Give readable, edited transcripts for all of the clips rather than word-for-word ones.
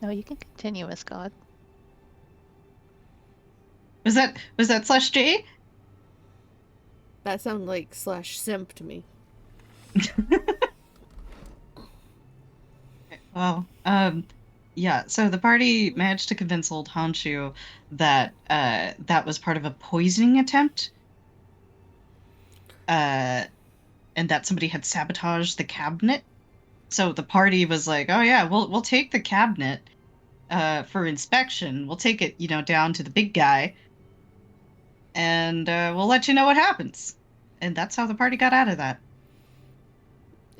No, you can continue, Miss God. Was that slash J? That sounded like /simp to me. Well, yeah, so the party managed to convince old Hanshu that that was part of a poisoning attempt. And that somebody had sabotaged the cabinet. So the party was like, "Oh yeah, we'll take the cabinet for inspection. We'll take it, down to the big guy, and we'll let you know what happens." And that's how the party got out of that.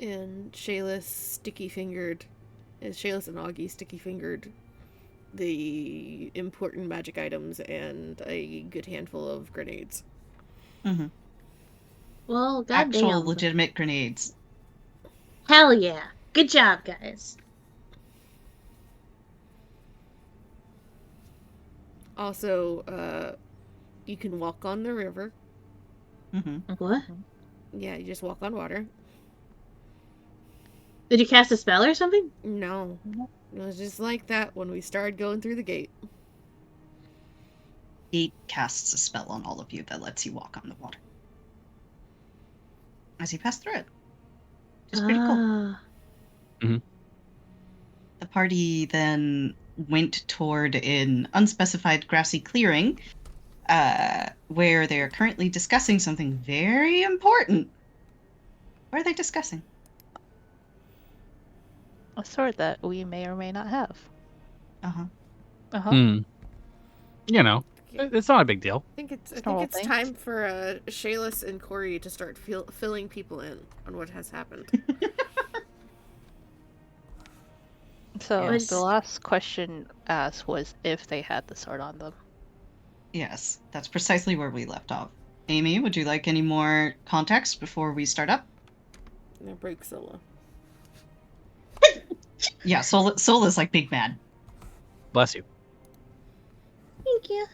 And Shayless and Augie sticky fingered the important magic items and a good handful of grenades. Mm-hmm. Well, Actual goddamn. legitimate grenades. Hell yeah. Good job, guys. Also, you can walk on the river. Mm-hmm. What? Yeah, you just walk on water. Did you cast a spell or something? No. It was just like that when we started going through the gate. Gate casts a spell on all of you that lets you walk on the water as you pass through it. It's pretty cool. Mm-hmm. The party then went toward an unspecified grassy clearing, where they're currently discussing something very important. What are they discussing? A sword that we may or may not have. Uh-huh. Uh-huh. You know, it's not a big deal. I think it's Normal things. time for Shayless and Corey to start filling people in on what has happened. So Yes. the last question asked was if they had the sword on them. Yes, that's precisely where we left off. Amy, would you like any more context before we start up? Now break Sola. Yeah, Sola's like big mad. Bless you. Thank you.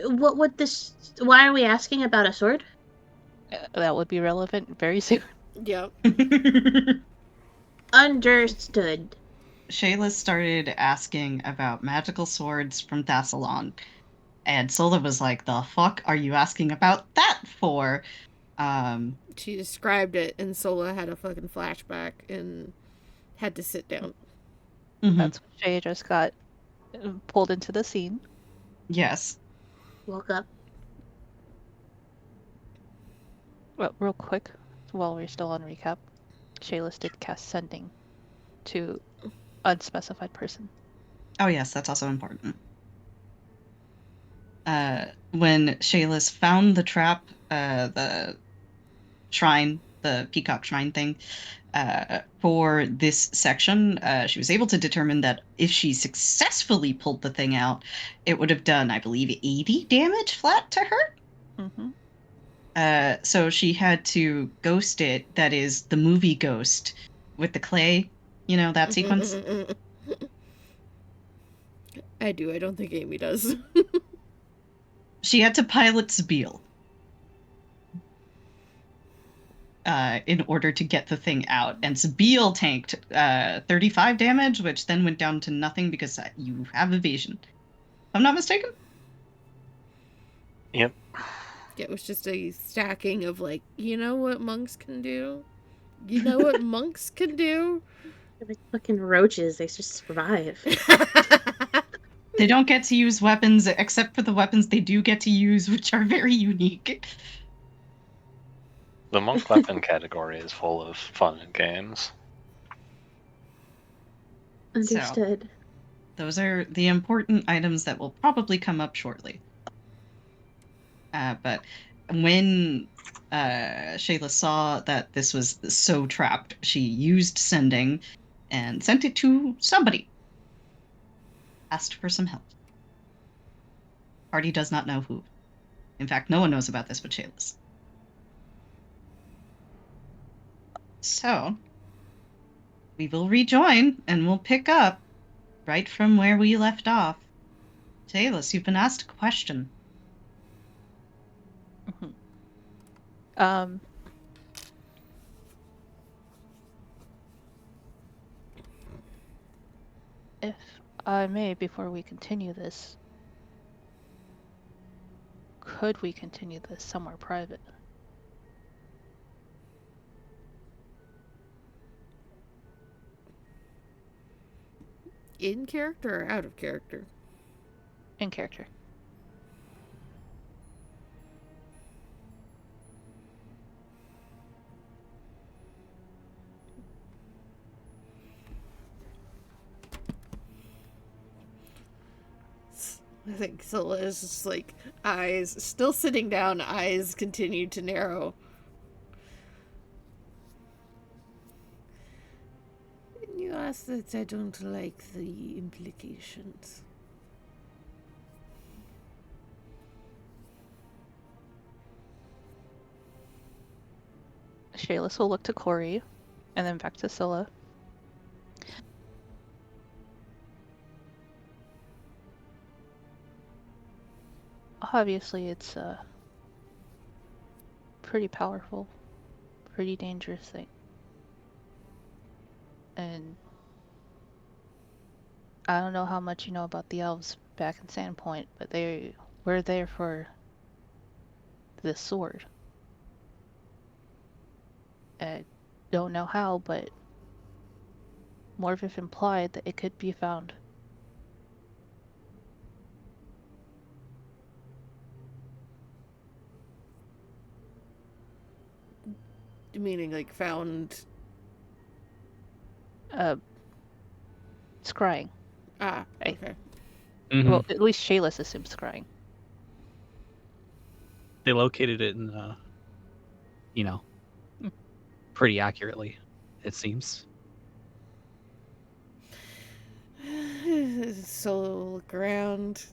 What would this... Why are we asking about a sword? That would be relevant very soon. Yep. Understood. Shayla started asking about magical swords from Thassalon, and Sola was like, "The fuck are you asking about that for?" She described it, and Sola had a fucking flashback and had to sit down. Mm-hmm. That's when Shay just got pulled into the scene. Yes. Woke up. Well, real quick, while we're still on recap, Shayla's did cast sending to unspecified person. Oh yes, that's also important. When Shayla's found the trap, the shrine, the peacock shrine thing, for this section, she was able to determine that if she successfully pulled the thing out, it would have done, I believe, 80 damage flat to her. Mm-hmm. So she had to ghost it, that is, the movie Ghost, with the clay, that sequence. I do. I don't think Amy does. She had to pilot Sabine in order to get the thing out. And Sabine tanked 35 damage, which then went down to nothing because you have evasion. If I'm not mistaken? Yep. It was just a stacking of like, you know what monks can do? You know what monks can do? They're like fucking roaches. They just survive. They don't get to use weapons except for the weapons they do get to use, which are very unique. The monk weapon category is full of fun and games. Understood. So, those are the important items that will probably come up shortly. But when Shayla saw that this was so trapped, she used sending and sent it to somebody. Asked for some help. Party does not know who. In fact, no one knows about this but Shayla's. So, we will rejoin and we'll pick up right from where we left off. Shayla, you've been asked a question. Mm-hmm. If I may, before we continue this, could we continue this somewhere private? In character or out of character? In character. I think Scylla is just like, eyes still sitting down, eyes continue to narrow. You ask that I don't like the implications. Shayless will look to Corey, and then back to Scylla. Obviously, it's a pretty powerful, pretty dangerous thing. And I don't know how much you know about the elves back in Sandpoint, but they were there for this sword. I don't know how, but Morvith implied that it could be found. Meaning, like, found. Scrying. Ah, okay. Mhm. Well, at least Shayless assumes scrying. They located it in, pretty accurately, it seems. So look around.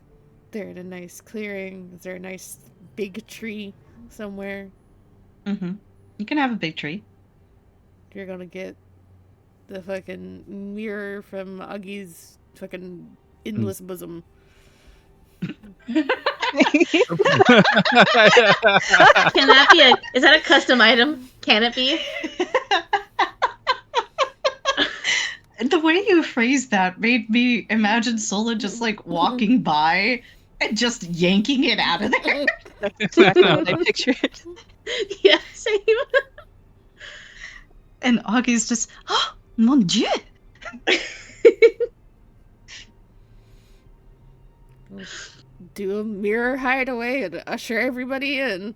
They're in a nice clearing. Is there a nice big tree somewhere? Mm-hmm. You can have a big tree. You're gonna get the fucking mirror from Augie's fucking endless bosom. Can that be is that a custom item? Can it be? The way you phrased that made me imagine Sola just like walking by and just yanking it out of there. That's exactly what I pictured. Yeah, same. And Augie's just, oh, mon dieu! Do a mirror hideaway and usher everybody in.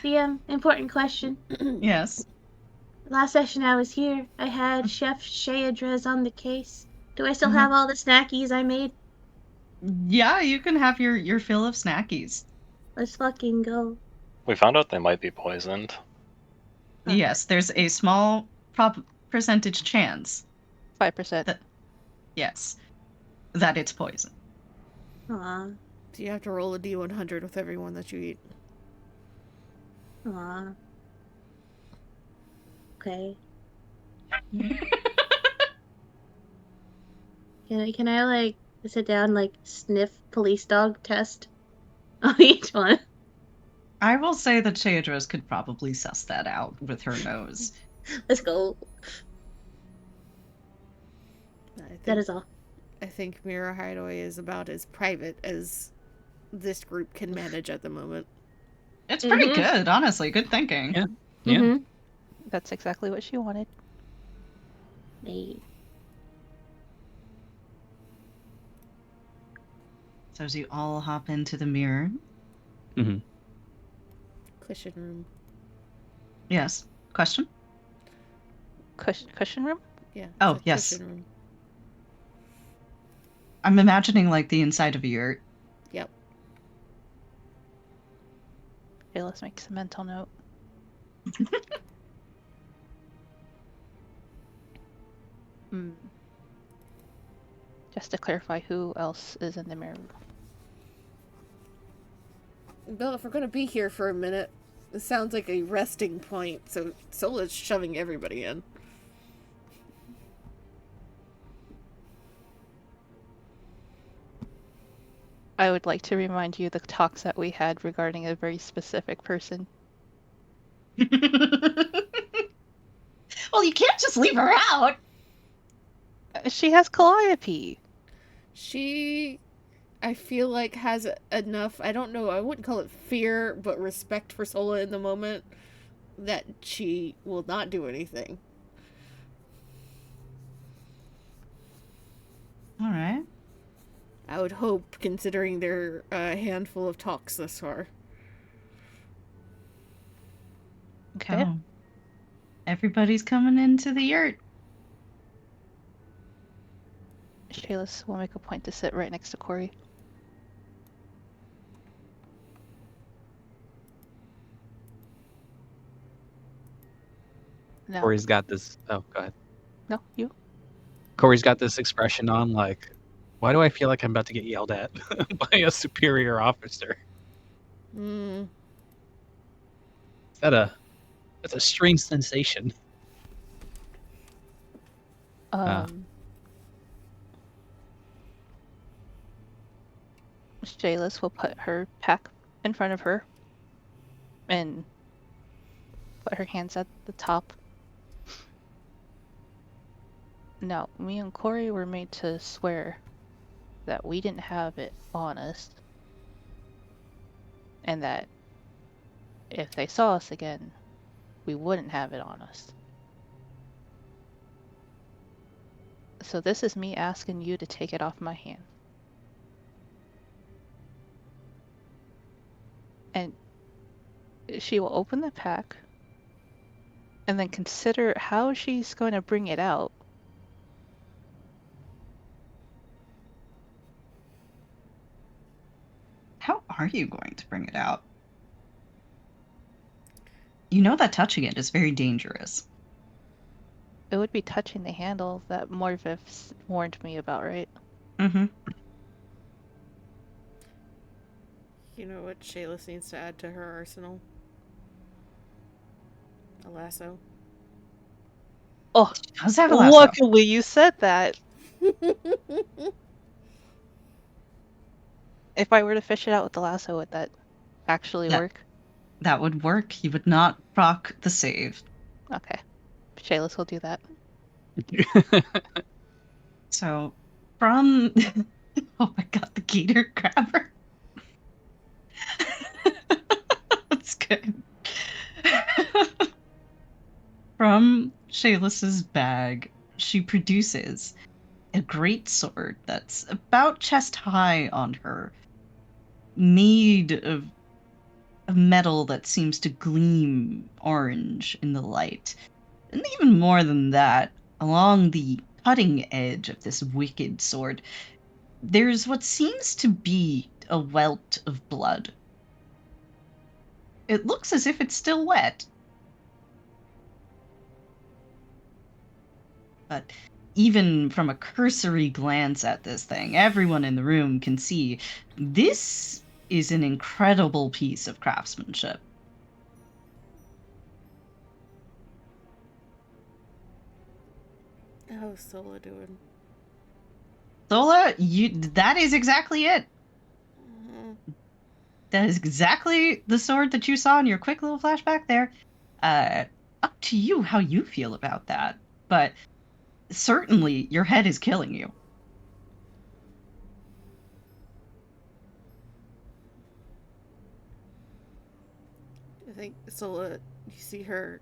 The important question. Yes. Last session I was here, I had Chef Shayadrez on the case. Do I still Mhm. have all the snackies I made? Yeah, you can have your fill of snackies. Let's fucking go. We found out they might be poisoned. Yes, there's a small percentage chance, 5%. yes, that it's poison. Aw. So you have to roll a D100 with everyone that you eat. Aw. Okay. Can I like sit down like sniff police dog test on each one? I will say that Sheadros could probably suss that out with her nose. Let's go. I That is all. I think Mirror Hideaway is about as private as this group can manage at the moment. It's pretty Mhm. good, honestly. Good thinking. Yeah. Yeah. Mm-hmm. That's exactly what she wanted. Hey. So as you all hop into the mirror, Mhm. Cushion room. yes. Question? Cushion room? Yeah. Oh, it's a yes. Cushion room. I'm imagining like the inside of a yurt. Yep. Okay, let's make a mental note. Just to clarify, who else is in the mirror? Well, if we're gonna be here for a minute, it sounds like a resting point, so Sola's shoving everybody in. I would like to remind you the talks that we had regarding a very specific person. Well, you can't just leave her out. She has Calliope. She, I feel like, has enough, I don't know, I wouldn't call it fear, but respect for Sola in the moment that she will not do anything. All right. I would hope, considering their handful of talks thus far. Okay. Oh. Everybody's coming into the yurt. Shayless will make a point to sit right next to Corey. No. Corey's got this. Oh, go ahead. No, you. Corey's got this expression on, like, why do I feel like I'm about to get yelled at by a superior officer? Mm. That's a strange sensation. Shayless will put her pack in front of her and put her hands at the top. Now, me and Corey were made to swear that we didn't have it on us, and that if they saw us again, we wouldn't have it on us. So this is me asking you to take it off my hand. And she will open the pack and then consider how she's going to bring it out. How are you going to bring it out? You know that touching it is very dangerous. It would be touching the handle that Morvith warned me about, right? Mm-hmm. You know what Shayless needs to add to her arsenal? A lasso. Oh, How's that a lasso? luckily you said that. If I were to fish it out with the lasso, would that actually work? That would work. You would not proc the save. Okay. Shayless will do that. So, from... oh my god, the gator grabber. That's good. From Shayless's bag, she produces a great sword that's about chest high on her, made of a metal that seems to gleam orange in the light. And even more than that, along the cutting edge of this wicked sword, there's what seems to be a welt of blood. It looks as if it's still wet. But even from a cursory glance at this thing, everyone in the room can see this is an incredible piece of craftsmanship. How's Sola doing? Sola, that is exactly it. That is exactly the sword that you saw in your quick little flashback there. Up to you how you feel about that. But certainly your head is killing you. I think Sola, you see her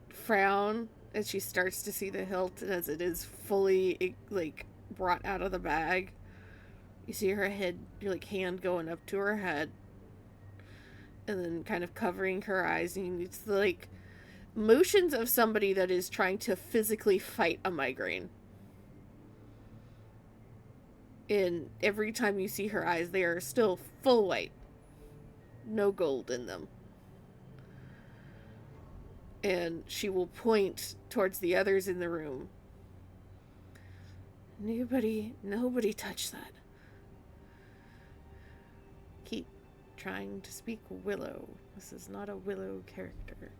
frown as she starts to see the hilt, and as it is fully like brought out of the bag, you see her head, like hand going up to her head, and then kind of covering her eyes, and it's like motions of somebody that is trying to physically fight a migraine. And every time you see her eyes, they are still full white, no gold in them. And she will point towards the others in the room. Nobody touch that. Keep trying to speak Willow. This is not a Willow character.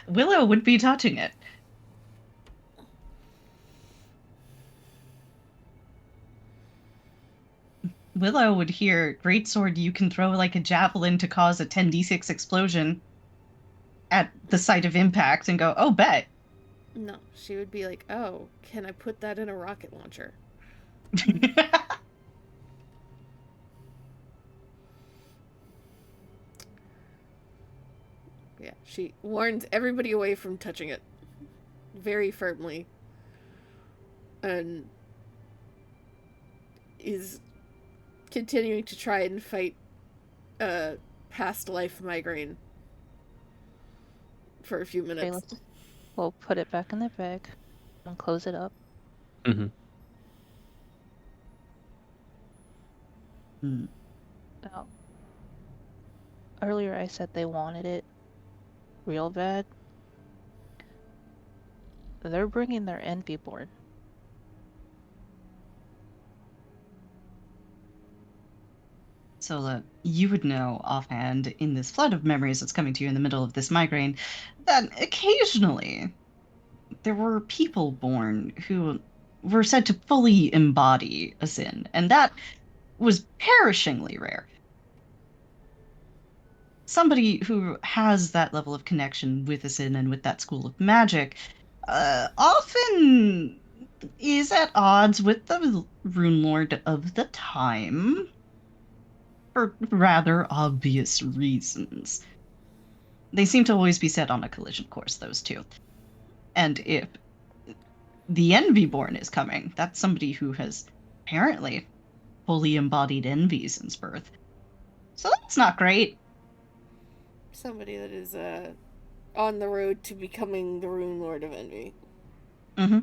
Willow would be touching it. Willow would hear, greatsword, you can throw like a javelin to cause a 10d6 explosion at the site of impact and go, oh, bet. No, she would be like, oh, can I put that in a rocket launcher? Yeah, she warns everybody away from touching it very firmly. And is continuing to try and fight past life migraine for a few Okay, minutes. we'll put it back in the bag and close it up. Mm-hmm. Now, earlier I said they wanted it real bad. They're bringing their envy board. So you would know offhand, in this flood of memories that's coming to you in the middle of this migraine, that occasionally there were people born who were said to fully embody a sin, and that was perishingly rare. Somebody who has that level of connection with a sin and with that school of magic often is at odds with the Rune Lord of the time, for rather obvious reasons. They seem to always be set on a collision course, those two. And if the Envyborn is coming, that's somebody who has apparently fully embodied envy since birth. So that's not great. Somebody that is on the road to becoming the Rune Lord of Envy. Mm-hmm.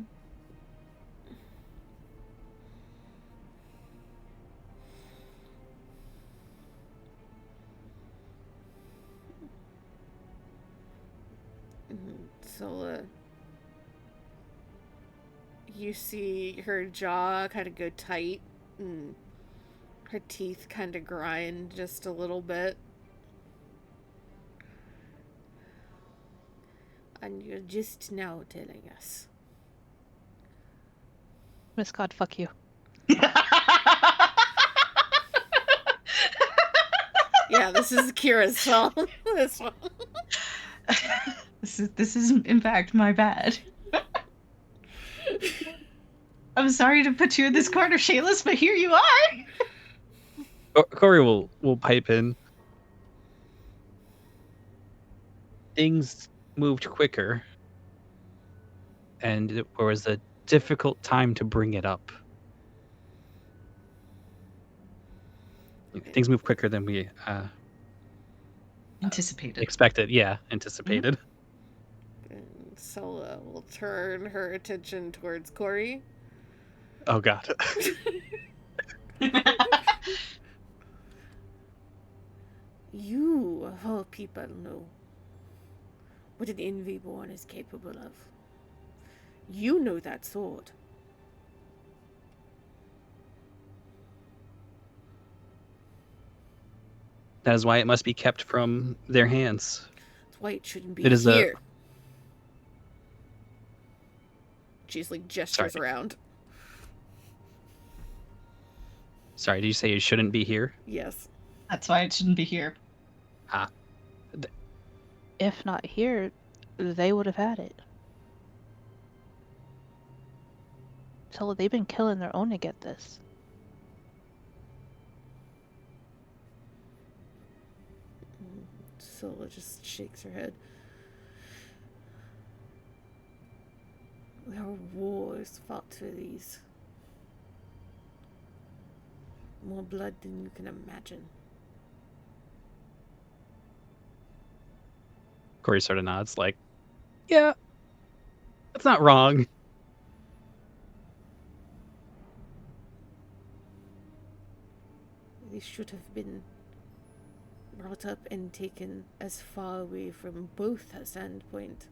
So, you see her jaw kind of go tight and her teeth kind of grind just a little bit. And you're just now telling us. Miss God, fuck you. Yeah, this is Kira's fault. This one. This is in fact my bad. I'm sorry to put you in this corner, Shaylis, but here you are. Corey will pipe in. Things moved quicker, and there was a difficult time to bring it up. Things move quicker than we Anticipated. expected. Yeah, anticipated. And Sola will turn her attention towards Corey. Oh god. You, of all people, know what an Envyborn is capable of. You know that sword. That is why it must be kept from their hands. That's why it shouldn't be It is here. She's like gestures Sorry. around. Sorry, did you say it shouldn't be here? Yes. That's why it shouldn't be here. If not here, they would have had it. So they've been killing their own to get this. Sola just shakes her head. There are wars fought for these. More blood than you can imagine. Corey sort of nods, like, yeah, that's not wrong. They should have been brought up and taken as far away from both her Sandpoint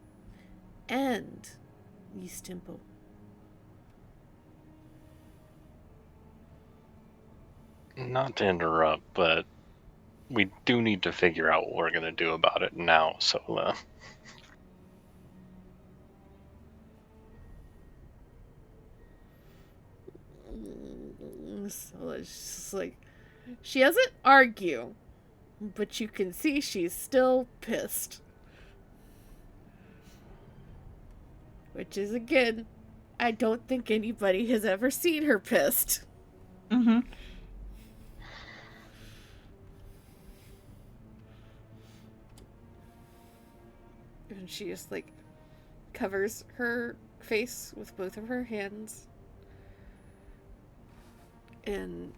and East Temple. Not to interrupt, but we do need to figure out what we're going to do about it now, Sola. So it's just like, she doesn't argue, but you can see she's still pissed. Which is, again, I don't think anybody has ever seen her pissed. Mm-hmm. And she just, like, covers her face with both of her hands. And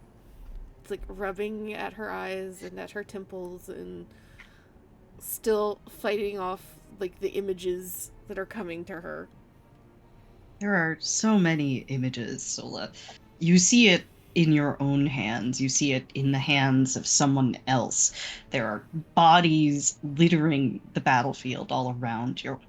it's, like, rubbing at her eyes and at her temples and still fighting off, like, the images that are coming to her. There are so many images, Sola. You see it in your own hands. You see it in the hands of someone else. There are bodies littering the battlefield all around you.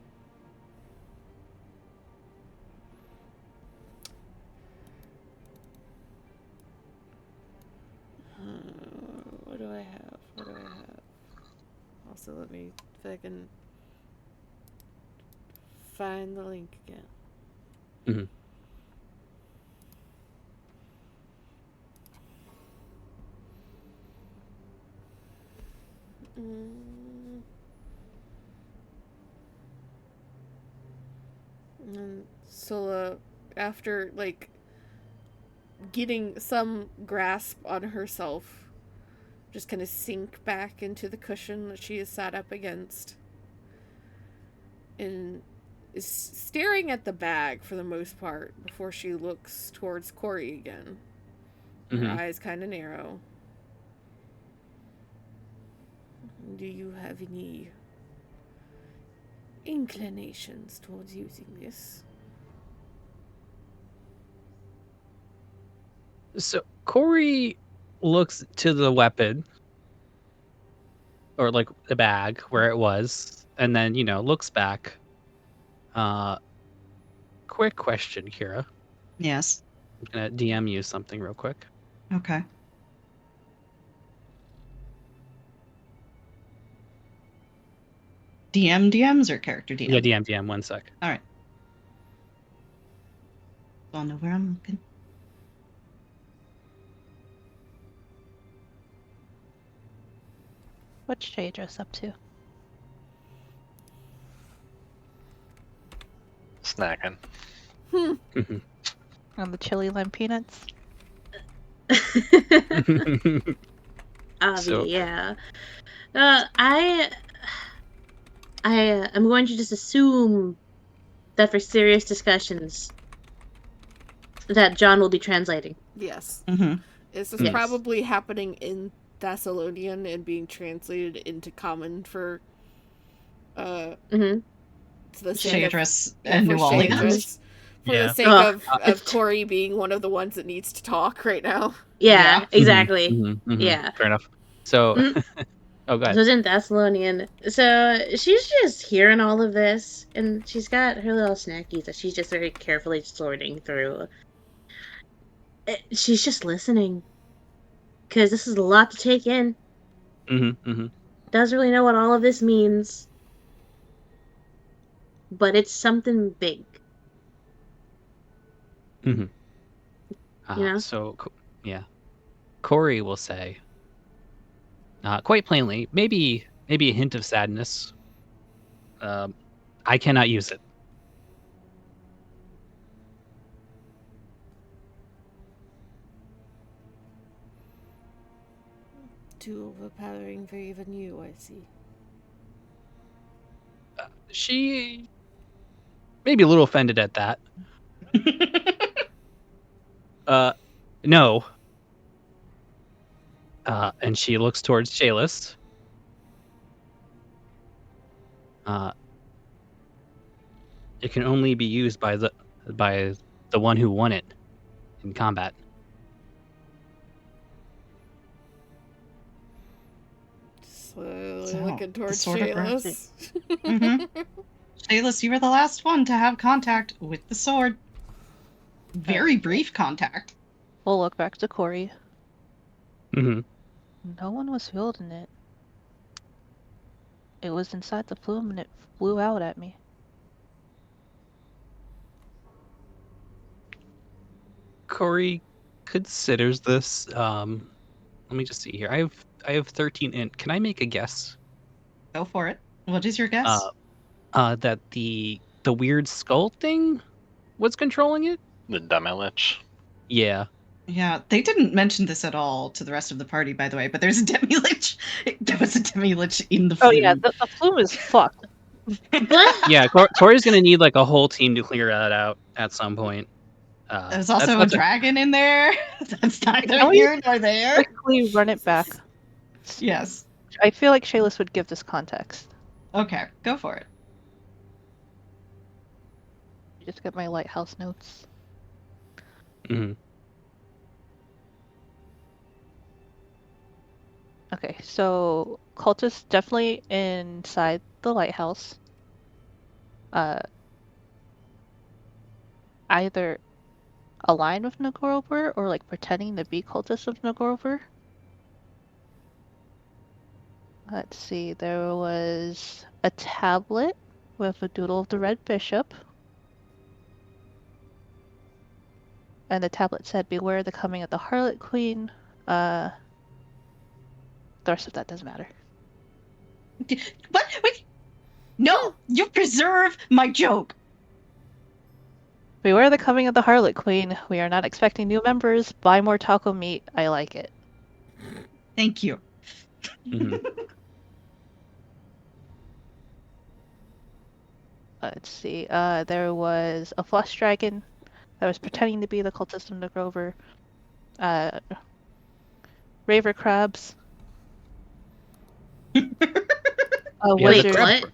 What do I have? What do I have? Also, let me, if I can find the link again. Mm-hmm. And Sola, after, like, getting some grasp on herself, just kind of sink back into the cushion that she is sat up against. And is staring at the bag for the most part before she looks towards Corey again. Her eyes kind of narrow. Do you have any inclinations towards using this? So Corey looks to the weapon, or like the bag where it was, and then looks back. Quick question, Kira. Yes. I'm gonna DM you something real quick. Okay. DMs or character DM? Yeah, DM. 1 sec. All right. I'll know where I'm looking. What's Shadris up to? Snacking. On the chili lime peanuts? So- yeah. I'm going to just assume that for serious discussions that John will be translating. Yes. Mm-hmm. This is Yes. probably happening in Thessalonian and being translated into Common for Mm-hmm. to the sake of, Shadris and for New Orleans. Shadris. For Yeah. the sake Ugh. of Corey being one of the ones that needs to talk right now. Yeah, Yeah. exactly. Mhm. Yeah. Fair enough. So, Mm. oh, go So ahead. it's in Thessalonian. So she's just hearing all of this, and she's got her little snackies that she's just very carefully sorting through. She's just listening, because this is a lot to take in. Doesn't really know what all of this means, but it's something big. You know? So, yeah, Corey will say, quite plainly, maybe a hint of sadness. I cannot use it. Too overpowering for even you, I see. She may be a little offended at that. No. And she looks towards Shayless. It can only be used by the one who won it in combat. Slowly So, looking the towards sword of wrath. Shayless. Mm-hmm. Shayless, you were the last one to have contact with the sword. Very brief contact. We'll look back to Corey. Mm-hmm. No one was wielding it. It was inside the plume and it flew out at me. Corey considers this. Let me just see here. I have 13 int. Can I make a guess? Go for it. What is your guess? That the the weird skull thing was controlling it. The Demi-Lich. Yeah. Yeah, they didn't mention this at all to the rest of the party, by the way, but there's a Demi-Lich. There was a Demi-Lich in the Oh flume. yeah, the flume is fucked. What? Yeah, Corey's gonna need like a whole team to clear that out at some point. There's also that's a dragon in there. That's neither Can we- here nor there. Quickly run it back. Yes. I feel like Shayless would give this context. Okay, go for it. Just get my lighthouse notes. Mhm. Okay, so cultists definitely inside the lighthouse. Either aligned with Nagorover or like pretending to be cultists of Nagorover. Let's see, there was a tablet with a doodle of the Red Bishop. And the tablet said, "Beware the coming of the Harlot Queen." The rest of that doesn't matter. What? Wait. No, you preserve my joke. "Beware the coming of the Harlot Queen. We are not expecting new members. Buy more taco meat. I like it." Thank you. Mhm. Let's see. There was a flush dragon that was pretending to be the cultist of Nagorover. Raver crabs. A Yeah, the Wait, wizard. what?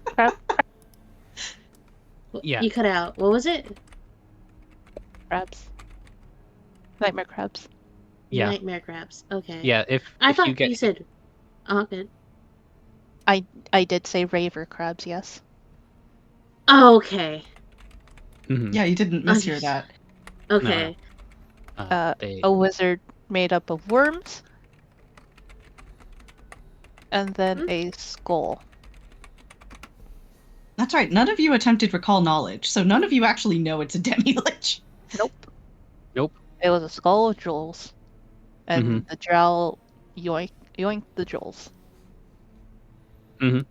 Crab Yeah. You cut out. What was it? crabs. Nightmare crabs. Yeah. Nightmare crabs. Okay. Yeah. If I if thought you get you said. Oh, good. I did say raver crabs, yes. Oh, okay. Mhm. Yeah, you didn't mishear that. Okay. They- A wizard made up of worms. And then a skull. That's right. None of you attempted recall knowledge, so none of you actually know it's a Demi-Lich. Nope. Nope. It was a skull of jewels. And Mhm. the drow yoinked the jewels. Mhm.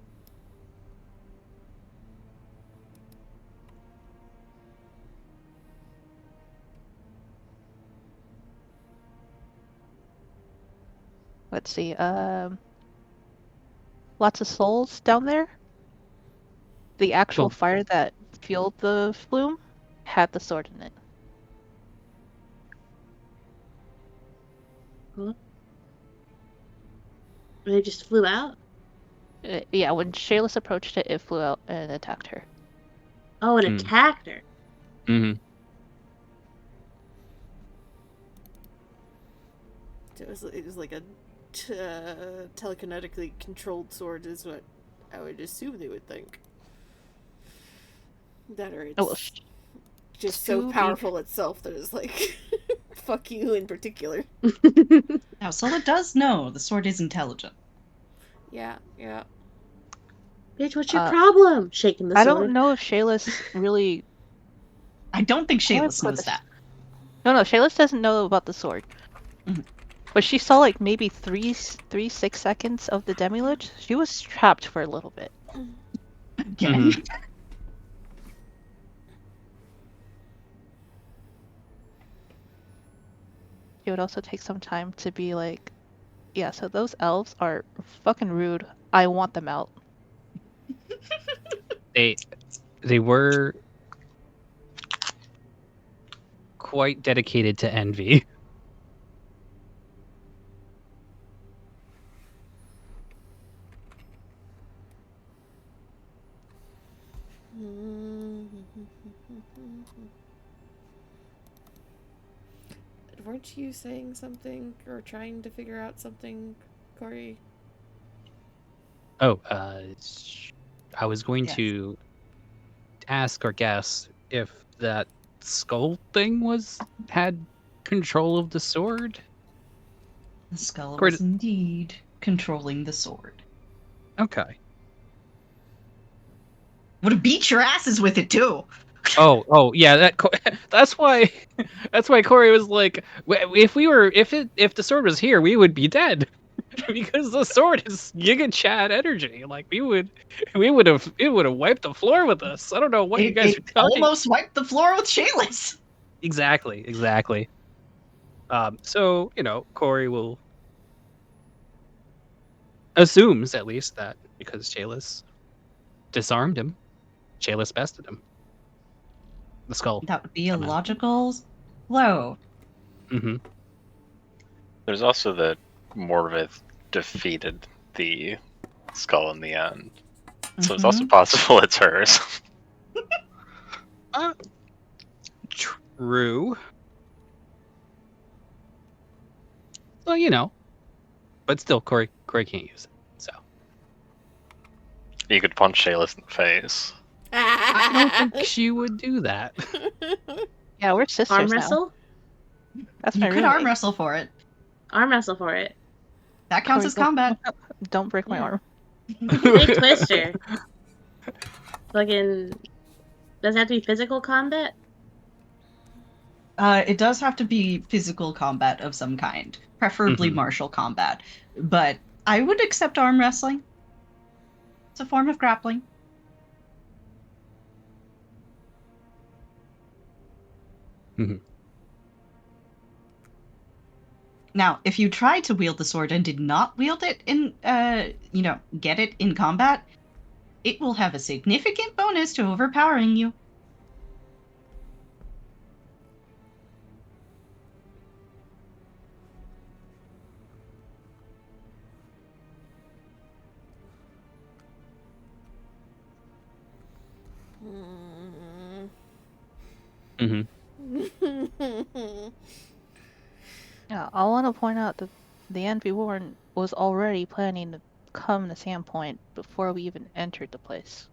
Let's see. Lots of souls down there. The actual Cool. fire that fueled the flume had the sword in it. They just flew out. Yeah, when Shayless approached it, it flew out and attacked her. Oh, it Hmm. attacked her. Mhm. It was like a telekinetically controlled sword, is what I would assume they would think. That or it's Oh, well, just so Scooby. powerful itself that it's like, fuck you in particular. Now, Sola does know the sword is intelligent. Yeah. Bitch, what's your Uh, problem? Shaking the I sword. don't know if Shayless really. I don't think How do I Shayless put knows this? that. No, Shayless doesn't know about the sword. Mhm. But she saw like maybe 6 seconds of the Demi-Lich. She was trapped for a little bit. Again. Mhm. It would also take some time to be like, yeah, so those elves are fucking rude. I want them out. They were quite dedicated to envy. Weren't you saying something or trying to figure out something, Corey? Oh, I was going Yes. to ask or guess if that skull thing had control of the sword. The skull Great. was indeed controlling the sword. Okay. Would have beat your asses with it too. Oh, yeah. That's why Corey was like, if the sword was here, we would be dead. Because the sword is Giga Chad energy. Like it would have wiped the floor with us. I don't know what you guys It are talking. almost wiped the floor with Shayless. Exactly. So Corey will assumes at least that because Shayless disarmed him, Shayless bested him. The skull. That would be a somehow. logical flow. Mm-hmm. There's also that Morvith defeated the skull in the end. So it's also possible it's hers. True. Well, but still, Corey can't use it. So You could punch Shayless in the face. I don't think she would do that. Yeah, we're sisters Arm now. wrestle? That's You my could roommate. arm wrestle for it. Arm wrestle for it. That counts Corey, as combat. Don't break my Yeah. arm. Big Twister. Fucking. Does it have to be physical combat? It does have to be physical combat of some kind, preferably Mhm. martial combat. But I would accept arm wrestling. It's a form of grappling. Mhm. Now, if you tried to wield the sword and did not wield it in, get it in combat, it will have a significant bonus to overpowering you. Mhm. Yeah, I want to point out that the Envy Warren was already planning to come to Sandpoint before we even entered the place.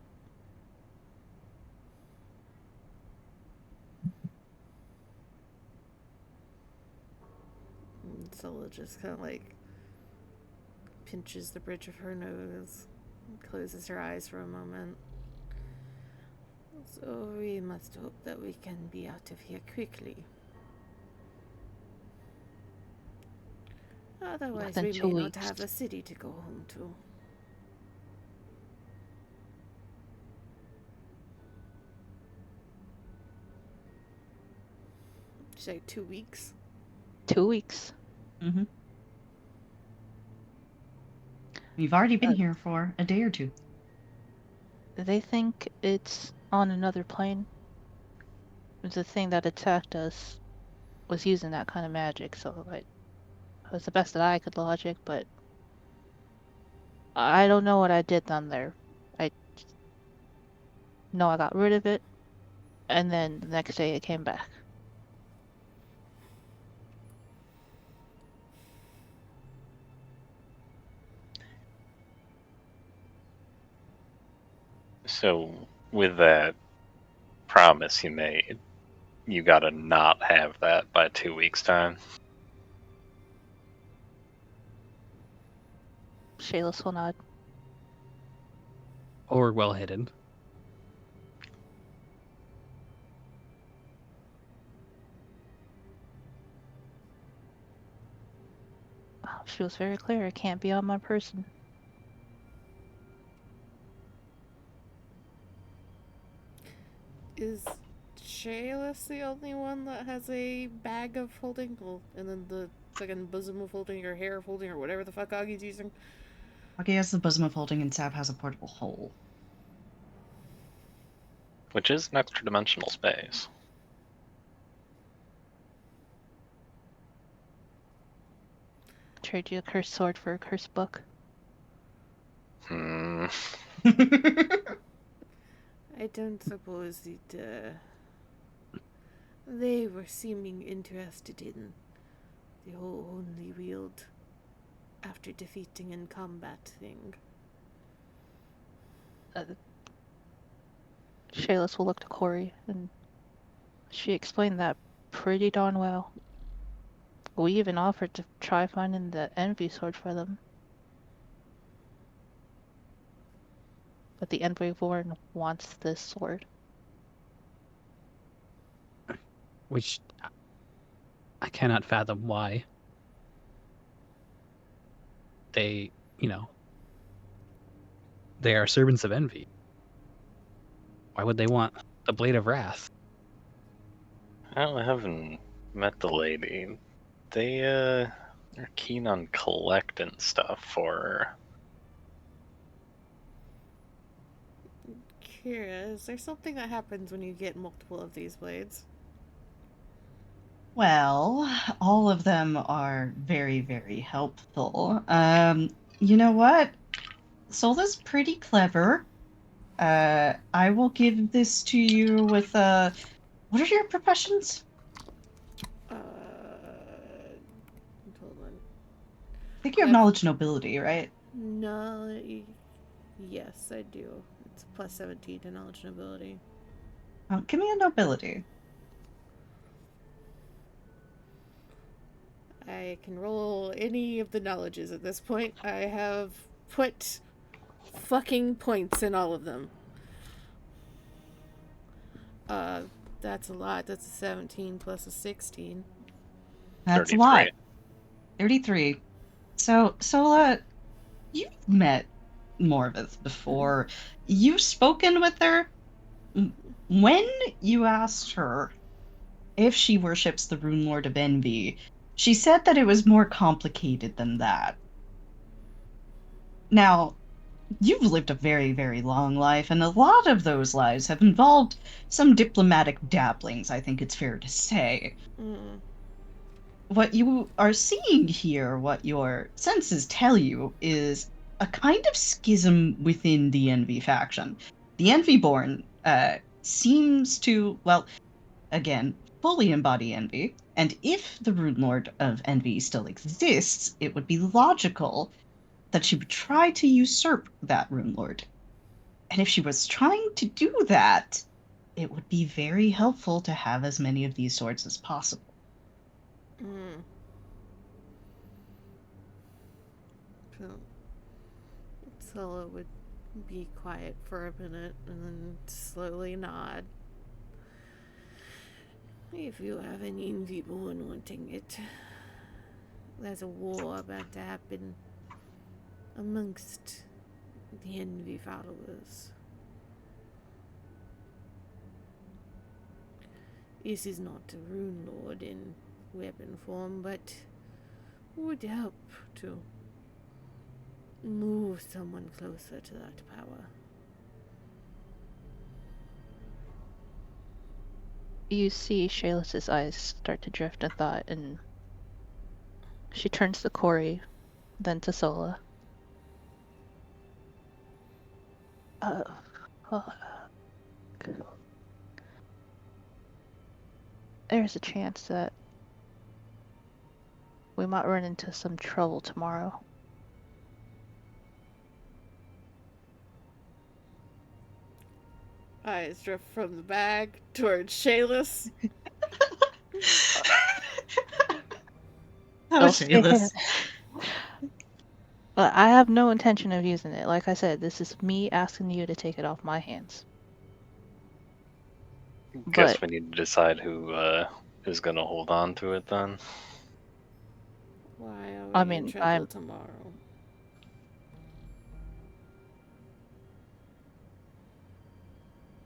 Sola just kind of like pinches the bridge of her nose and closes her eyes for a moment. So we must hope that we can be out of here quickly. Otherwise, Within we 2 may not weeks. have a city to go home to. Say 2 weeks. 2 weeks. Mm-hmm. We've already been here for a day or two. They think it's on another plane. The thing that attacked us was using that kind of magic, so it was the best that I could logic, but I don't know what I did down there. I know I got rid of it, and then the next day it came back. So, with that promise you made, you gotta not have that by 2 weeks' time. Shayless will nod. Or well hidden. She was very clear, it can't be on my person. Is Shayless the only one that has a bag of holding? Well, and then the fucking bosom of holding or hair of holding or whatever the fuck Augie's using? Okay, has the bosom of holding, and Sab has a portable hole. Which is an extra dimensional space. Trade you a cursed sword for a cursed book. Hmm. I don't suppose that they were seeming interested in the whole only wield after defeating in combat thing. Shayless will look to Corey, and she explained that pretty darn well. We even offered to try finding the Envy sword for them. But the Envy Warren wants this sword. Which I cannot fathom why. they, they are servants of envy. Why would they want the Blade of Wrath? Well, I haven't met the lady. They're keen on collecting stuff for her. Kira, is there something that happens when you get multiple of these blades? Well, all of them are very, very helpful. You know what? Sola's pretty clever. I will give this to you with what are your professions? Hold on. I think you have Yep. knowledge and nobility, right? No, yes, I do. It's plus 17 to knowledge and ability. Give me a nobility. I can roll any of the knowledges at this point. I have put fucking points in all of them. That's a lot. That's a 17 plus a 16. That's 33. a lot. 33. So, Sola, you've met Morvith before. You've spoken with her. When you asked her if she worships the Runelord of Envy, she said that it was more complicated than that. Now, you've lived a very, very long life, and a lot of those lives have involved some diplomatic dabblings, I think it's fair to say. Mm. What you are seeing here, what your senses tell you, is a kind of schism within the Envy faction. The Envyborn seems to, well, again, fully embody Envy, and if the Runelord of Envy still exists, it would be logical that she would try to usurp that Runelord. And if she was trying to do that, it would be very helpful to have as many of these swords as possible. Mm. So, Sola would be quiet for a minute and then slowly nod. If you have any Envyborn wanting it, there's a war about to happen amongst the Envy followers. This is not a Runelord in weapon form, but would help to move someone closer to that power. You see Shayla's eyes start to drift in thought, and she turns to Corey, then to Sola. There's a chance that we might run into some trouble tomorrow. Eyes drift from the bag towards Shayla's. That was Shayla's. Well, I have no intention of using it. Like I said, this is me asking you to take it off my hands. Guess But we need to decide who is going to hold on to it then. Why are we I in mean, trouble tomorrow?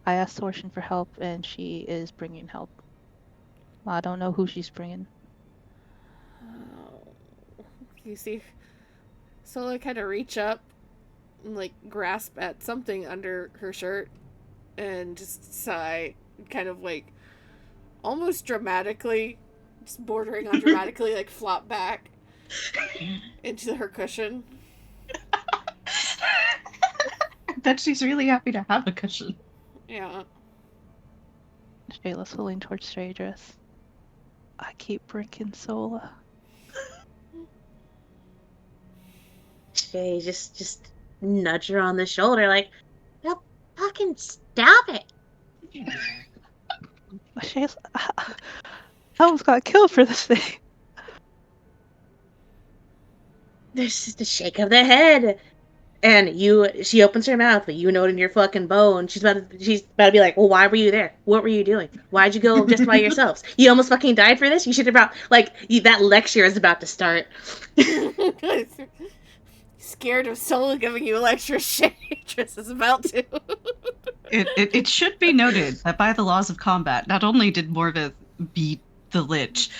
I asked Torsion for help, and she is bringing help. I don't know who she's bringing. You see Sola kind of reach up and like grasp at something under her shirt and just sigh, kind of like almost dramatically, just bordering on dramatically, like flop back into her cushion. I bet she's really happy to have a cushion. Yeah. Shayla's pulling towards Straydress. I keep bringing Sola. Shay just nudge her on the shoulder, like, "No, fucking stop it!" Shayla, I almost got killed for this thing. There's just a shake of the head. And she opens her mouth, but you know it in your fucking bone. She's about to be like, well, why were you there? What were you doing? Why'd you go just by yourselves? You almost fucking died for this? You should have brought, that lecture is about to start. scared of Sola giving you electricity. Triss is about to. It should be noted that by the laws of combat, not only did Morvith beat the Lich,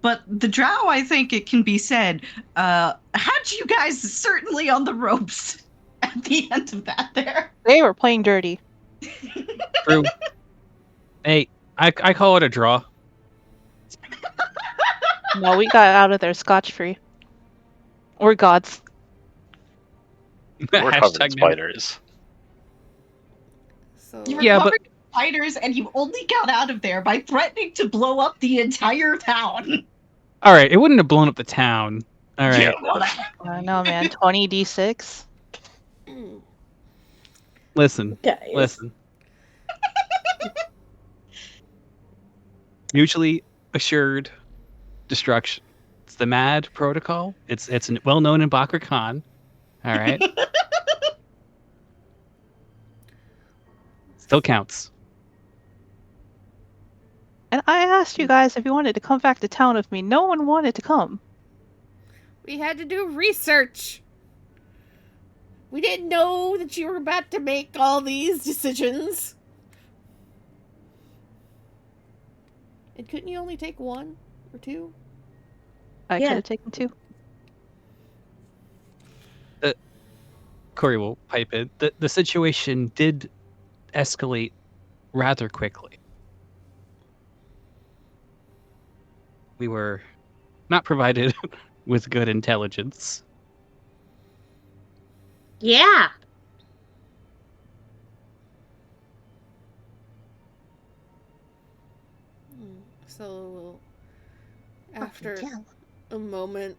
but the Drow, I think it can be said, had you guys certainly on the ropes at the end of that there. They were playing dirty. True. Hey, I call it a draw. No, we got out of there scotch-free. We're gods. We're covered in Hashtag no. spiders. So You were Yeah, covered in spiders, and you only got out of there by threatening to blow up the entire town. All right, it wouldn't have blown up the town. All right, I know, man. 20d6. listen. Guys. Mutually assured destruction. It's the MAD protocol. It's well known in Bakr Khan. All right. Still counts. And I asked you guys if you wanted to come back to town with me. No one wanted to come. we had to do research. We didn't know that you were about to make all these decisions. And couldn't you only take one or two? I Yeah. could have taken 2. Corey will pipe in. The situation did escalate rather quickly. We were not provided with good intelligence. Yeah. So, Fucking after tell. a moment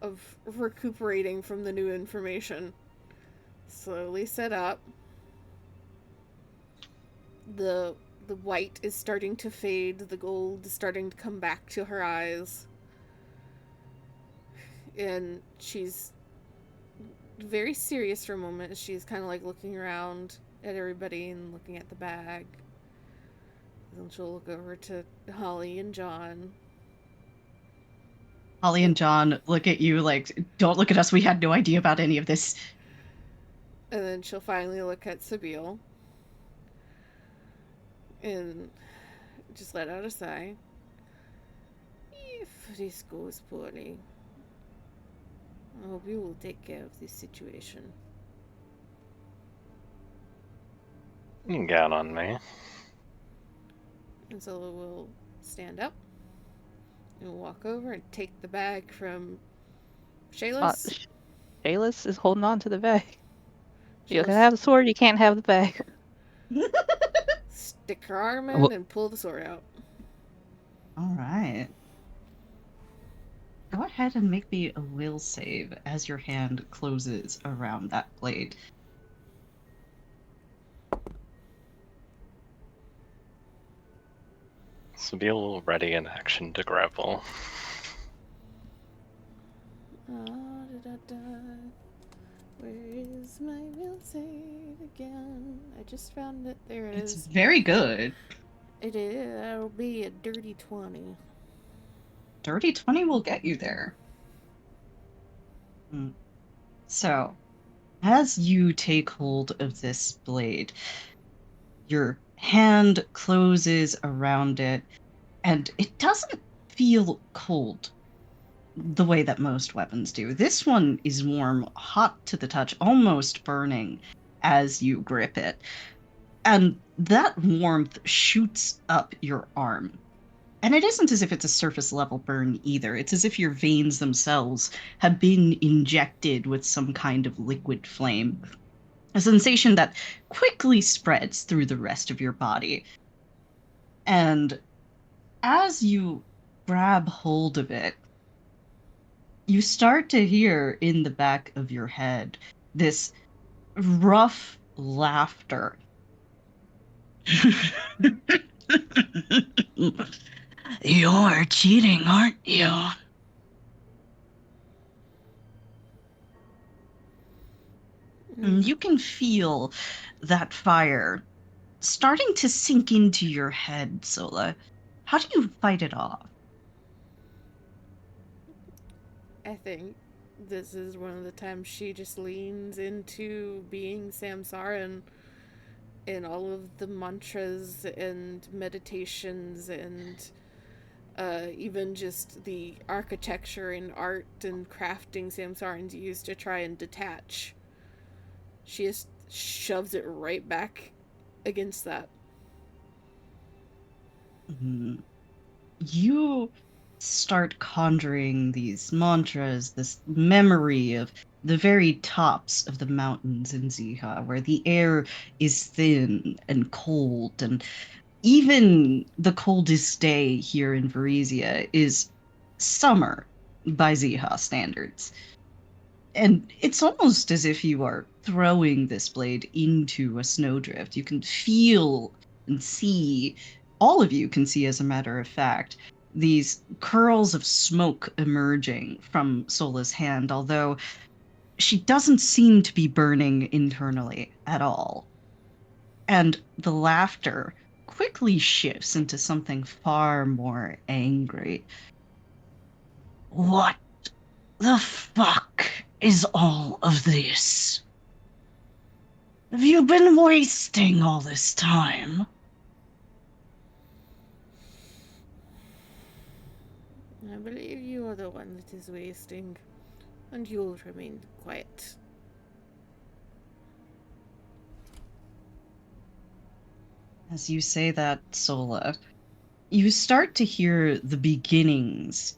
of recuperating from the new information, slowly sit up. The white is starting to fade, the gold is starting to come back to her eyes. And she's very serious for a moment. She's kind of like looking around at everybody and looking at the bag. Then she'll look over to Holly and John. Holly and John look at you like, don't look at us, we had no idea about any of this. And then she'll finally look at Sabine and just let out a sigh. If this goes poorly, I hope you will take care of this situation. You can count on me. And so we'll stand up and walk over and take the bag from Shayla's. Shayla's is holding on to the bag. You can Shayla's- have the sword, you can't have the bag. Stick her arm in Well- and pull the sword out. All right. Go ahead and make me a will save as your hand closes around that blade. So be a little ready in action to grapple. Where is my will save again? I just found it. There it It's is. very good. It is. That'll be a dirty 20. Dirty 20 will get you there. So, as you take hold of this blade, your hand closes around it, and it doesn't feel cold the way that most weapons do. This one is warm, hot to the touch, almost burning as you grip it. And that warmth shoots up your arm. And it isn't as if it's a surface level burn either. It's as if your veins themselves have been injected with some kind of liquid flame. A sensation that quickly spreads through the rest of your body. And as you grab hold of it, you start to hear in the back of your head this rough laughter. You're cheating, aren't you? And you can feel that fire starting to sink into your head, Sola. How do you fight it off? I think this is one of the times she just leans into being Samsaran in all of the mantras and meditations and even just the architecture and art and crafting Samsarans use to try and detach. She just shoves it right back against that. You start conjuring these mantras, this memory of the very tops of the mountains in Ziha, where the air is thin and cold, and even the coldest day here in Varese is summer by Ziha standards. And it's almost as if you are throwing this blade into a snowdrift. You can feel and see, all of you can see, as a matter of fact, these curls of smoke emerging from Sola's hand, although she doesn't seem to be burning internally at all. And the laughter quickly shifts into something far more angry. What the fuck is all of this? Have you been wasting all this time? I believe you are the one that is wasting, and you'll remain quiet. As you say that, Sola, you start to hear the beginnings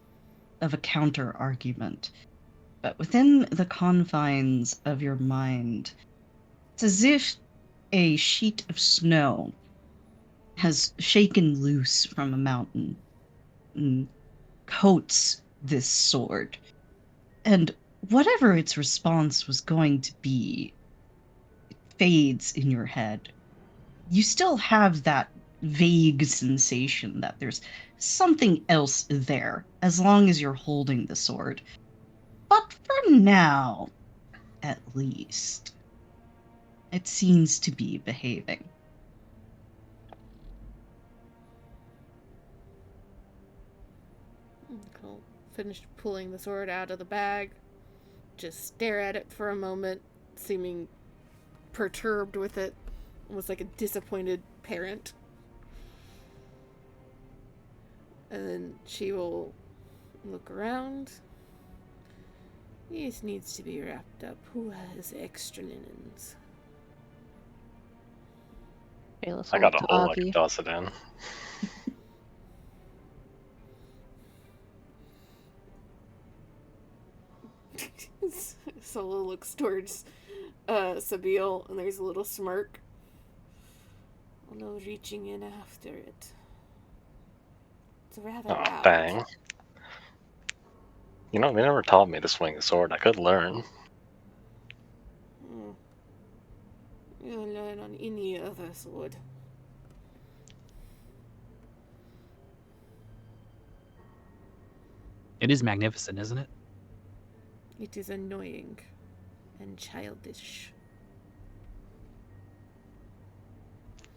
of a counter-argument. But within the confines of your mind, it's as if a sheet of snow has shaken loose from a mountain and coats this sword. And whatever its response was going to be, it fades in your head. You still have that vague sensation that there's something else there, as long as you're holding the sword. But for now, at least, it seems to be behaving. I'll finish pulling the sword out of the bag, just stare at it for a moment, seeming perturbed with it, almost like a disappointed parent. And then she will look around. This needs to be wrapped up. Who has extra linens? Okay, let's I got a to hole I Augie. can toss it in. Solo looks towards Sabil, and there's a little smirk. No reaching in after it. It's rather Oh, loud. dang. You know, they never taught me to swing a sword. I could learn. You'll learn on any other sword. It is magnificent, isn't it? It is annoying and childish.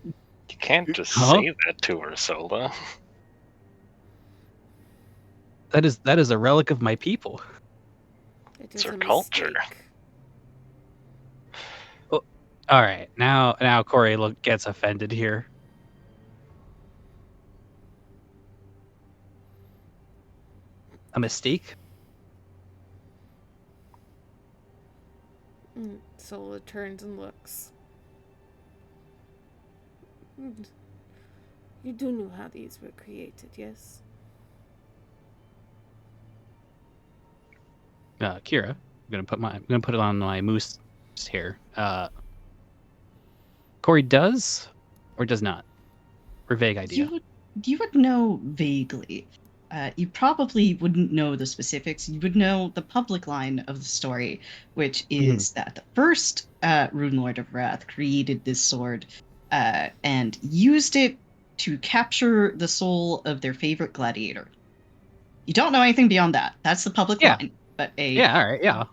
You can't just Huh? say that to her, Sola. That is a relic of my people. It It's is her a culture. mistake. All right, now Corey gets offended here. A mistake? Sola turns and looks. You do know how these were created, yes? Kira, I'm gonna put it on my moose here. Corey does or does not? Or vague idea? You would know vaguely. You probably wouldn't know the specifics. You would know the public line of the story, which is that the first Runelord of Wrath created this sword and used it to capture the soul of their favorite gladiator. You don't know anything beyond that. That's the public line. But all right, yeah.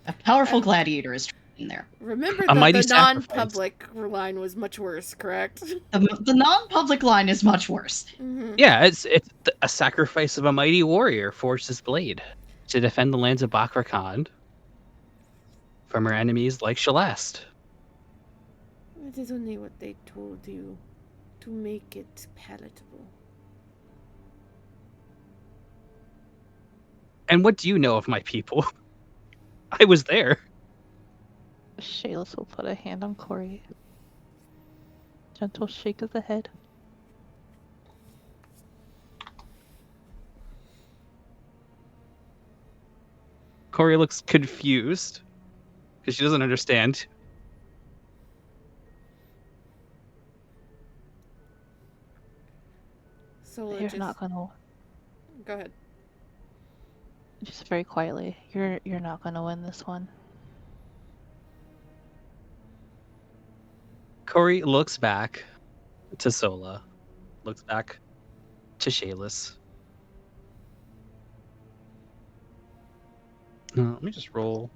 A powerful gladiator is in there. Remember A mighty the sacrifice. non-public line was much worse, correct? The non-public line is much worse. Mm-hmm. Yeah, it's a sacrifice of a mighty warrior forged his blade to defend the lands of Bakra Khan from her enemies like Shalast. It is only what they told you to make it palatable. And what do you know of my people? I was there. Shayless will put a hand on Corey. Gentle shake of the head. Corey looks confused because she doesn't understand. So You're just not gonna. go ahead. Just very quietly. You're not gonna win this one. Corey looks back to Sola, looks back to Shayless. Let me just roll.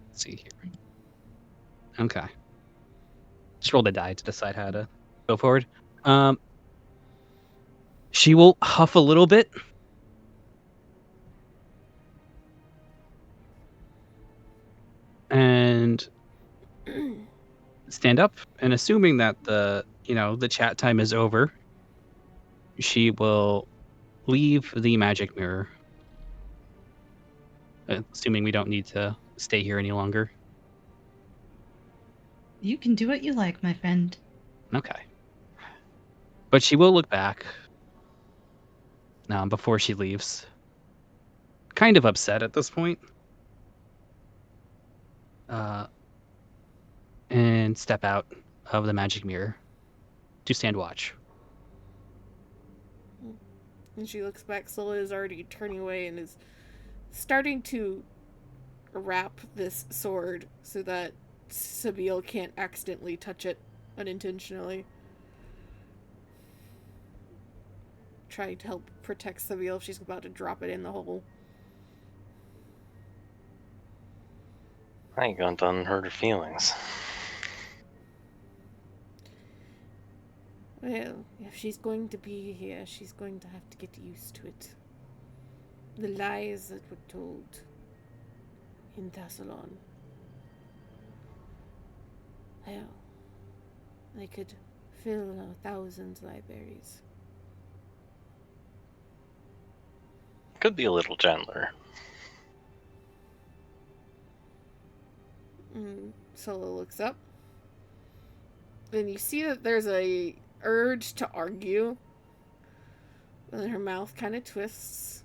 Let's see here. Okay. Just roll the die to decide how to go forward. She will huff a little bit. And stand up, and assuming that the chat time is over, she will leave the magic mirror. Assuming we don't need to stay here any longer. You can do what you like, my friend. Okay. But she will look back before she leaves. Kind of upset at this point. And step out of the magic mirror to stand watch. And she looks back. Sola is already turning away and is starting to wrap this sword so that Sabine can't accidentally touch it unintentionally. Trying to help protect Sabine if she's about to drop it in the hole. I ain't gonna unhurt her feelings. Well, if she's going to be here, she's going to have to get used to it. The lies that were told in Thassalon. Well, they could fill 1,000 libraries. Could be a little gentler. Sola looks up. And you see that there's a urge to argue. And then her mouth kind of twists.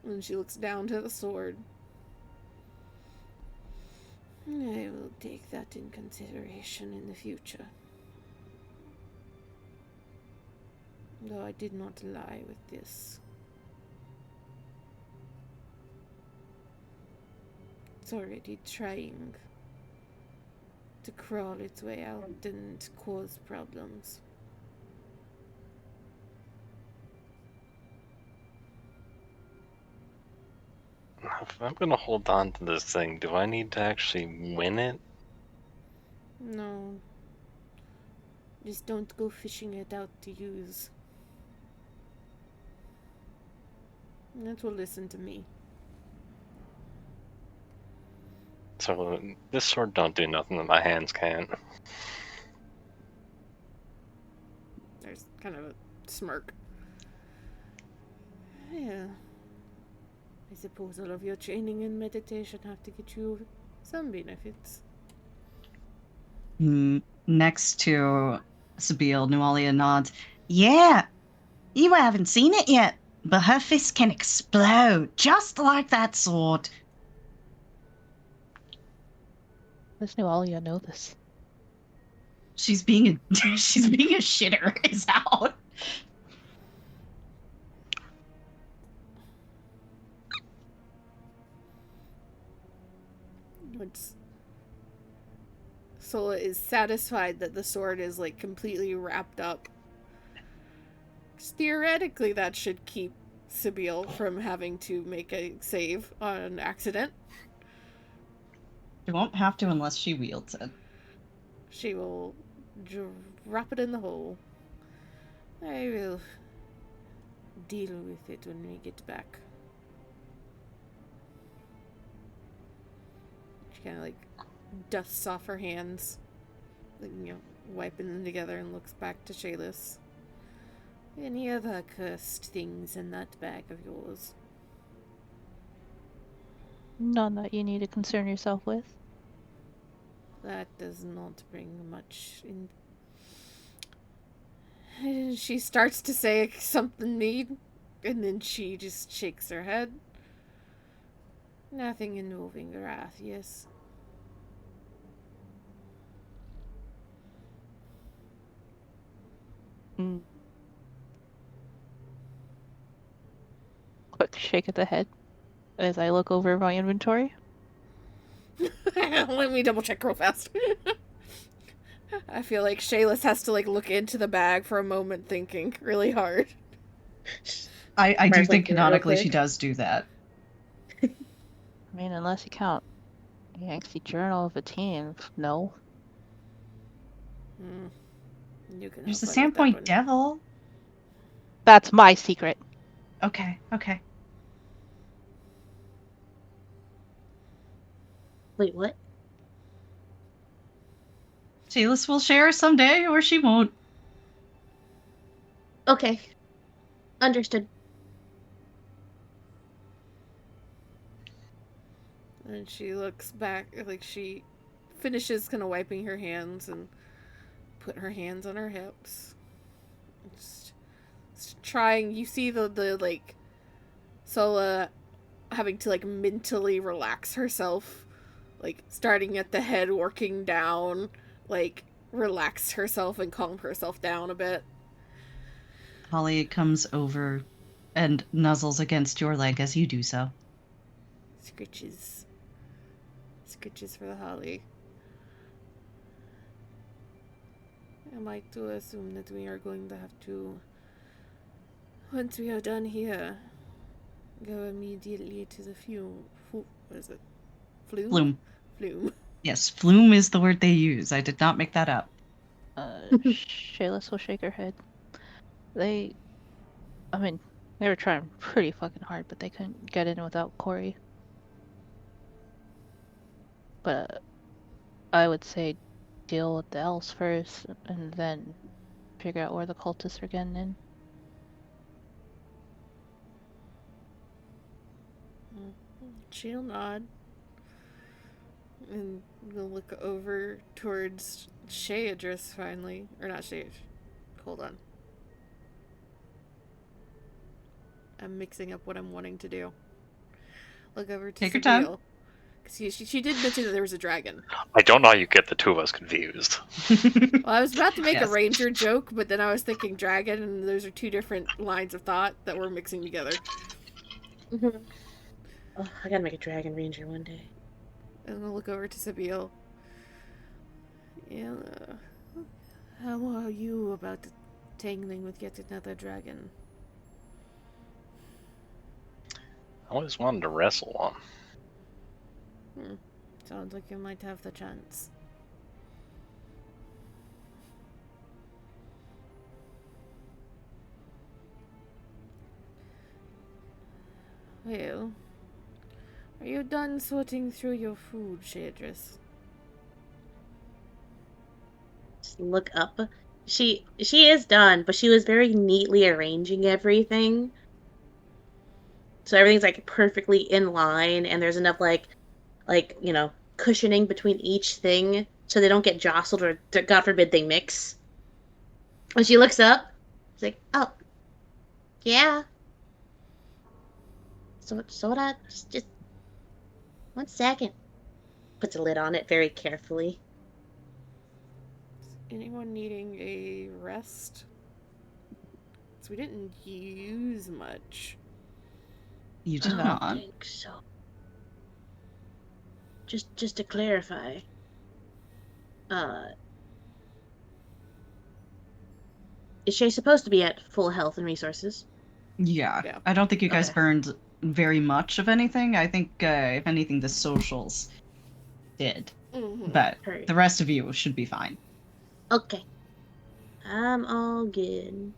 And she looks down to the sword. I will take that in consideration in the future. Though I did not lie with this. It's already trying to crawl its way out and cause problems. If I'm gonna hold on to this thing, do I need to actually win it? No. Just don't go fishing it out to use. That will listen to me. So this sword don't do nothing that my hands can't. There's kind of a smirk. Yeah. I suppose all of your training and meditation have to get you some benefits. Next to Sabine, Nualia nods. Yeah, you haven't seen it yet, but her fist can explode, just like that sword. Does Nualia know this? She's being a shitter is out. Sola is satisfied that the sword is like completely wrapped up. Theoretically, that should keep Sabine from having to make a save on accident. She won't have to unless she wields it. She will drop it in the hole. I will deal with it when we get back. She kind of like dusts off her hands, like, wiping them together, and looks back to Shayless. Any other cursed things in that bag of yours? None that you need to concern yourself with. That does not bring much in. And she starts to say something mean, and then she just shakes her head. Nothing involving wrath, yes. Mm. Quick shake of the head as I look over my inventory. Let me double check real fast. I feel like Shayless has to like look into the bag for a moment, thinking really hard. I do Mark's think looking at it real canonically she quick. does do that. I mean, unless you count Yanksy Journal of a Teen, no. You can There's the help out with that Sandpoint one. Devil. That's my secret. Okay. Wait, what? Shayless will share someday, or she won't. Okay. Understood. And she looks back, like she finishes kind of wiping her hands and put her hands on her hips. Just trying, you see the like Sola having to like mentally relax herself, like starting at the head, working down, like relax herself and calm herself down a bit. Holly comes over and nuzzles against your leg as you do so. Scritches for the Holly. Am I to assume that we are going to have to, once we are done here, go immediately to the what is it? Flume. Flume. Yes, flume is the word they use. I did not make that up. Shayless will shake her head. They were trying pretty fucking hard, but they couldn't get in without Corey. But I would say deal with the elves first, and then figure out where the cultists are getting in. She'll nod. And we'll look over towards Shayadris finally. Or not Shay. Hold on. I'm mixing up what I'm wanting to do. Look over to Take your time. Because she did mention that there was a dragon. I don't know how you get the two of us confused. Well, I was about to make a Yes. ranger joke, but then I was thinking dragon, and those are two different lines of thought that we're mixing together. Oh, I gotta make a dragon ranger one day. And we'll look over to Sabil. Yeah. How are you about tangling with yet another dragon? I always wanted to wrestle one. Sounds like you might have the chance. Well, are you done sorting through your food, Shadris? Just look up. She is done, but she was very neatly arranging everything. So everything's like perfectly in line, and there's enough like cushioning between each thing so they don't get jostled or God forbid they mix. When she looks up, she's like, "Oh, yeah." So what? Just 1 second. Puts a lid on it very carefully. Is anyone needing a rest? So we didn't use much. You did I not. don't think so. Just to clarify, is Shay supposed to be at full health and resources? Yeah. Yeah. I don't think you guys Okay. burned very much of anything. I think, if anything, the socials did. But Hurry. the rest of you should be fine. Okay. I'm all good.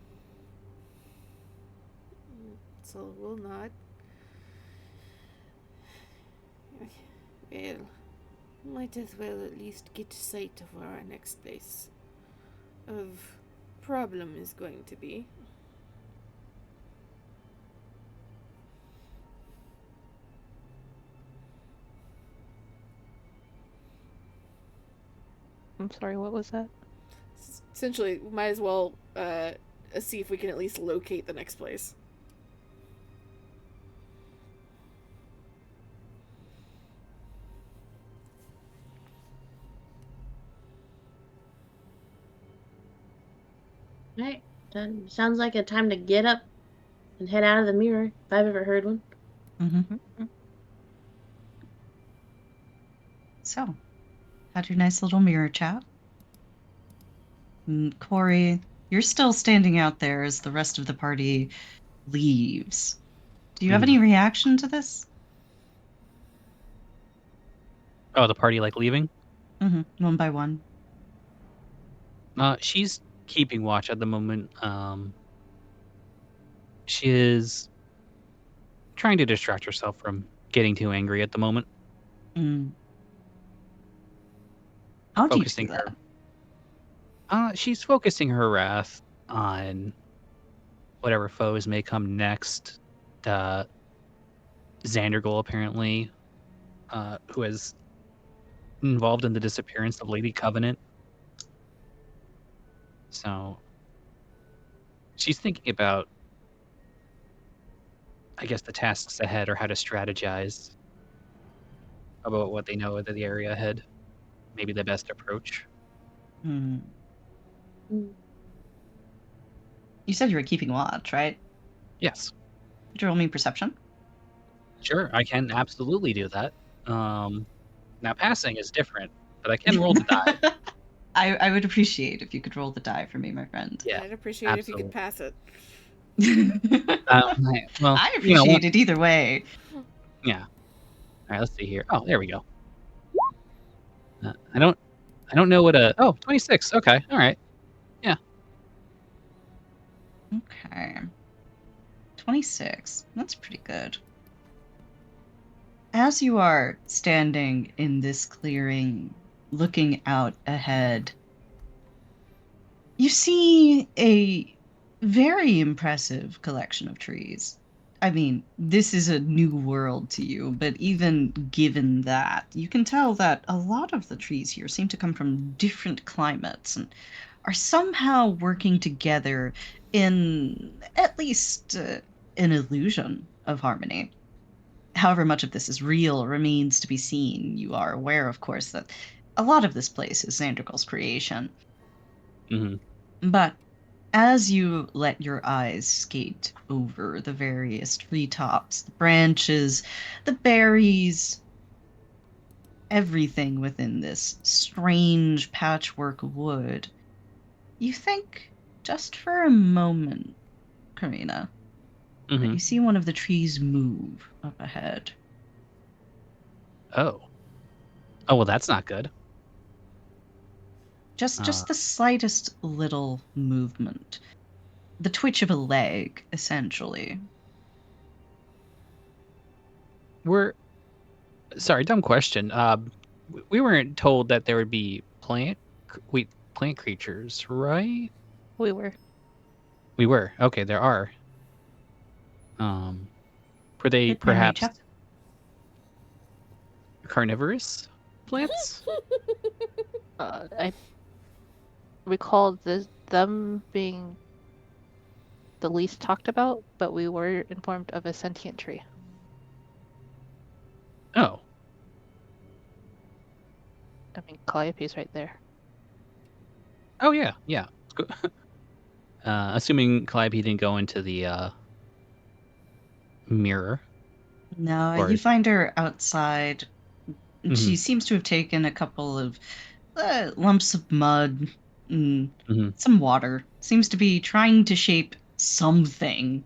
So we'll not. Well, Might as well at least get sight of where our next place of problem is going to be. I'm sorry, what was that? Essentially, we might as well see if we can at least locate the next place. Right. That sounds like a time to get up and head out of the mirror, if I've ever heard one. Mm-hmm. So, had your nice little mirror chat. And Corey, you're still standing out there as the rest of the party leaves. Do you have any reaction to this? Oh, the party like leaving? Mm-hmm. One by one. She's keeping watch at the moment. She is trying to distract herself from getting too angry at the moment. Mm. How do you do Focusing that? She's focusing her wrath on whatever foes may come next. Xandergul, apparently, who is involved in the disappearance of Lady Covenant. So she's thinking about, I guess, the tasks ahead or how to strategize about what they know of the area ahead. Maybe the best approach. Hmm. You said you were keeping watch, right? Yes. Could you roll me perception? Sure, I can absolutely do that. Now passing is different, but I can roll the die. I would appreciate if you could roll the die for me, my friend. Yeah, I'd appreciate it if you absolutely. could pass it. Well, I you know what? appreciate it either way. Yeah. All right, let's see here. Oh, there we go. I don't know what a 26. Okay. All right. Okay. 26. That's pretty good. As you are standing in this clearing, looking out ahead, you see a very impressive collection of trees. I mean, this is a new world to you, but even given that, you can tell that a lot of the trees here seem to come from different climates and are somehow working together in at least an illusion of harmony. However much of this is real remains to be seen. You are aware, of course, that a lot of this place is Xandergul's creation. Mm-hmm. But as you let your eyes skate over the various treetops, the branches, the berries, everything within this strange patchwork wood, you think just for a moment, Karina, that you see one of the trees move up ahead. Oh, well, that's not good. Just the slightest little movement. The twitch of a leg, essentially. Sorry, dumb question. We weren't told that there would be plant creatures, right? We were. We were. Okay, there are. Were they Good memory perhaps check. carnivorous plants? I recall them being the least talked about, but we were informed of a sentient tree. Oh, I mean, Calliope's right there. oh yeah. Assuming Calliope didn't go into the mirror. No, Or- you find her outside. Mhm. She seems to have taken a couple of lumps of mud and some water. Seems to be trying to shape something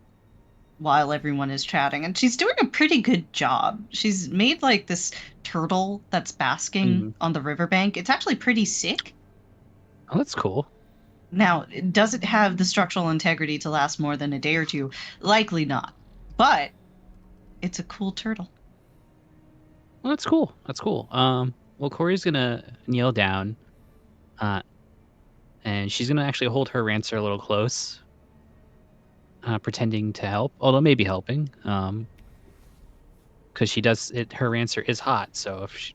while everyone is chatting. And she's doing a pretty good job. She's made like this turtle that's basking on the riverbank. It's actually pretty sick. Oh, that's cool. Now, does it have the structural integrity to last more than a day or two? Likely not. But it's a cool turtle. Well, that's cool. That's cool. Well, Corey's gonna kneel down, and she's gonna actually hold her rancer a little close, pretending to help, although maybe helping, because she does it. Her rancer is hot, so if she,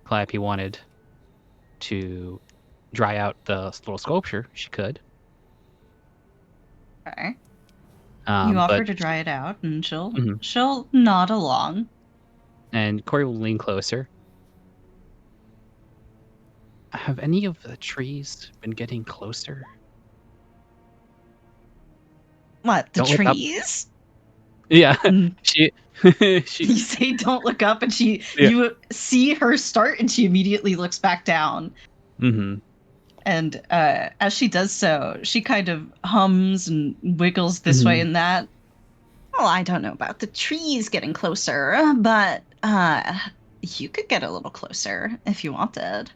Calliope wanted to dry out the little sculpture, she could. Okay. You offer But to dry it out, and she'll Mhm. nod along. And Corey will lean closer. Have any of the trees been getting closer? What, the Don't look up. trees? Yeah, Mm. she You say don't look up, and Yeah. you see her start, and she immediately looks back down. Mm-hmm. And as she does so, she kind of hums and wiggles this way and that. Well, I don't know about the trees getting closer, but you could get a little closer if you wanted.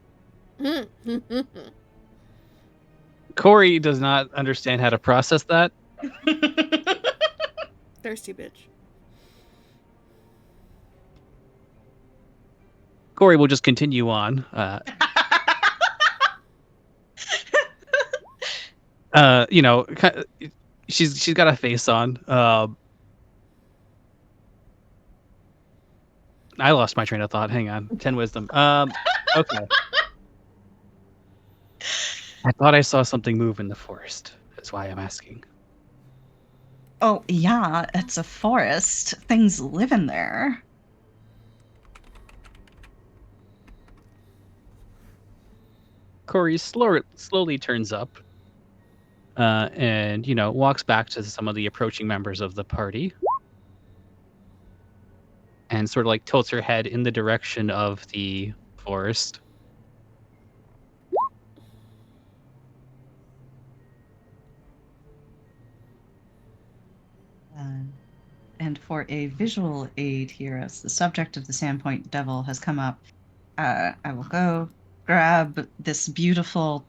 Corey does not understand how to process that. Thirsty bitch. Corey will just continue on. She's got a face on. I lost my train of thought. Hang on. 10 wisdom. Okay. I thought I saw something move in the forest. That's why I'm asking. Oh, yeah, it's a forest. Things live in there. Corey slowly turns up and, walks back to some of the approaching members of the party and sort of like tilts her head in the direction of the forest. And for a visual aid here, as the subject of the Sandpoint Devil has come up, I will go grab this beautiful,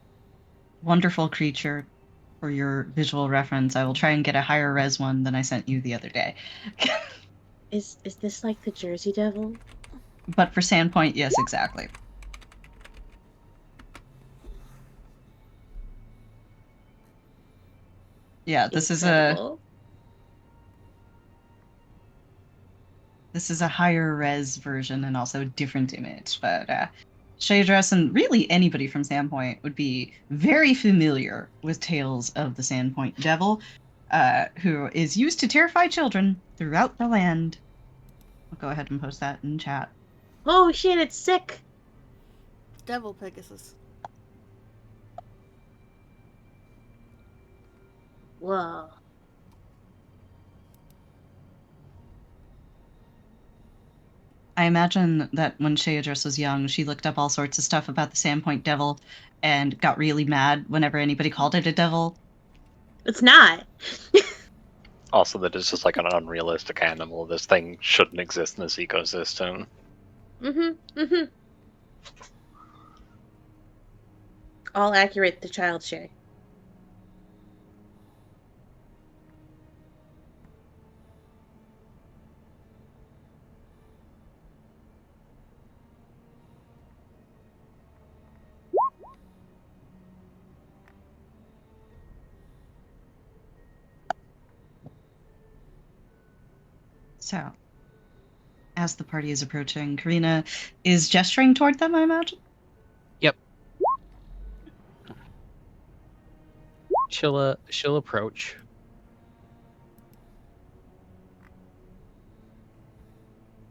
wonderful creature for your visual reference. I will try and get a higher res one than I sent you the other day. Is this like the Jersey Devil? But for Sandpoint, yes, exactly. Yeah, this Incredible. is a higher res version and also a different image, but Shaydress and really anybody from Sandpoint would be very familiar with tales of the Sandpoint Devil, who is used to terrify children throughout the land. I'll go ahead and post that in chat. Oh shit, it's sick. Devil Pegasus. Whoa. I imagine that when Shaydress was young, she looked up all sorts of stuff about the Sandpoint Devil and got really mad whenever anybody called it a devil. It's not. Also, that it's just like an unrealistic animal. This thing shouldn't exist in this ecosystem. All accurate to child share. So, as the party is approaching, Karina is gesturing toward them, I imagine? Yep. She'll approach.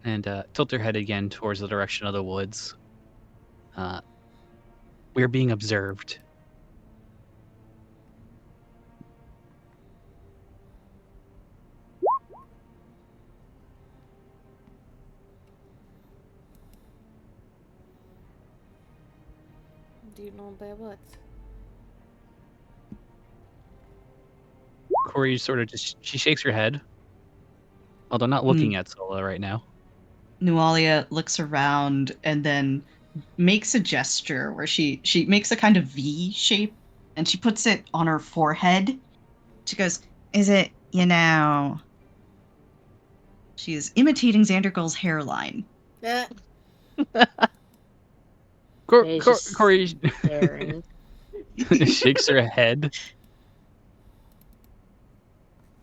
And tilt her head again towards the direction of the woods. We're being observed. Do you know by what? Corey sort of she shakes her head, although not looking at Sola right now. Nualia looks around and then makes a gesture where she makes a kind of V shape and she puts it on her forehead. She goes, "Is it, She is imitating Xandergirl's hairline. He's just Corey staring. shakes her head.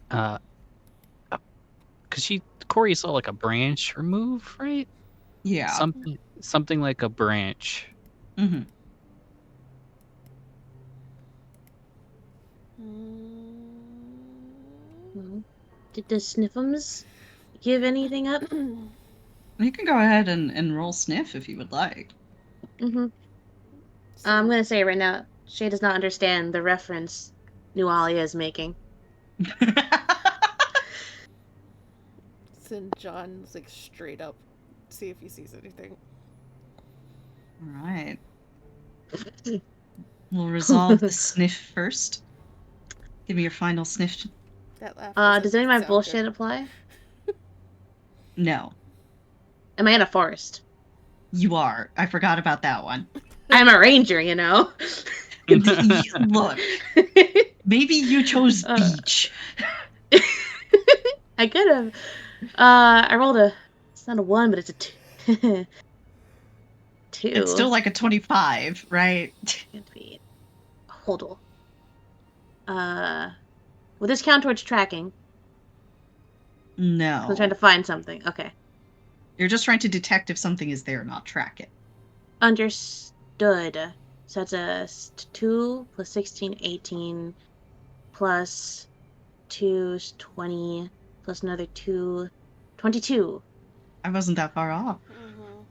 Because Corey saw like a branch remove, right? Yeah. Something like a branch. Mm-hmm. Did the Sniffums give anything up? You can go ahead and roll sniff if you would like. Mm-hmm. I'm gonna say right now, Shay does not understand the reference Nualia is making. Send John's like straight up, see if he sees anything. All right. We'll resolve the sniff first. Give me your final sniff. That laugh. Does any of my sound bullshit good. apply? No, Am I in a forest? you are. I forgot about that one. I'm a ranger, you know. Look, maybe you chose beach. I could have. I rolled a. It's not a 1, but it's a 2. 2. It's still like a 25, right? Can't be. Hold on. Will this count towards tracking? No. I'm trying to find something. Okay. You're just trying to detect if something is there, not track it. Understood. So that's a 2 plus 16, 18, plus 2 is 20, plus another 2, 22. I wasn't that far off. Mm-hmm.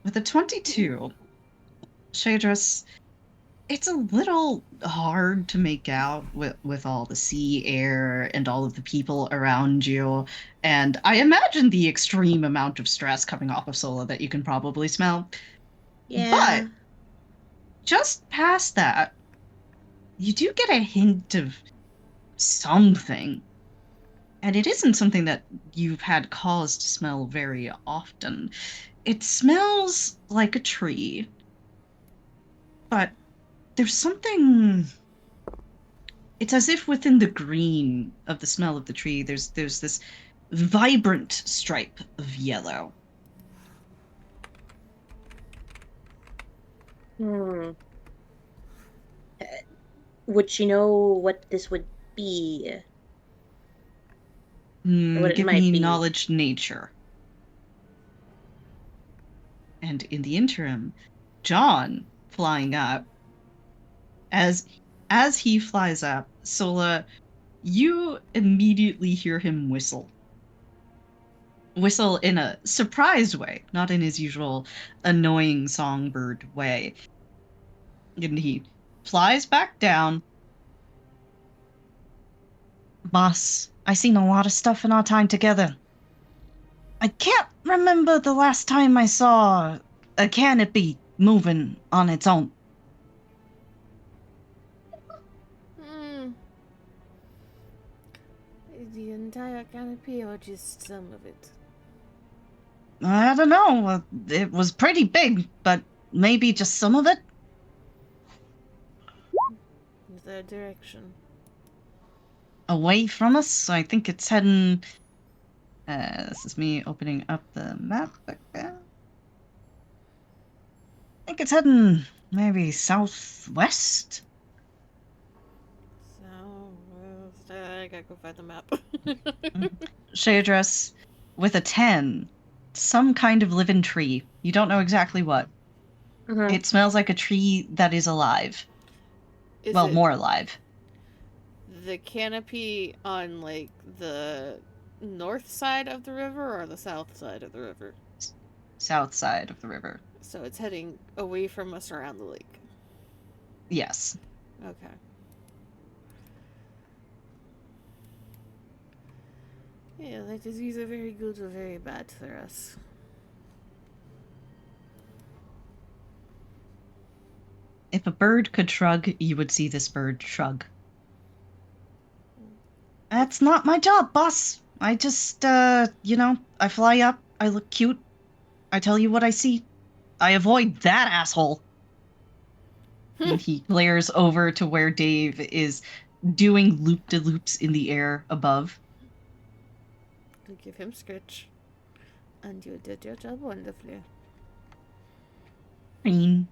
With a 22, Shadris, it's a little hard to make out with all the sea air and all of the people around you. And I imagine the extreme amount of stress coming off of Sola that you can probably smell. Yeah. But just past that, you do get a hint of something. And it isn't something that you've had cause to smell very often. It smells like a tree. But there's something. It's as if within the green of the smell of the tree, there's this vibrant stripe of yellow. Would you know what this would be? What it Give might me be. knowledge nature. And in the interim, John flying up. As he flies up, Sola, you immediately hear him whistle. Whistle in a surprised way, not in his usual annoying songbird way. And he flies back down. Boss, I seen a lot of stuff in our time together. I can't remember the last time I saw a canopy moving on its own. The entire canopy or just some of it? I don't know. It was pretty big, but maybe just some of it? Is there a direction? Away from us. I think it's heading. This is me opening up the map again. I think it's heading maybe southwest. Southwest. I gotta go find the map. Shadris, with a 10, some kind of living tree. You don't know exactly what. Mm-hmm. It smells like a tree that is alive. Is Well, it more alive. the canopy on like the north side of the river or the south side of the river? South side of the river. So it's heading away from us around the lake. Yes. Okay. Yeah, that is either very good or very bad for us. If a bird could shrug, you would see this bird shrug. That's not my job, boss. I just, I fly up, I look cute, I tell you what I see. I avoid that asshole. And he glares over to where Dave is doing loop-de-loops in the air above. To give him scritch. And you did your job wonderfully. Green.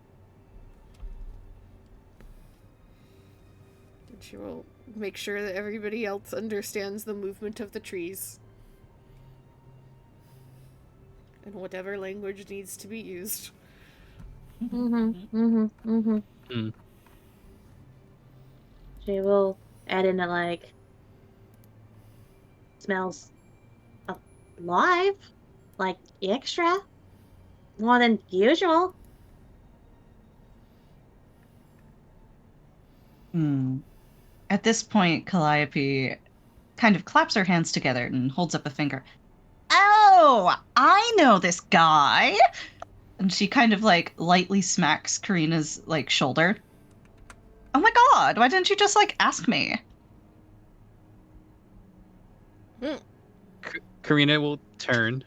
And she will make sure that everybody else understands the movement of the trees. In whatever language needs to be used. She will add in that, like, smells alive, like extra, more than usual. At this point, Calliope kind of claps her hands together and holds up a finger. Oh, I know this guy. And she kind of like lightly smacks Karina's like shoulder. Oh my god, why didn't you just like ask me? Karina will turn.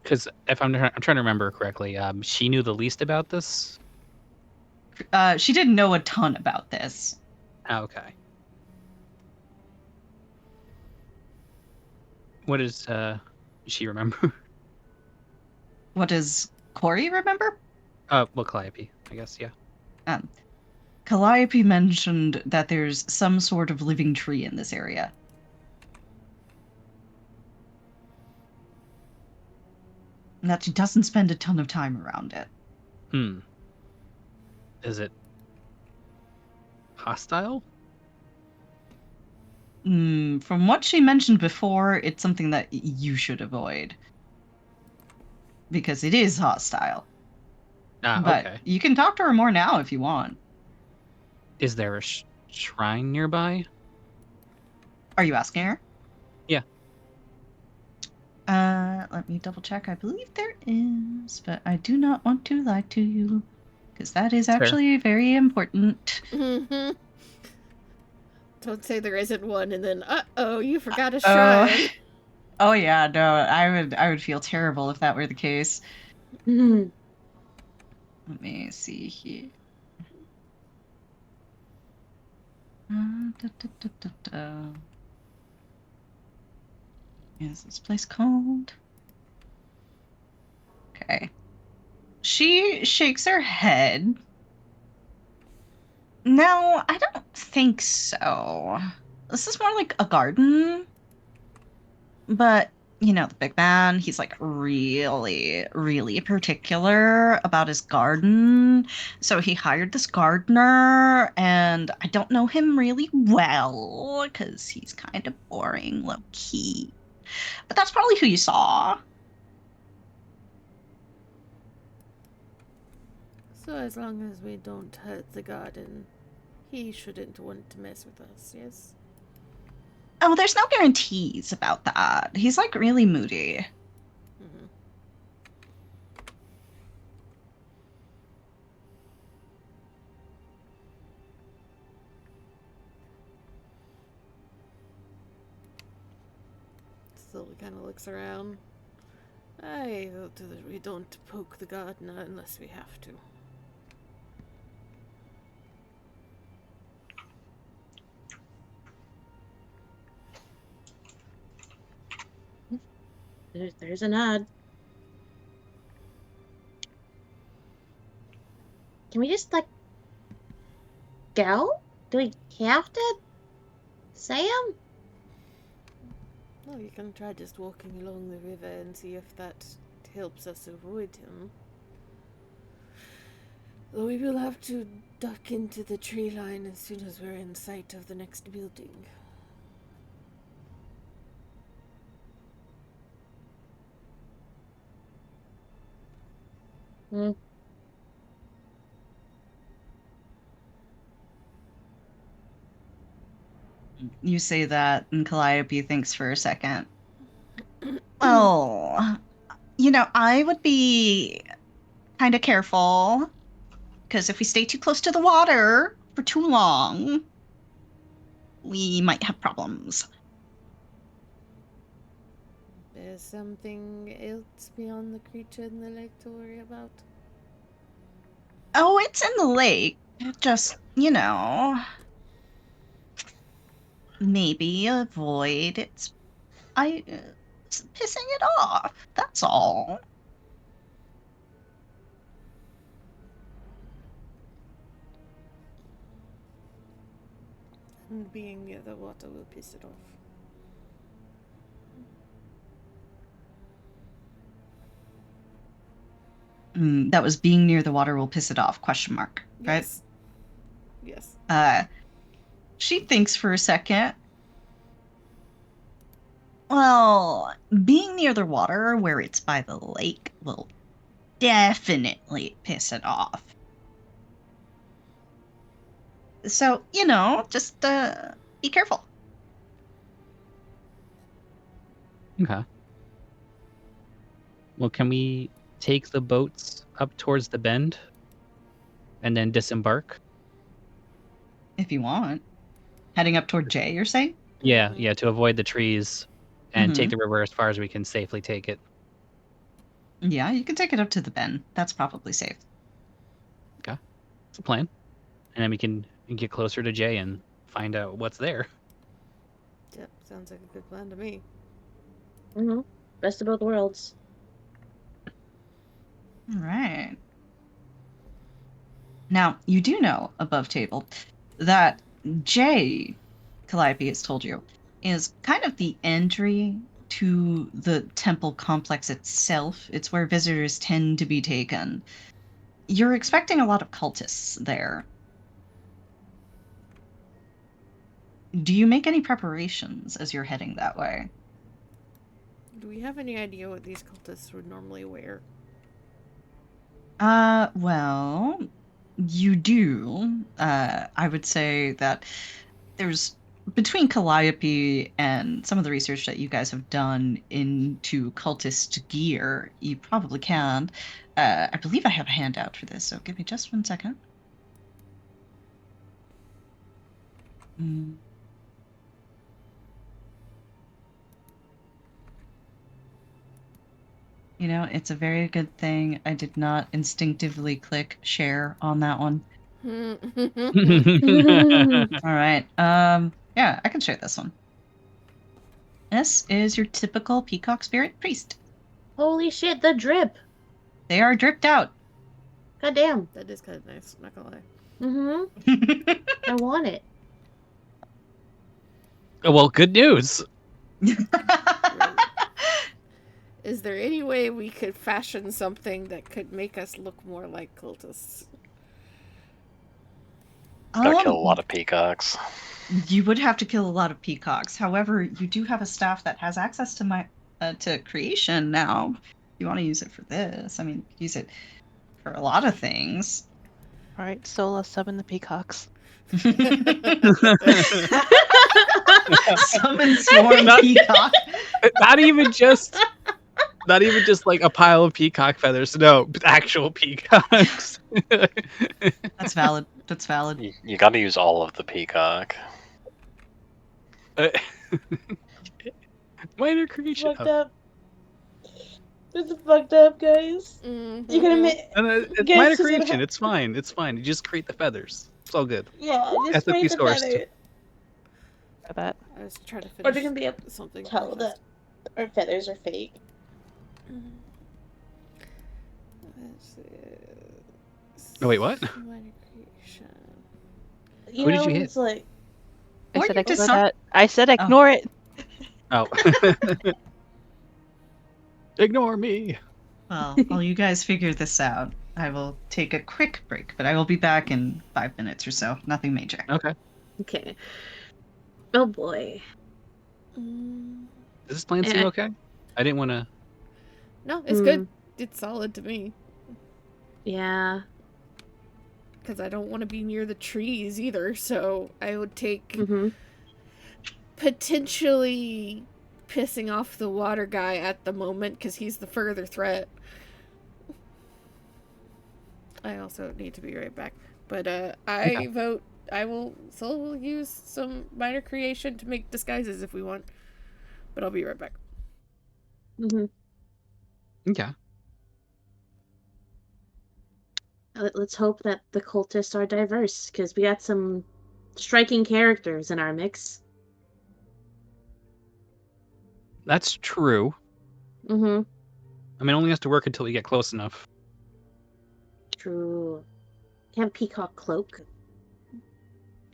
Because if I'm trying to remember correctly, she knew the least about this. She didn't know a ton about this. Oh, okay. What does she remember? What does Corey remember? Well, Calliope, I guess, yeah. Calliope mentioned that there's some sort of living tree in this area. And that she doesn't spend a ton of time around it. Is it hostile? From what she mentioned before, it's something that you should avoid. Because it is hostile. But Okay. you can talk to her more now if you want. Is there a shrine nearby? Are you asking her? Yeah. Let me double check. I believe there is, but I do not want to lie to you. Because that is actually very important. Don't say there isn't one, and then, uh-oh, you forgot a shrine. Oh yeah, no, I would feel terrible if that were the case. Mm-hmm. Let me see here. Is this place called? Okay. She shakes her head. No, I don't think so. This is more like a garden. But, you know, the big man, he's like really, really particular about his garden. So he hired this gardener, and I don't know him really well because he's kind of boring, low key. But that's probably who you saw. So as long as we don't hurt the garden, he shouldn't want to mess with us, yes? Oh, there's no guarantees about that. He's like really moody. Mm-hmm. Still kind of looks around. I hope that we don't poke the gardener unless we have to. There's a nod. Can we just, like, go? Do we have to say him? Well, you can try just walking along the river and see if that helps us avoid him. Though we will have to duck into the tree line as soon as we're in sight of the next building. You say that, and Calliope thinks for a second. Well, you know, I would be kind of careful. Because if we stay too close to the water for too long, we might have problems. There's something else beyond the creature in the lake to worry about? Oh, it's in the lake. Just, you know, maybe avoid it's pissing it off. That's all. being near the water will piss it off. That was being near the water will piss it off, question mark, right? Yes. Yes. She thinks for a second. Well, being near the water where it's by the lake will definitely piss it off. So, just be careful. Okay. Well, can we take the boats up towards the bend and then disembark? If you want. Heading up toward Jay, you're saying? Yeah, to avoid the trees and take Mhm. the river as far as we can safely take it. Yeah, you can take it up to the bend. That's probably safe. Okay. That's the plan. And then we can get closer to Jay and find out what's there. Yep, sounds like a good plan to me. Mm-hmm. Best of both worlds. All right. Now, you do know, above table, that Jay, Calliope has told you, is kind of the entry to the temple complex itself. It's where visitors tend to be taken. You're expecting a lot of cultists there. Do you make any preparations as you're heading that way? Do we have any idea what these cultists would normally wear? Well, you do. I would say that there's between Calliope and some of the research that you guys have done into cultist gear, you probably can. I believe I have a handout for this, so give me just 1 second. It's a very good thing I did not instinctively click share on that one. All right. Yeah, I can share this one. This is your typical peacock spirit priest. Holy shit, the drip. They are dripped out. God damn. That is kind of nice, not gonna lie. Mm-hmm. I want it. Well, good news. Is there any way we could fashion something that could make us look more like cultists? Gotta kill a lot of peacocks. You would have to kill a lot of peacocks. However, you do have a staff that has access to my to creation now. You want to use it for this? I mean, use it for a lot of things. All right, Sola, summon the peacocks. Summon swarm peacock. Not even just like a pile of peacock feathers. No, actual peacocks. That's valid. That's valid. You gotta use all of the peacock. Minor creation. Fucked up. This is fucked up, guys. Mm-hmm. You can admit. It's Guess minor who's gonna creation. have- It's fine. It's fine. You just create the feathers. It's all good. Yeah, just Ethically create the sourced. feather. I bet. I was trying to Or finish they're gonna be able to something. tell real that our feathers are fake. fast. Oh, wait, what? Minor creation. You Who did know, you hit? it's like I Or said you ignore just that. I said ignore it. Oh. Ignore me. Well, while you guys figure this out, I will take a quick break, but I will be back in 5 minutes or so. Nothing major. Okay. okay. Oh boy. Mm, Does this plan seem okay? I didn't want to. no, it's good. It's solid to me. Yeah. Because I don't want to be near the trees either, so I would take Mm-hmm. potentially pissing off the water guy at the moment because he's the further threat. I also need to be right back. But I vote I will still use some minor creation to make disguises if we want. But I'll be right back. Mm-hmm. Okay. Let's hope that the cultists are diverse, because we got some striking characters in our mix. That's true. Mm-hmm. I mean, it only has to work until we get close enough. True. Can peacock cloak?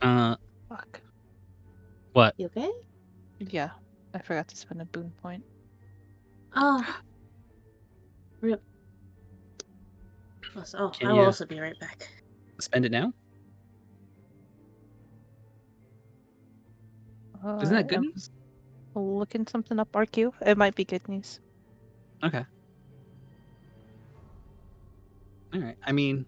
Fuck. What? You okay? Yeah, I forgot to spend a boon point. Oh. Rip. Oh, Can I will you also be right back. spend it now? Isn't that good I'm news? looking something up, RQ. It might be good news. Okay. All right. I mean,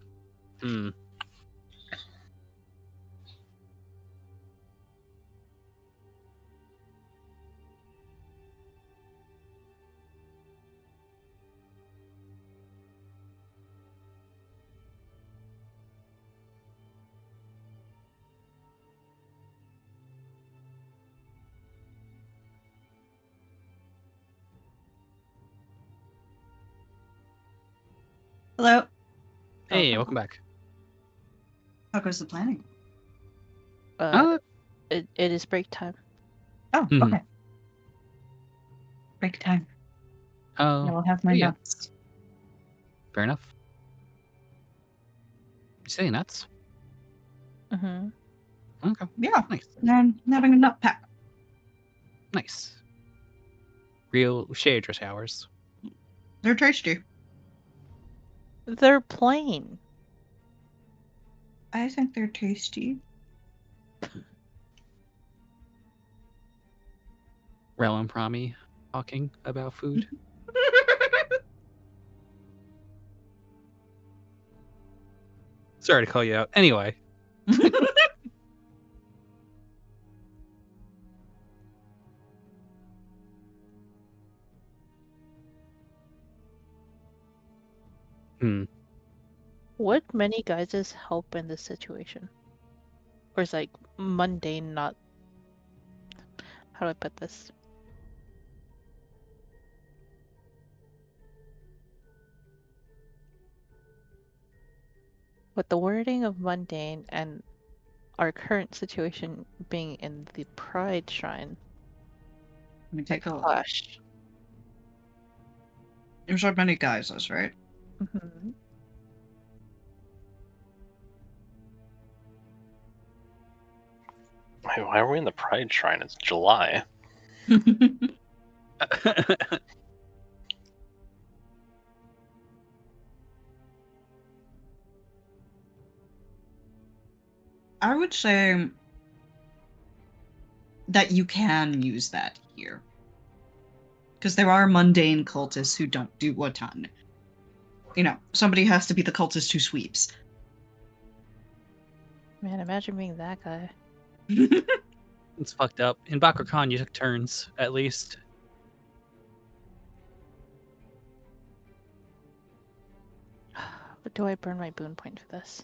Hello. hey, welcome back. How goes the planning? Uh, It is break time. Oh, Mhm. okay. Break time. I oh, will have my yeah. nuts. Fair enough. You say nuts? Mm-hmm. Okay, Yeah. nice, And having a nut pack. nice. Real shade showers. They're tasty. They're plain. I think they're tasty. Rel and Promi talking about food. Sorry to call you out. Anyway, Would many guises help in this situation? Or is like mundane not how do I put this? With the wording of mundane and our current situation being in the Pride Shrine Let me take a look. clash. There's not many guises, right? Mm-hmm. Wait, why are we in the Pride Shrine? It's July. I would say that you can use that here. Because there are mundane cultists who don't do a ton. You know, somebody has to be the cultist who sweeps. Man, imagine being that guy. It's fucked up. In Bakugan, you took turns, at least. But do I burn my boon point for this?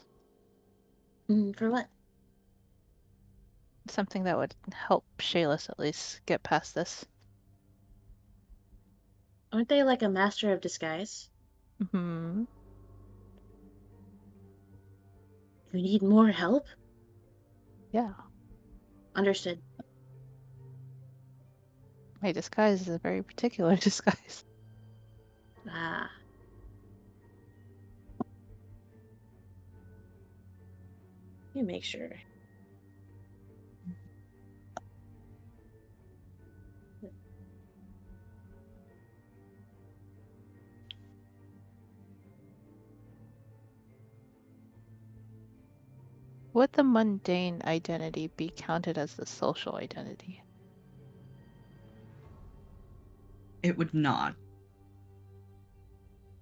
For what? Something that would help Shayless at least get past this. Aren't they like a master of disguise? Hmm. You need more help? Yeah. Understood. My disguise is a very particular disguise. Ah. Let me make sure. Would the mundane identity be counted as the social identity? It would not.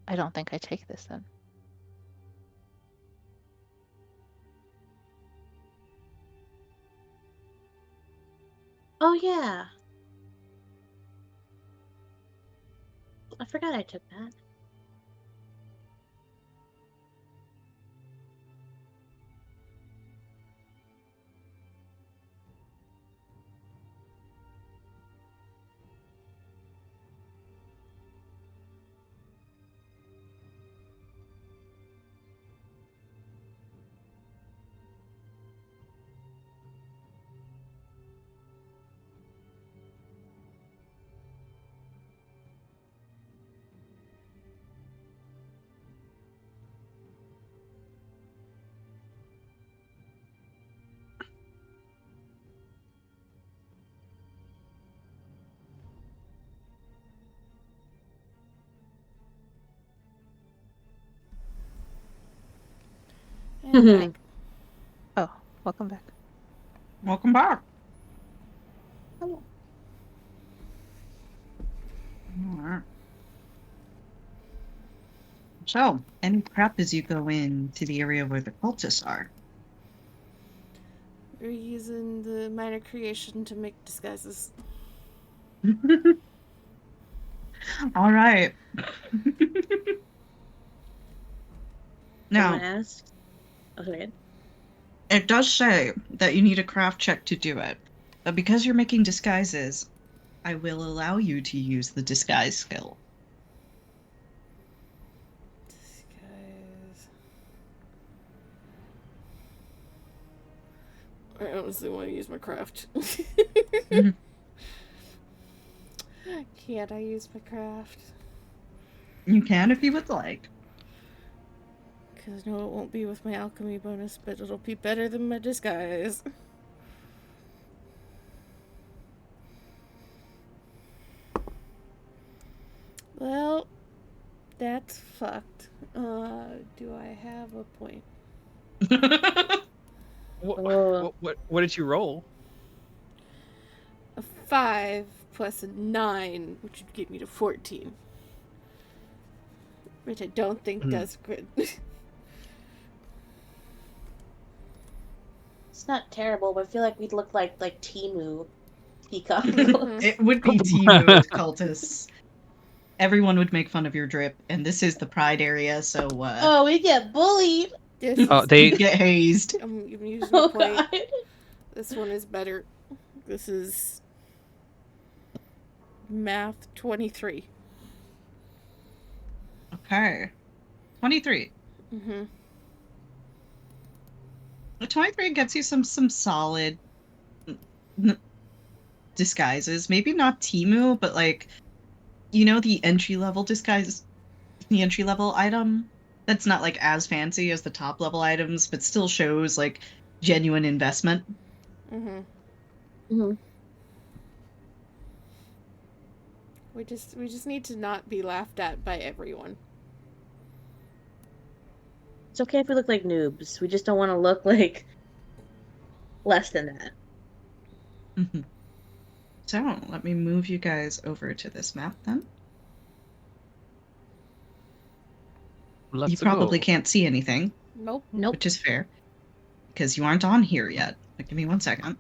I don't think I take this then. Oh yeah. I forgot I took that. And back. Oh, welcome back. Welcome back. Hello. Alright. So, any prep as you go into the area where the cultists are? We're using the minor creation to make disguises. All right. Someone Now, asked. Oh, sorry. it does say that you need a craft check to do it, but because you're making disguises, I will allow you to use the disguise skill. Disguise. I honestly want to use my craft. Can't I use my craft? You can if you would like. Because no, it won't be with my alchemy bonus, but it'll be better than my disguise. Well, that's fucked. Do I have a point? Oh. What did you roll? A 5 plus a 9, which would get me to 14. Which I don't think does good. It's not terrible, but I feel like we'd look like Timu Peacock. It would be Timu with cultists. Everyone would make fun of your drip, and this is the Pride area, so Oh, we get bullied. This Oh, is, they you get hazed. I'm using a Oh point. God. This one is better. This is math 23. Okay. 23. Mm-hmm. The 23 gets you some solid disguises. Maybe not Timu, but like, you know, the entry level disguise, the entry level item that's not like as fancy as the top level items, but still shows like genuine investment. Mm-hmm. Mm-hmm. We just need to not be laughed at by everyone. It's okay if we look like noobs. We just don't want to look like less than that. Mm-hmm. So let me move you guys over to this map then. Let's You probably go. can't see anything, Nope. Nope. which is fair, because you aren't on here yet. But give me 1 second.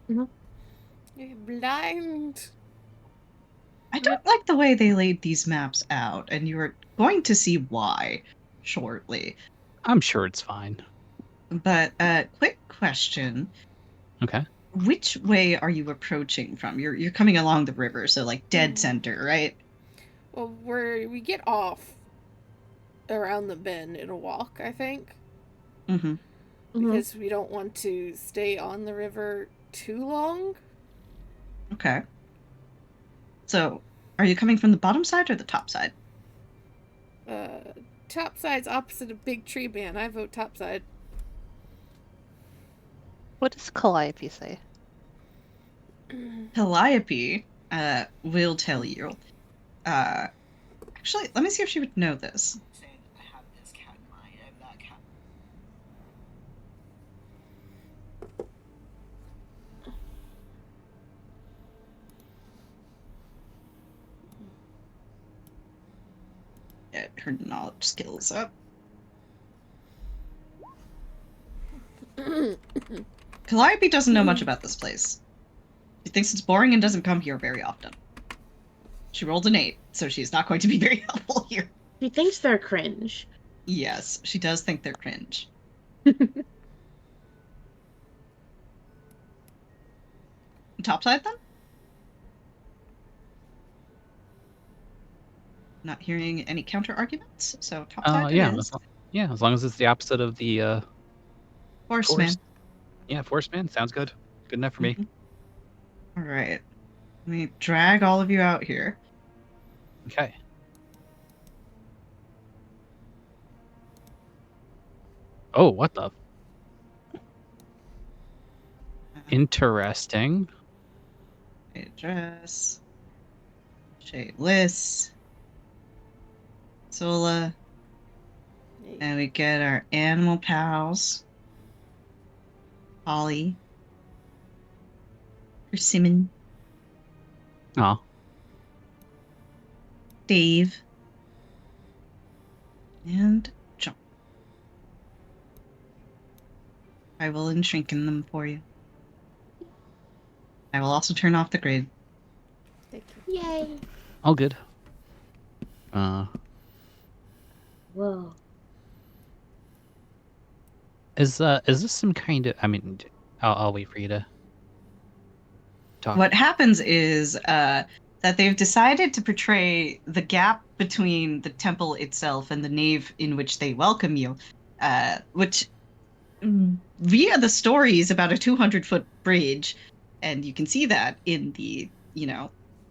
You're blind. I don't like the way they laid these maps out, and you're going to see why shortly. I'm sure it's fine. But quick question. Okay. Which way are you approaching from? You're coming along the river, so like dead center, right? Well, we get off around the bend in a walk, I think. Mm-hmm. Because we don't want to stay on the river too long. Okay. So, are you coming from the bottom side or the top side? Top side's opposite of Big Tree Man. I vote top side. What does Calliope say? Calliope will tell you. Actually, let me see if she would know this. Get her knowledge skills up. Calliope doesn't know much about this place. She thinks it's boring and doesn't come here very often. She rolled an 8, so she's not going to be very helpful here. She thinks they're cringe. Yes, she does think they're cringe. Top side then? Not hearing any counter arguments, so top side Yeah, it is. as long as it's the opposite of the Horseman. forest. Yeah, forest man sounds good. Good enough for me. All right. Let me drag all of you out here. Okay. Oh, what the? Interesting. Address. Shateless. Sola. And we get our animal pals. Holly. Persimmon. Oh, Dave. And John. I will enshrink-in them for you. I will also turn off the grid. Thank you. Yay! all good. Whoa. Is this some kind of? I mean, I'll wait for you to talk. What happens is that they've decided to portray the gap between the temple itself and the nave in which they welcome you, which via the story is about a 200-foot bridge, and you can see that in the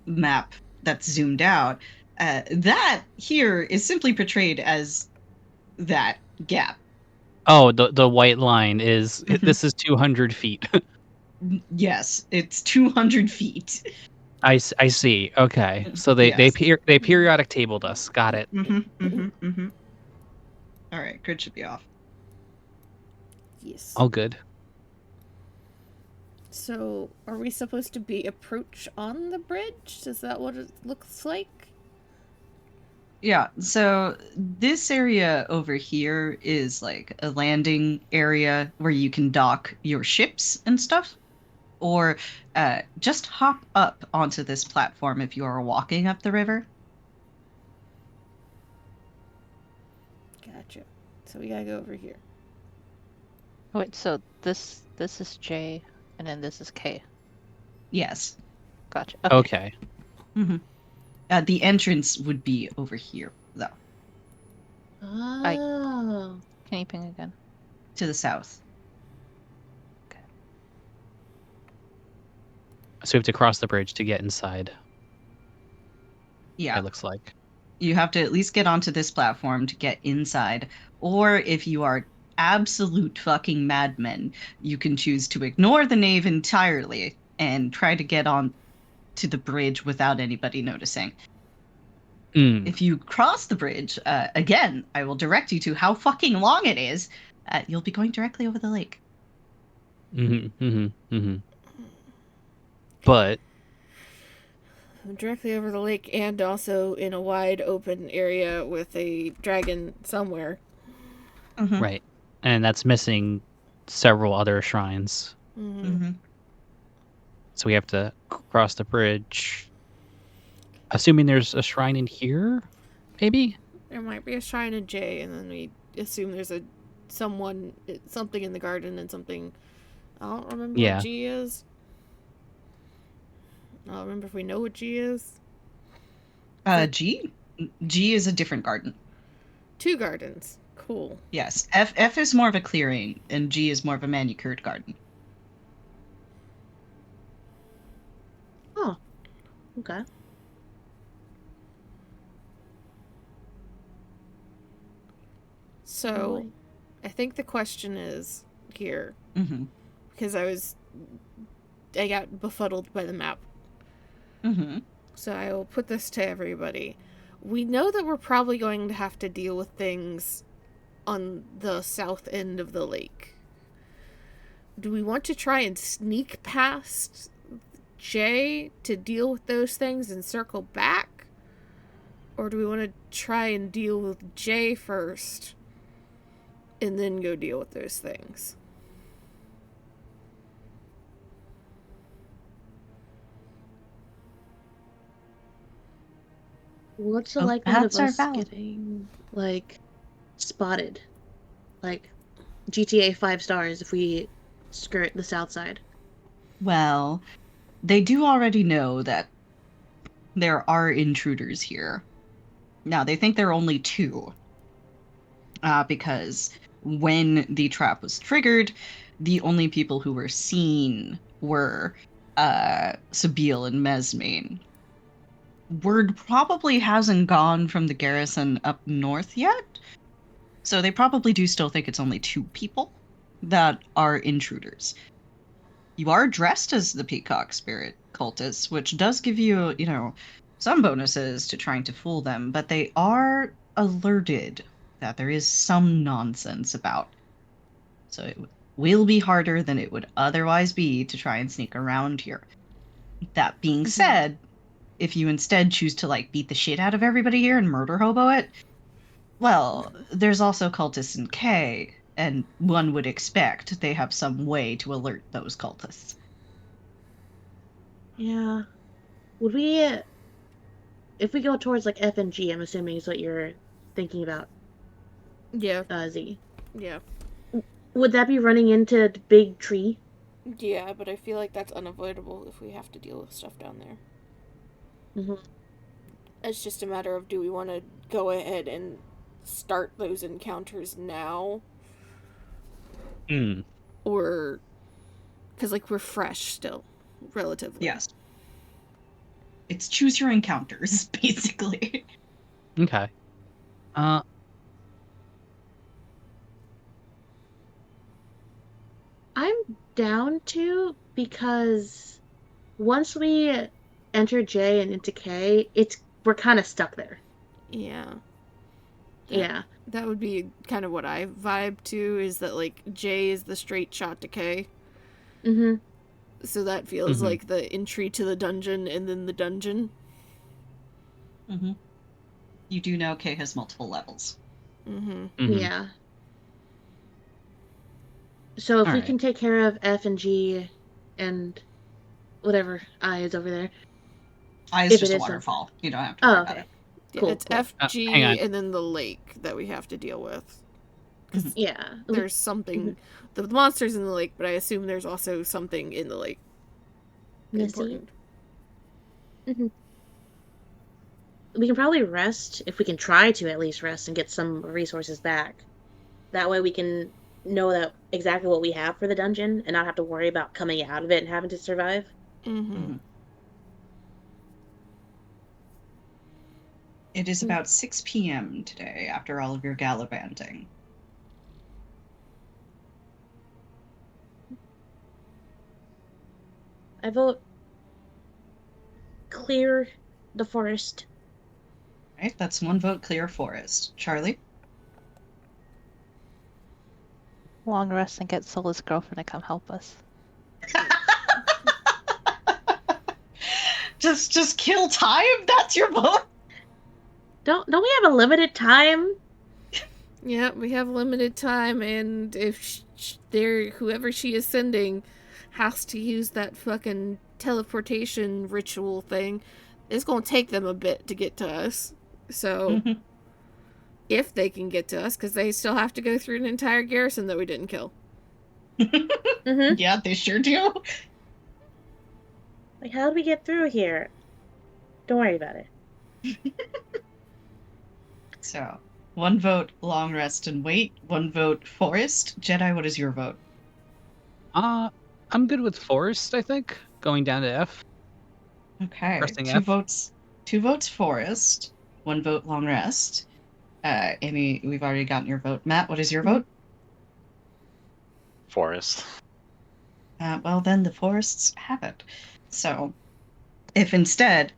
map that's zoomed out. That here is simply portrayed as that gap. Oh, the white line is Mhm. this is 200 feet. Yes, it's 200 feet. I see. Okay, so they Yes. they periodic tabled us. Got it. All right, grid should be off. Yes. All good. So, are we supposed to be approach on the bridge? Is that what it looks like? Yeah, so this area over here is like a landing area where you can dock your ships and stuff, or just hop up onto this platform if you are walking up the river. Gotcha. So we gotta go over here. Wait, so this is J, and then this is K. Yes. Gotcha. Okay. The entrance would be over here, though, Oh. Can you ping again? to the south. So we have to cross the bridge to get inside. Yeah. It looks like. You have to at least get onto this platform to get inside. Or if you are absolute fucking madmen, you can choose to ignore the nave entirely and try to get on to the bridge without anybody noticing. If you cross the bridge, again, I will direct you to how fucking long it is. You'll be going directly over the lake. But Directly over the lake, and also in a wide open area with a dragon somewhere. right, and that's missing several other shrines. So we have to cross the bridge. Assuming there's a shrine in here, maybe? There might be a shrine in J, and then we assume there's something in the garden and something. I don't remember what G is. I don't remember if we know what G is. G is a different garden. 2 gardens. Cool. Yes. F is more of a clearing, and G is more of a manicured garden. Oh. Okay. So, I think the question is here, because I got befuddled by the map. So I will put this to everybody. We know that we're probably going to have to deal with things on the south end of the lake. Do we want to try and sneak past J to deal with those things and circle back? Or do we want to try and deal with J first and then go deal with those things? What's the likelihood of us getting, spotted? Like, GTA 5 stars if we skirt the south side? Well, they do already know that there are intruders here. Now, they think there are only 2. Because when the trap was triggered, the only people who were seen were Sabile and Mesmane. Word probably hasn't gone from the garrison up north yet, so they probably do still think it's only 2 people that are intruders. You are dressed as the Peacock Spirit cultists, which does give you, some bonuses to trying to fool them, but they are alerted that there is some nonsense about. So it will be harder than it would otherwise be to try and sneak around here. That being said, if you instead choose to like beat the shit out of everybody here and murder hobo it, well, there's also cultists in K, and one would expect they have some way to alert those cultists. Yeah. Would we, if we go towards like F and G, I'm assuming is what you're thinking about, Yeah. Z. Yeah. Would that be running into the big tree? Yeah, but I feel like that's unavoidable if we have to deal with stuff down there. Mm-hmm. It's just a matter of, do we want to go ahead and start those encounters now? Or, because like we're fresh still, relatively. Yes. It's choose your encounters, basically. Okay. I'm down to, because once we enter J and into K, we're kind of stuck there. Yeah. Yeah. That would be kind of what I vibe to, is that like J is the straight shot to K. Mm-hmm. So that feels like the entry to the dungeon and then the dungeon. Mm-hmm. You do know K has multiple levels. Yeah. So if we can take care of F and G and whatever I is over there. I is just a waterfall. You don't have to worry about it. Yeah, Cool, it's cool. F, G, and then the lake that we have to deal with. Because there's something... The monster's in the lake, but I assume there's also something in the lake. Important. We can probably rest, if we can try to at least rest and get some resources back. That way we can know that exactly what we have for the dungeon and not have to worry about coming out of it and having to survive. It is about 6 p.m. today after all of your gallivanting. I vote clear the forest. Right, that's one vote, clear forest. Charlie? Long rest and get Sola's girlfriend to come help us. Just kill time? That's your vote? Don't we have a limited time? Yeah, we have limited time, and if whoever she is sending has to use that fucking teleportation ritual thing, it's gonna take them a bit to get to us. So, if they can get to us, because they still have to go through an entire garrison that we didn't kill. Yeah, they sure do. Like, how did we get through here? Don't worry about it. So, one vote, long rest and wait. One vote, forest. Jedi, what is your vote? I'm good with forest, I think. Going down to F. Okay. Pressing Two F. votes forest. One vote, long rest. Amy, we've already gotten your vote. Matt, what is your vote? Forest. Well, then the forests have it. So, if instead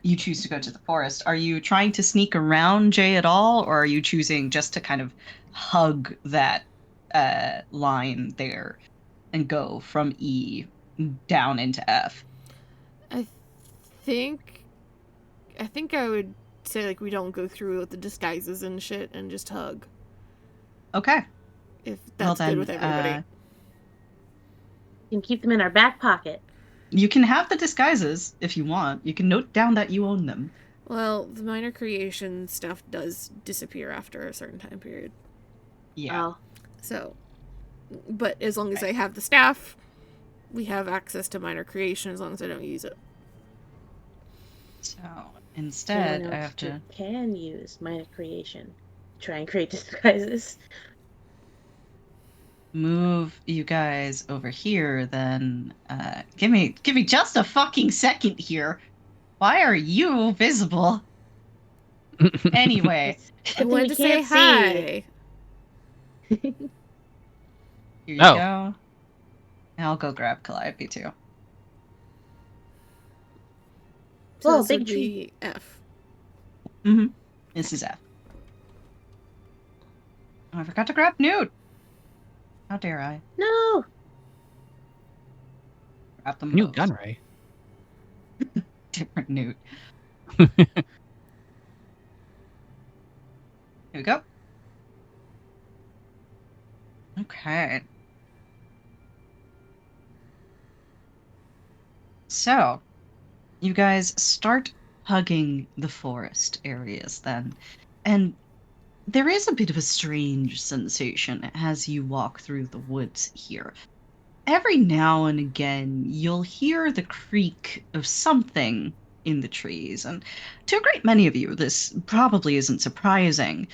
you choose to go to the forest, are you trying to sneak around J at all, or are you choosing just to kind of hug that line there and go from E down into F? I think I would say, like, we don't go through with the disguises and shit and just hug. Okay. If that's good with everybody. You can keep them in our back pocket. You can have the disguises if you want. You can note down that you own them. Well, the minor creation stuff does disappear after a certain time period. Yeah. Oh. So, but as long as I have the staff, we have access to minor creation as long as I don't use it. So instead, Someone I else have to can use minor creation. Try and create disguises. move you guys over here. Then give me just a fucking second here. Why are you visible? Anyway, I wanted to say hi. Here you go. And I'll go grab Calliope too. So Whoa, this big would tree. be F. This is F. I forgot to grab Newt. How dare I? No. Grab them New both. Gunray. Different Newt. Here we go. Okay. So, you guys start hugging the forest areas then. And there is a bit of a strange sensation as you walk through the woods here. Every now and again, you'll hear the creak of something in the trees, and to a great many of you, this probably isn't surprising.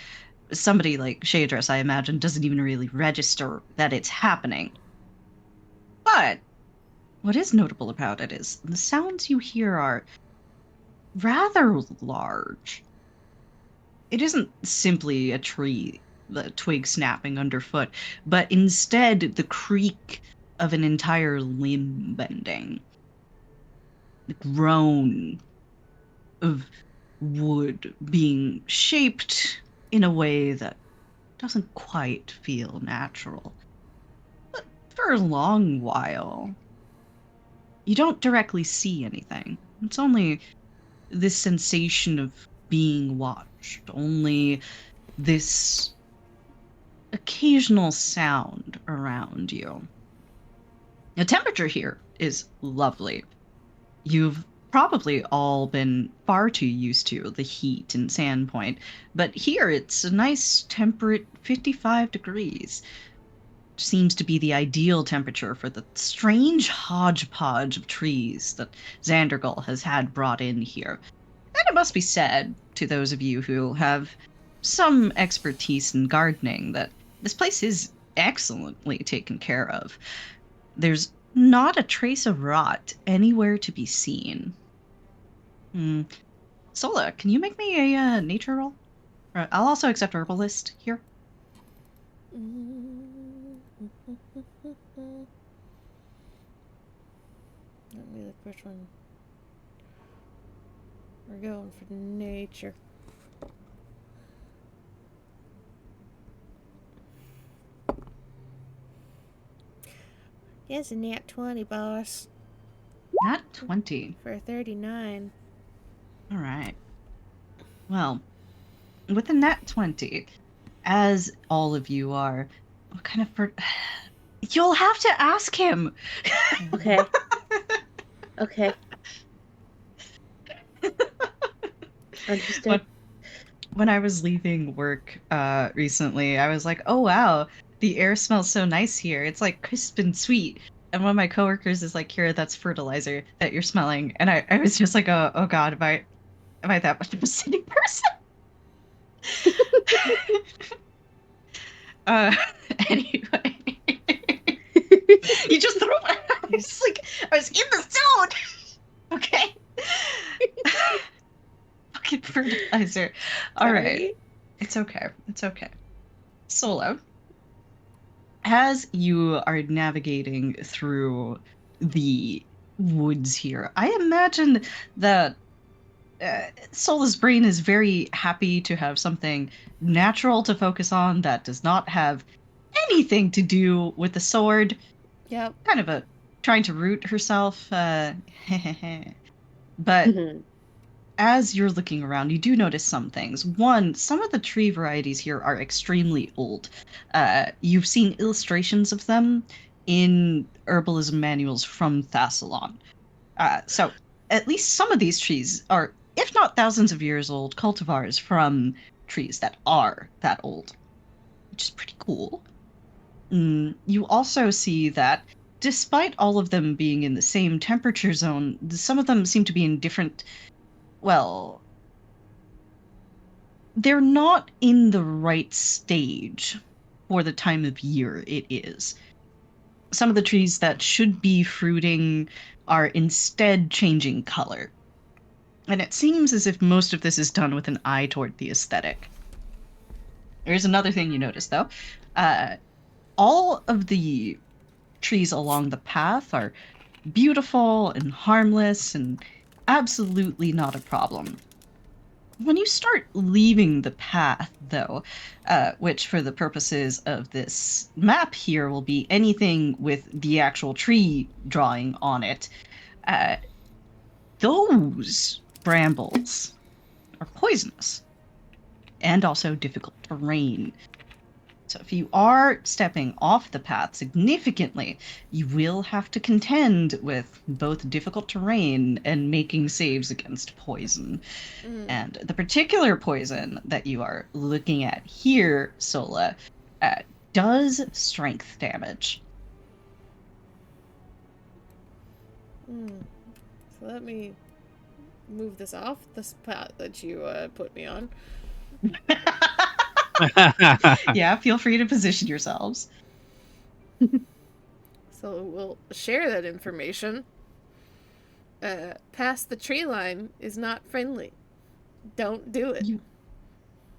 Somebody like Shadris, I imagine, doesn't even really register that it's happening. But what is notable about it is the sounds you hear are rather large. It isn't simply a tree, the twig snapping underfoot, but instead the creak of an entire limb bending. The groan of wood being shaped in a way that doesn't quite feel natural. But for a long while, you don't directly see anything. It's only this sensation of being watched, only this occasional sound around you. The temperature here is lovely. You've probably all been far too used to the heat in Sandpoint, but here it's a nice temperate 55 degrees. Seems to be the ideal temperature for the strange hodgepodge of trees that Xandergul has had brought in here. And it must be said to those of you who have some expertise in gardening that this place is excellently taken care of. There's not a trace of rot anywhere to be seen. Sola, can you make me a nature roll? I'll also accept herbalist here. Let me look which one. We're going for nature. Yes, a nat 20, boss. Nat 20. For 39. All right. Well, with a nat 20, as all of you are, what kind of... You'll have to ask him! Okay. Okay. Understood. When I was leaving work recently, I was like, oh wow, the air smells so nice here. It's like crisp and sweet. And one of my coworkers is like, Kira, that's fertilizer that you're smelling. And I was just like, oh god, am I that much of a city person? Anyway. You just threw it. I was in the zone. Okay. Fucking fertilizer. All right. It's okay. It's okay. Solo, as you are navigating through the woods here, I imagine that Sola's brain is very happy to have something natural to focus on that does not have anything to do with the sword. Yep. Kind of trying to root herself. But as you're looking around, you do notice some things. One, some of the tree varieties here are extremely old. You've seen illustrations of them in herbalism manuals from Thassalon. So at least some of these trees are, if not thousands of years old, cultivars from trees that are that old, which is pretty cool. You also see that despite all of them being in the same temperature zone, some of them seem to be in different... Well, they're not in the right stage for the time of year it is. Some of the trees that should be fruiting are instead changing color. And it seems as if most of this is done with an eye toward the aesthetic. There's another thing you notice, though. All of the trees along the path are beautiful and harmless and absolutely not a problem. When you start leaving the path, though, which for the purposes of this map here will be anything with the actual tree drawing on it, uh, those brambles are poisonous and also difficult terrain. So if you are stepping off the path significantly, you will have to contend with both difficult terrain and making saves against poison. And the particular poison that you are looking at here, Sola, does strength damage. So let me move this off this path that you put me on. Yeah, feel free to position yourselves. So we'll share that information. Past the tree line is not friendly. Don't do it.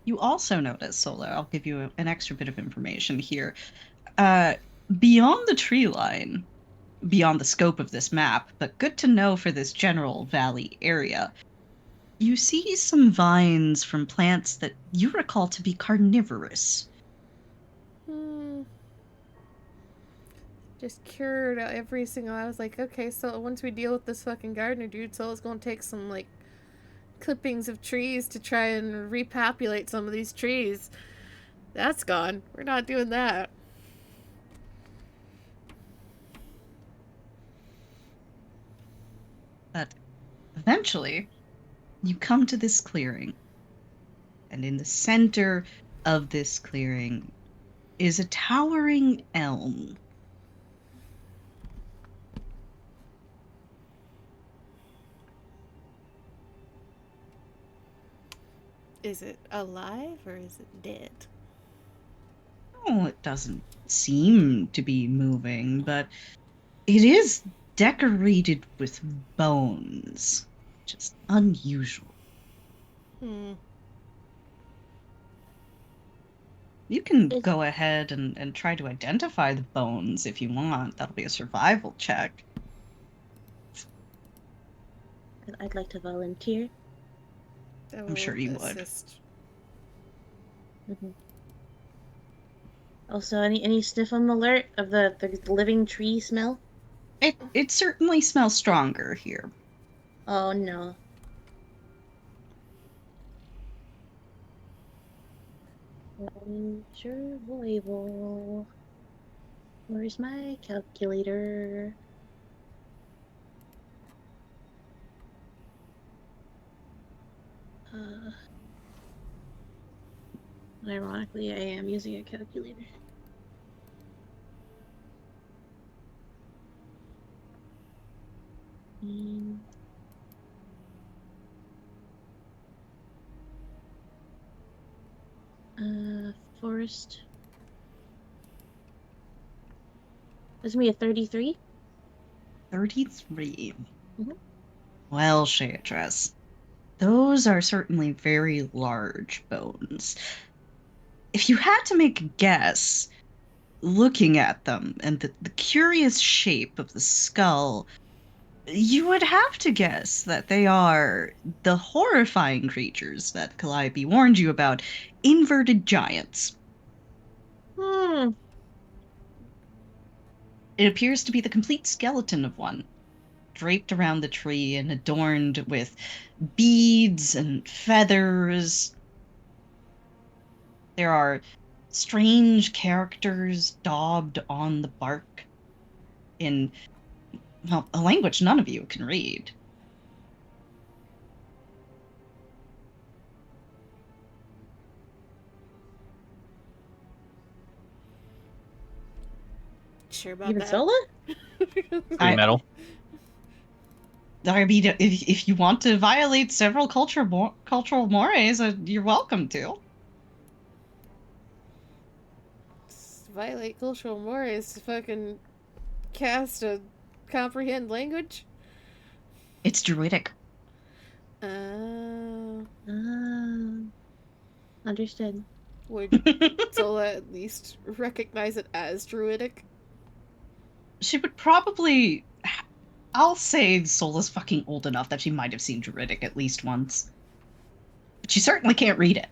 You also notice, Sola, I'll give you an extra bit of information here. Beyond the tree line, beyond the scope of this map, but good to know for this general valley area, you see some vines from plants that you recall to be carnivorous. Just cured every single. I was like, okay, so once we deal with this fucking gardener dude, Sola's gonna take some like clippings of trees to try and repopulate some of these trees. That's gone. We're not doing that. But eventually, you come to this clearing. And in the center of this clearing is a towering elm. Is it alive or is it dead? Oh, it doesn't seem to be moving, but it is decorated with bones. Just unusual. You can go ahead and try to identify the bones if you want. That'll be a survival check. I'd like to volunteer. I'm sure you would. Also, any sniff on the alert of the living tree smell? It certainly smells stronger here. Oh no. Survival. Where's my calculator? Ironically, I am using a calculator. Forest. This is me a 33? 33. Well, Shatress, those are certainly very large bones. If you had to make a guess, looking at them and the curious shape of the skull, you would have to guess that they are the horrifying creatures that Calliope warned you about, inverted giants. It appears to be the complete skeleton of one, draped around the tree and adorned with beads and feathers. There are strange characters daubed on the bark in, well, a language none of you can read. Sure about Even that? Sola? Green metal. I mean, if you want to violate several cultural mores, you're welcome to. Violate cultural mores to fucking cast a comprehend language? It's druidic. Understood. Would Zola at least recognize it as druidic? She would probably... I'll say Sola's fucking old enough that she might have seen druidic at least once. But you certainly can't read it.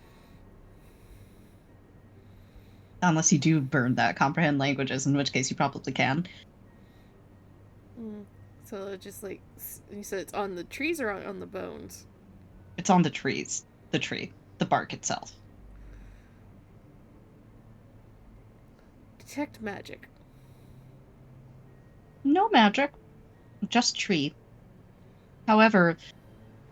Unless you do burn that comprehend languages, in which case you probably can. So just like you said, it's on the trees or on the bones? It's on the trees. The tree. The bark itself. Detect magic. No magic. Just tree. However,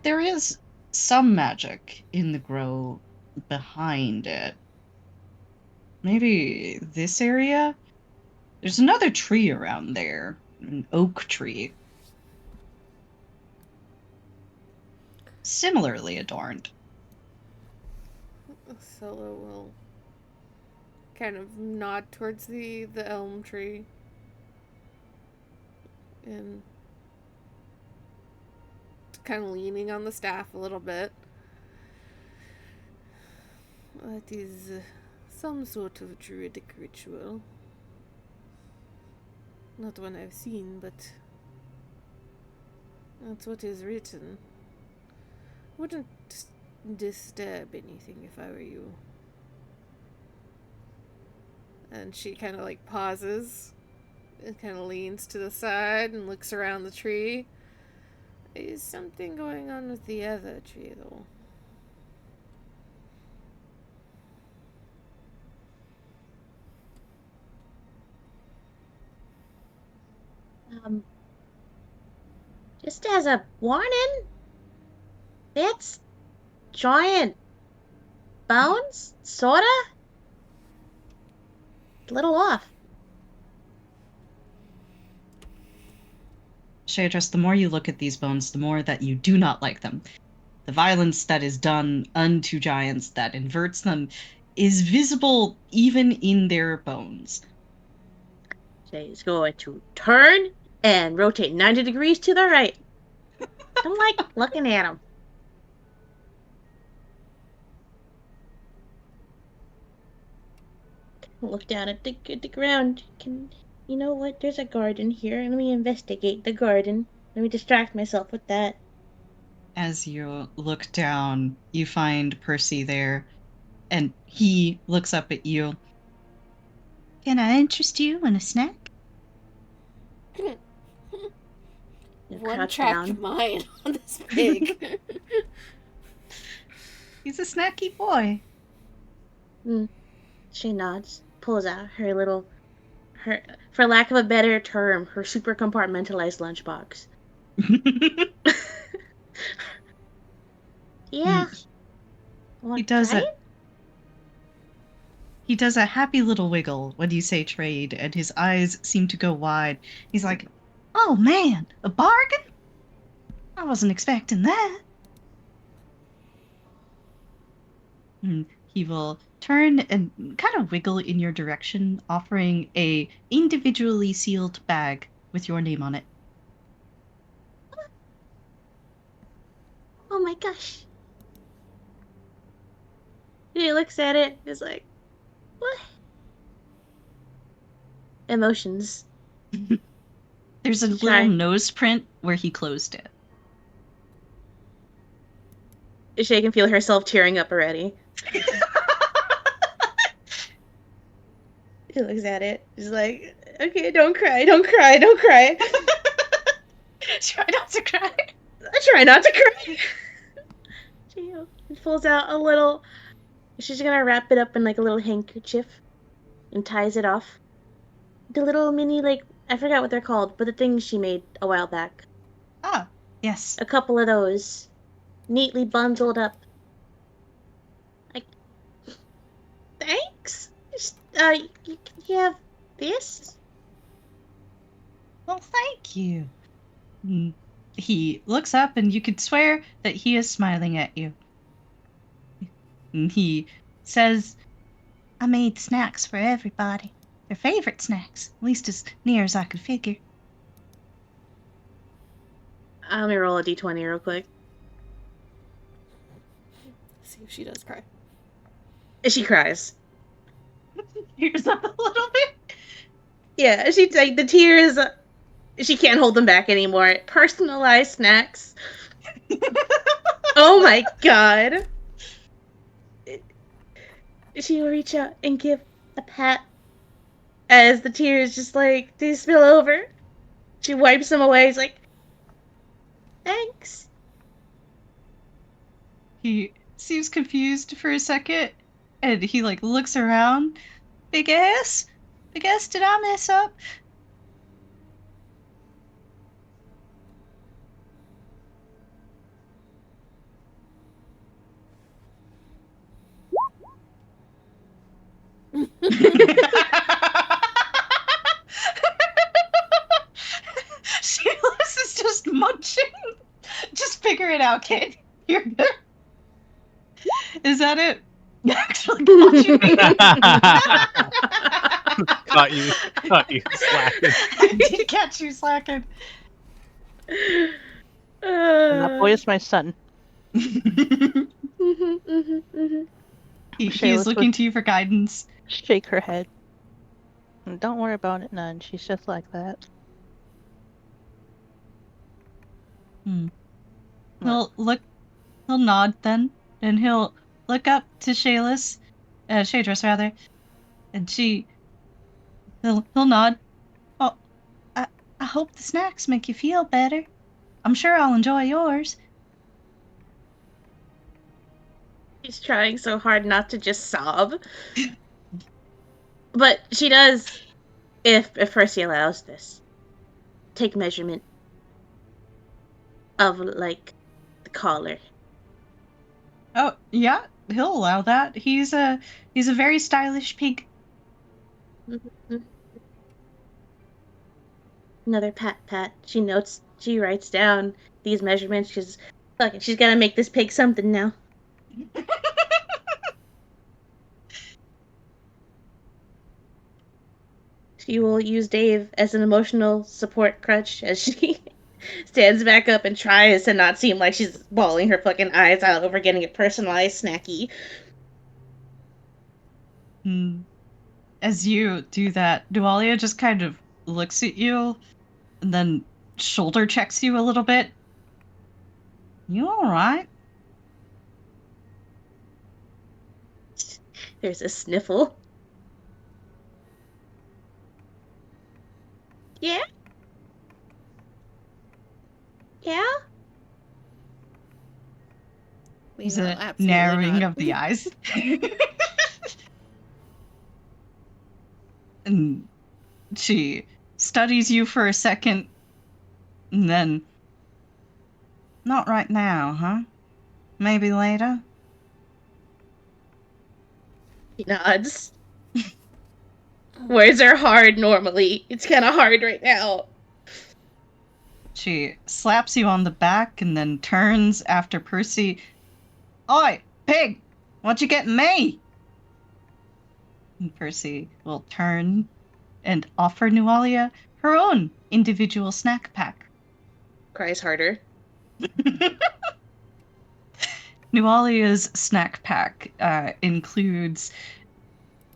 there is some magic in the grove behind it. Maybe this area? There's another tree around there. An oak tree. Similarly adorned. Solo will kind of nod towards the elm tree. And kind of leaning on the staff a little bit. That is some sort of druidic ritual. Not one I've seen, but that's what is written. Wouldn't disturb anything if I were you. And she kind of like pauses and kind of leans to the side and looks around the tree. Is something going on with the other tree, though? Just as a warning, that's giant bones, sorta? A little off. Shadris, the more you look at these bones, the more that you do not like them. The violence that is done unto giants that inverts them is visible even in their bones. She's going to turn and rotate 90 degrees to the right. I'm like looking at him. Look down at the ground. You know what? There's a garden here. Let me investigate the garden. Let me distract myself with that. As you look down, you find Percy there, and he looks up at you. Can I interest you in a snack? One trapped mind on this pig. He's a snacky boy. She nods, pulls out her little, for lack of a better term, her super compartmentalized lunchbox. Yeah. He does it. He does a happy little wiggle when you say trade, and his eyes seem to go wide. He's like, oh man, a bargain? I wasn't expecting that. And he will turn and kind of wiggle in your direction, offering a individually sealed bag with your name on it. Oh my gosh. He looks at it, is like, what? Emotions. There's a little nose print where he closed it. She can feel herself tearing up already. She looks at it. She's like, okay, don't cry, don't cry, don't cry. Try not to cry. Try not to cry. She pulls out a little... She's gonna wrap it up in like a little handkerchief and ties it off. The little mini, like, I forgot what they're called, but the things she made a while back. Ah, yes. A couple of those. Neatly bundled up. Like, thanks? You have this? Well, thank you. He looks up and you could swear that he is smiling at you. And he says, I made snacks for everybody. Their favorite snacks, at least as near as I could figure. Let me roll a d20 real quick. See if she does cry. She cries. Tears up a little bit. Yeah, she's like, the tears, she can't hold them back anymore. Personalized snacks. Oh my god. she will reach out and give a pat as the tears just like they spill over. She wipes them away. She's like, thanks. He seems confused for a second, and he like looks around. Big ass, did I mess up? Sheila's is just munching. Just figure it out, kid. You're good. Is that it? Actually, Caught you slacking. I did catch you slacking. And that boy is my son. He Shayla's is looking to you for guidance. Shake her head. And don't worry about it, none. She's just like that. He'll nod then, and he'll look up to Shayla's, Shaydress rather, and he'll nod. Oh, I hope the snacks make you feel better. I'm sure I'll enjoy yours. She's trying so hard not to just sob. But she does, if Percy allows this, take measurement of, like, the collar. Oh, yeah, he'll allow that. He's a very stylish pig. Another pat. She writes down these measurements. She's gotta make this pig something now. She will use Dave as an emotional support crutch as she stands back up and tries to not seem like she's bawling her fucking eyes out over getting a personalized snacky. As you do that, Dualia just kind of looks at you and then shoulder checks you a little bit. You alright? There's a sniffle. Yeah? Yeah? There's a narrowing of the eyes. And she studies you for a second, and then, not right now, huh? Maybe later? He nods. Words are hard normally. It's kind of hard right now. She slaps you on the back and then turns after Percy. Oi, pig! What you getting me? And Percy will turn and offer Nualia her own individual snack pack. Cries harder. Nualia's snack pack includes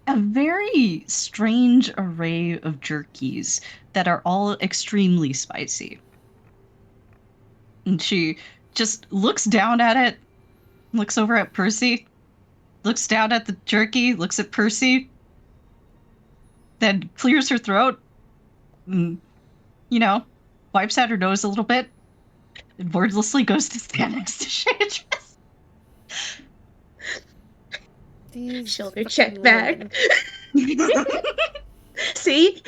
a very strange array of jerkies that are all extremely spicy. And she just looks down at it, looks over at Percy, looks down at the jerky, looks at Percy, then clears her throat, and, wipes out her nose a little bit, and wordlessly goes to stand next to Shaydress. Shoulder check back. See?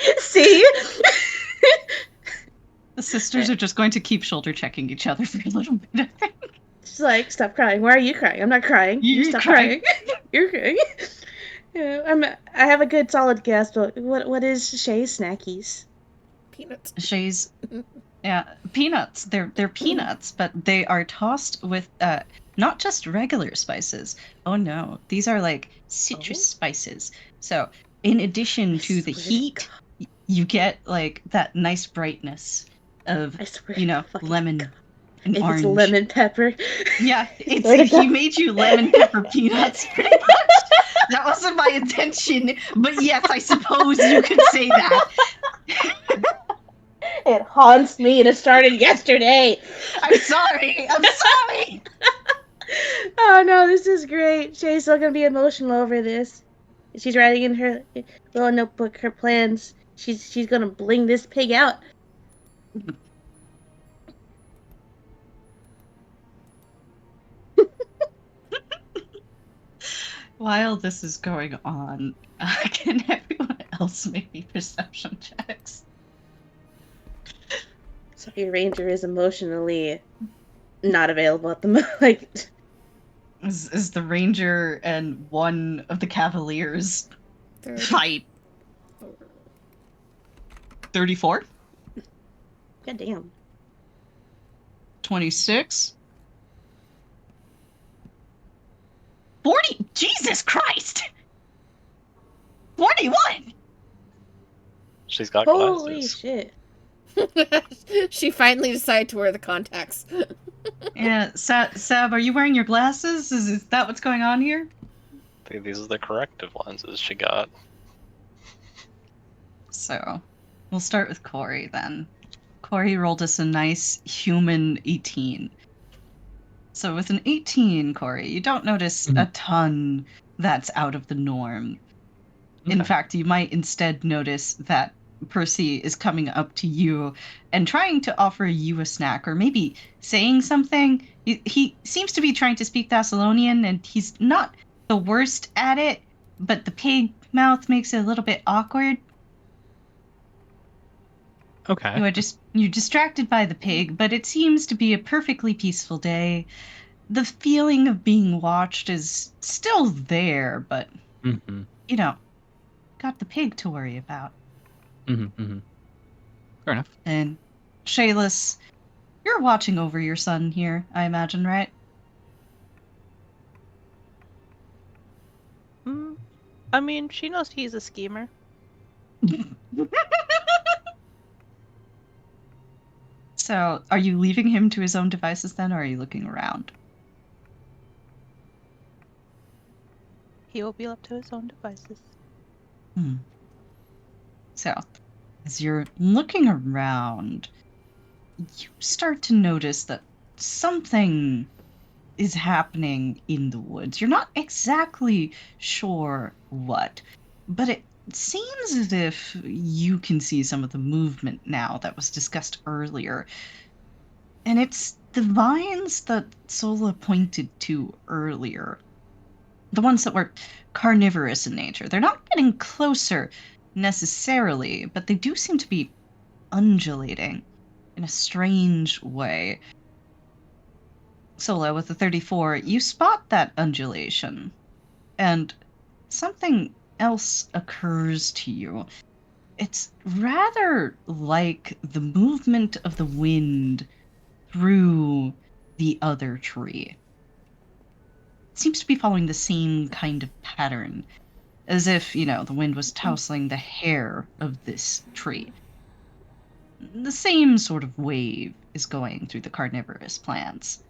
The sisters are just going to keep shoulder checking each other for a little bit, I think. She's like, stop crying. Why are you crying? I'm not crying. You stop crying. You're crying. Yeah, I have a good solid guess, but what is Shay's snackies? Peanuts. Shay's, yeah, peanuts. They're peanuts, but they are tossed with not just regular spices. Oh no, these are like citrus spices. So in addition to the heat, you get like that nice brightness of lemon and orange. It's lemon pepper. Yeah, he made you lemon pepper peanuts. Pretty much. That wasn't my intention, but yes, I suppose you could say that. It haunts me, and it started yesterday. I'm sorry. Oh no, this is great. Shay's still gonna be emotional over this. She's writing in her little notebook her plans. She's gonna bling this pig out. While this is going on, can everyone else make me perception checks? So your ranger is emotionally not available at the moment. Like, As the ranger and one of the cavaliers 30. fight. 34, goddamn. 26, 40. Jesus Christ! 41. She's got Holy glasses. shit. She finally decided to wear the contacts. Yeah, Sab, are you wearing your glasses? Is that what's going on here? I think these are the corrective lenses she got. So, we'll start with Corey then. Corey rolled us a nice human 18. So with an 18, Corey, you don't notice a ton that's out of the norm. In Okay. fact, you might instead notice that Percy is coming up to you and trying to offer you a snack, or maybe saying something. He seems to be trying to speak Thessalonian, and he's not the worst at it, but the pig mouth makes it a little bit awkward. Okay. You're distracted by the pig, but it seems to be a perfectly peaceful day. The feeling of being watched is still there, but Mm-hmm. Got the pig to worry about. Mm-hmm. Mm-hmm. Fair enough. And Shayless, you're watching over your son here, I imagine, right? I mean, she knows he's a schemer. So, are you leaving him to his own devices then, or are you looking around? He will be left to his own devices. So, as you're looking around, you start to notice that something is happening in the woods. You're not exactly sure what, but it seems as if you can see some of the movement now that was discussed earlier. And it's the vines that Sola pointed to earlier. The ones that were carnivorous in nature. They're not getting closer necessarily, but they do seem to be undulating in a strange way. Sola, with the 34, you spot that undulation, and something else occurs to you. It's rather like the movement of the wind through the other tree. It seems to be following the same kind of pattern, as if, the wind was tousling the hair of this tree. The same sort of wave is going through the carnivorous plants.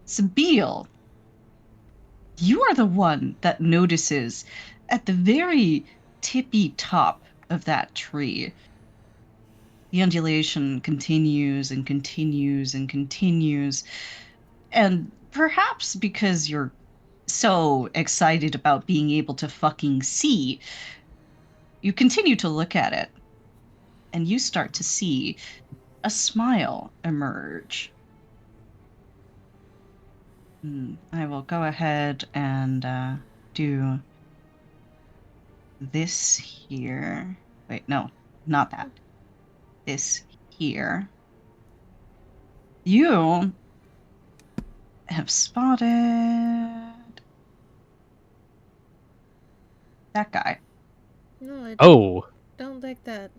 Sabine, you are the one that notices at the very tippy top of that tree. The undulation continues and continues and continues. And perhaps because you're so excited about being able to fucking see, you continue to look at it. And you start to see a smile emerge. I will go ahead and do this here. Wait, no, not that. This here. You have spotted that guy. No, I Oh. don't like that.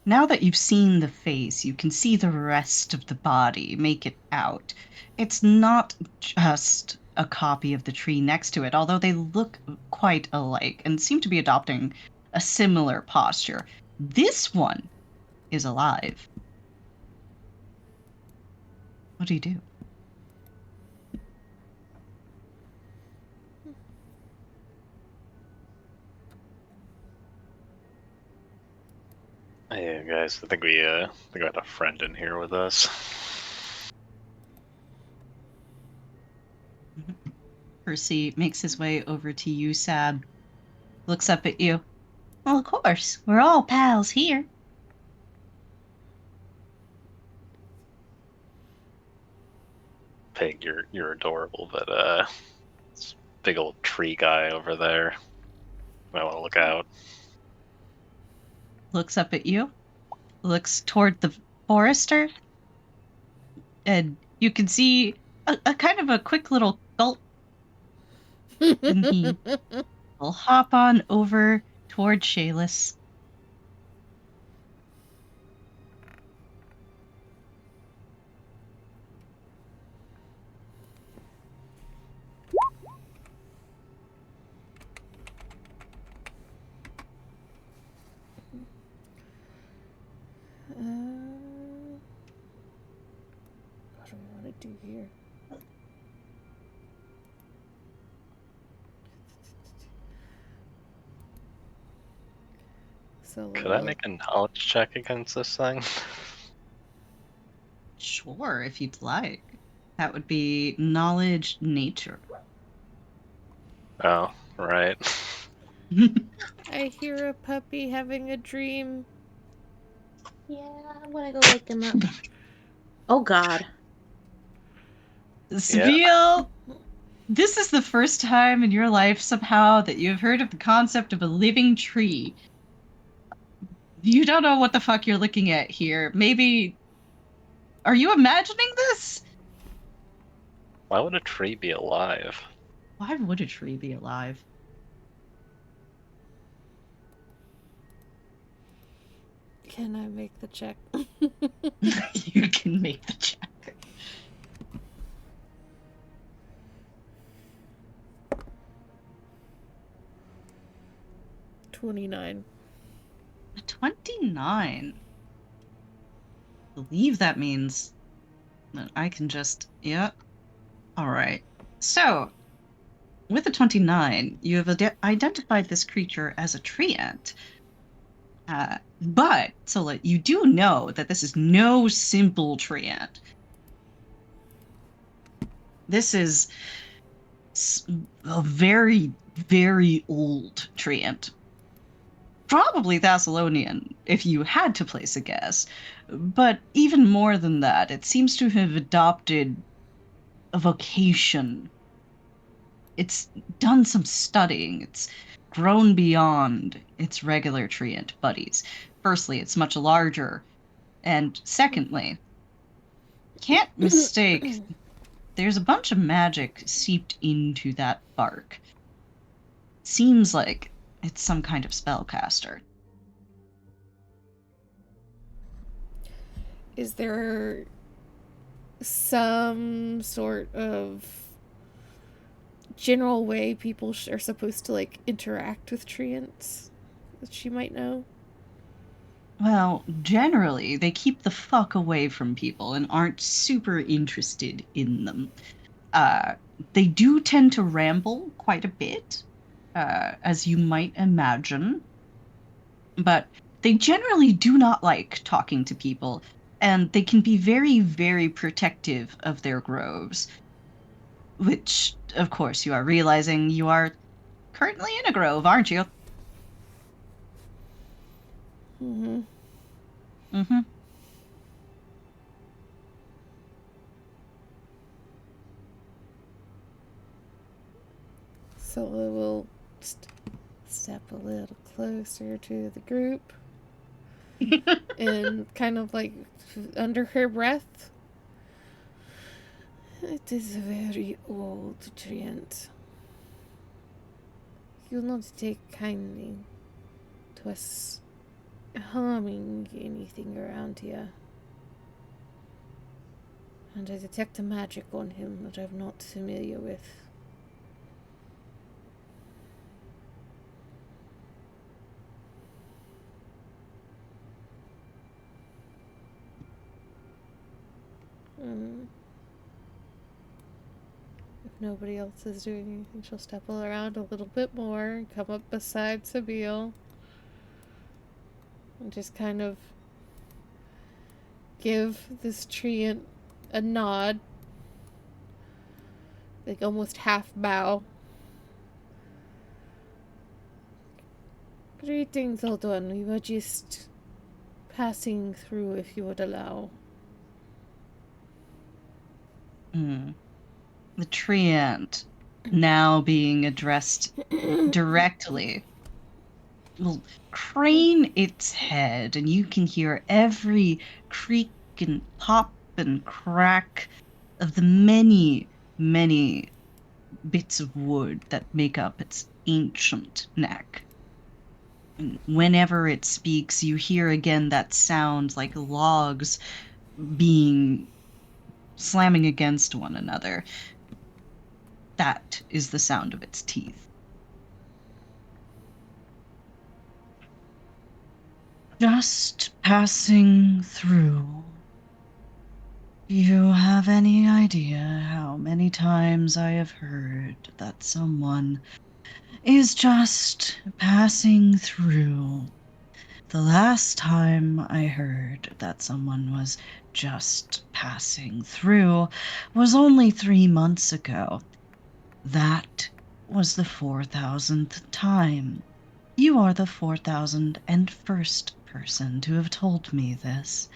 Now that you've seen the face, you can see the rest of the body, make it out. It's not just a copy of the tree next to it, although they look quite alike and seem to be adopting a similar posture. This one is alive. What do you do? Hey guys, I think we got a friend in here with us. Percy makes his way over to you, Sab. Looks up at you. Well, of course. We're all pals here. Pig, you're adorable, but this big old tree guy over there. Might want to look out. Looks up at you. Looks toward the forester. And you can see a kind of a quick little gulp. And he will hop on over toward Shayless. What do we want to do here? So Could I make a knowledge check against this thing? Sure, if you'd like. That would be knowledge nature. Oh, right. I hear a puppy having a dream. Yeah, I'm gonna go wake him up. Oh God. Seville, this is the first time in your life somehow that you've heard of the concept of a living tree. You don't know what the fuck you're looking at here. Maybe. Are you imagining this? Why would a tree be alive? Why would a tree be alive? Can I make the check? You can make the check. $29. A 29. I believe that means that I can just. Yep. Alright. So, with a 29, you have identified this creature as a tree ant. But, so you do know that this is no simple tree ant. This is a very, very old tree ant. Probably Thessalonian, if you had to place a guess. But even more than that, it seems to have adopted a vocation. It's done some studying. It's grown beyond its regular tree ant buddies. Firstly, it's much larger. And secondly, can't mistake, there's a bunch of magic seeped into that bark. Seems like it's some kind of spellcaster. Is there some sort of general way people are supposed to interact with treants that she might know? Well, generally, they keep the fuck away from people and aren't super interested in them. They do tend to ramble quite a bit, as you might imagine. But they generally do not like talking to people, and they can be very, very protective of their groves. Which, of course, you are realizing you are currently in a grove, aren't you? Mm-hmm. Mm-hmm. So we'll step a little closer to the group and kind of under her breath. It is a very old treant. You'll not take kindly to us harming anything around here. And I detect a magic on him that I'm not familiar with. If nobody else is doing anything, she'll step around a little bit more and come up beside Sabine. And just kind of give this tree a nod, like almost half bow. Greetings, old one. We were just passing through, if you would allow. The tree ant, now being addressed directly, will crane its head, and you can hear every creak and pop and crack of the many, many bits of wood that make up its ancient neck. And whenever it speaks, you hear again that sound like logs being slamming against one another. That is the sound of its teeth. Just passing through. Do you have any idea how many times I have heard that someone is just passing through? The last time I heard that someone was just passing through was only 3 months ago. That was the 4,000th time. You are the 4,001st person to have told me this.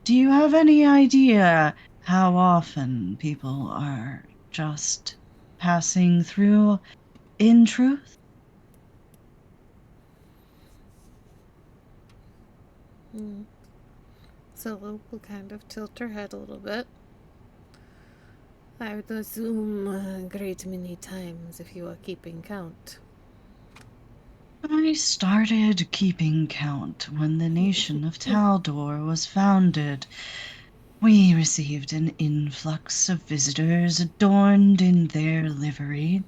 Do you have any idea how often people are just passing through in truth? Solo will kind of tilt her head a little bit. I would assume a great many times if you are keeping count. I started keeping count when the nation of Taldor was founded. We received an influx of visitors adorned in their livery.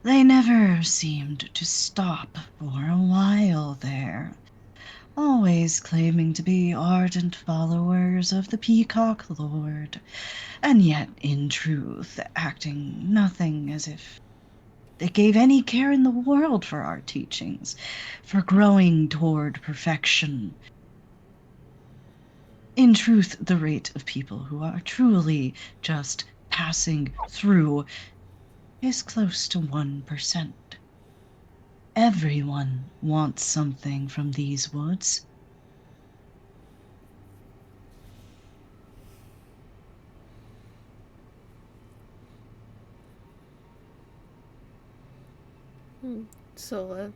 They never seemed to stop for a while there, always claiming to be ardent followers of the Peacock Lord, and yet in truth acting nothing as if they gave any care in the world for our teachings, for growing toward perfection. In truth, the rate of people who are truly just passing through is close to 1%. Everyone wants something from these woods. Sola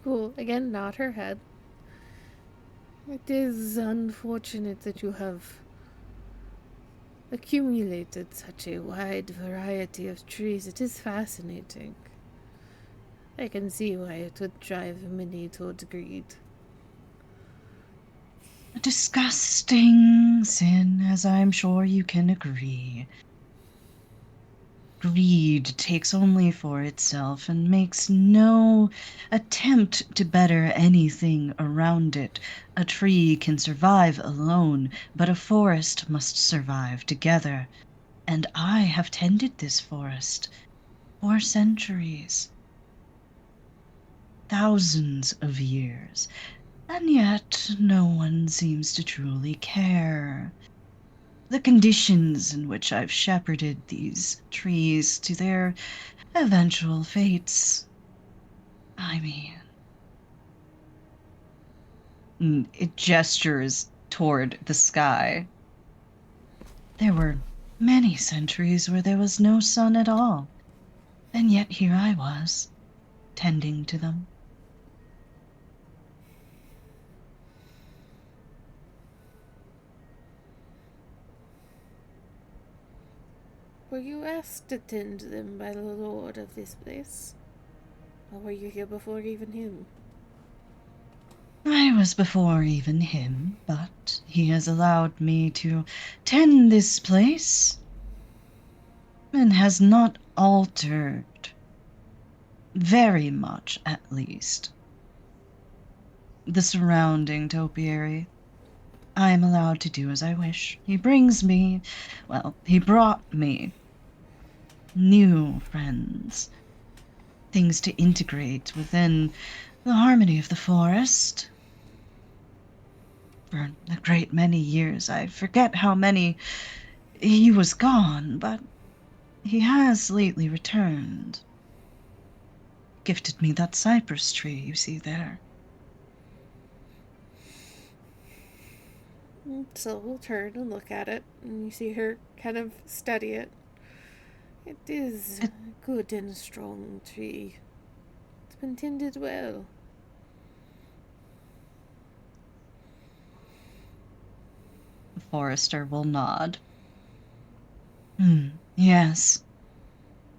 will again nod her head. It is unfortunate that you have accumulated such a wide variety of trees. It is fascinating. I can see why it would drive many towards greed. A disgusting sin, as I'm sure you can agree. Greed takes only for itself and makes no attempt to better anything around it. A tree can survive alone, but a forest must survive together. And I have tended this forest for centuries, thousands of years, and yet no one seems to truly care. The conditions in which I've shepherded these trees to their eventual fates. I mean, it gestures toward the sky. There were many centuries where there was no sun at all, and yet here I was, tending to them. Were you asked to tend them by the lord of this place? Or were you here before even him? I was before even him, but he has allowed me to tend this place, and has not altered, very much at least, the surrounding topiary. I am allowed to do as I wish. He brought me new friends, things to integrate within the harmony of the forest. For a great many years, I forget how many, he was gone, but he has lately returned. Gifted me that cypress tree you see there. So we'll turn and look at it, and you see her kind of study it. It is a good and strong tree. It's been tended well. The forester will nod. Yes.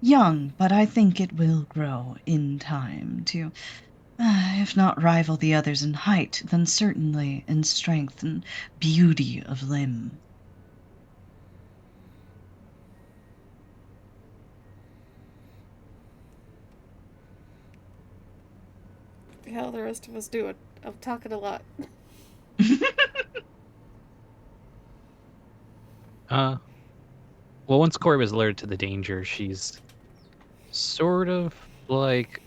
Young, but I think it will grow in time to, if not rival the others in height, then certainly in strength and beauty of limb. What the hell are the rest of us doing? I'm talking a lot. Well, once Corey was alerted to the danger, she's sort of like,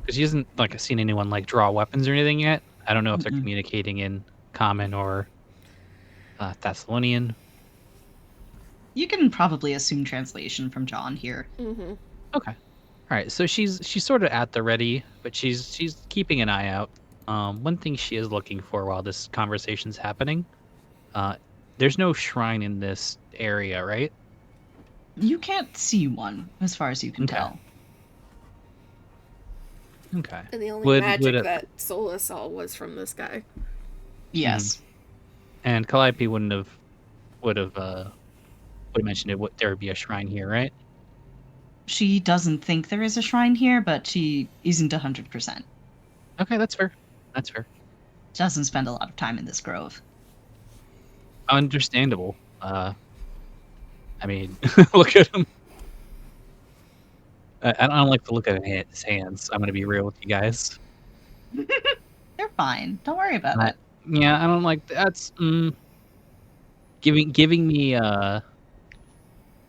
because she hasn't like seen anyone like draw weapons or anything yet. I don't know if they're communicating in Common or Thessalonian. You can probably assume translation from John here. Mm-hmm. Okay. All right. So she's sort of at the ready, but she's keeping an eye out. One thing she is looking for while this conversation's happening, there's no shrine in this area, right? You can't see one, as far as you can Okay. tell. Okay. And the only Would magic it- that Sola saw was from this guy. Yes. And Calliope would have mentioned there would be a shrine here, right? She doesn't think there is a shrine here, but she isn't 100%. Okay, that's fair. That's fair. She doesn't spend a lot of time in this grove. Understandable. I mean, look at him. I don't like to look at his hands. I'm gonna be real with you guys. They're fine. Don't worry about it. Yeah, I don't like that's giving me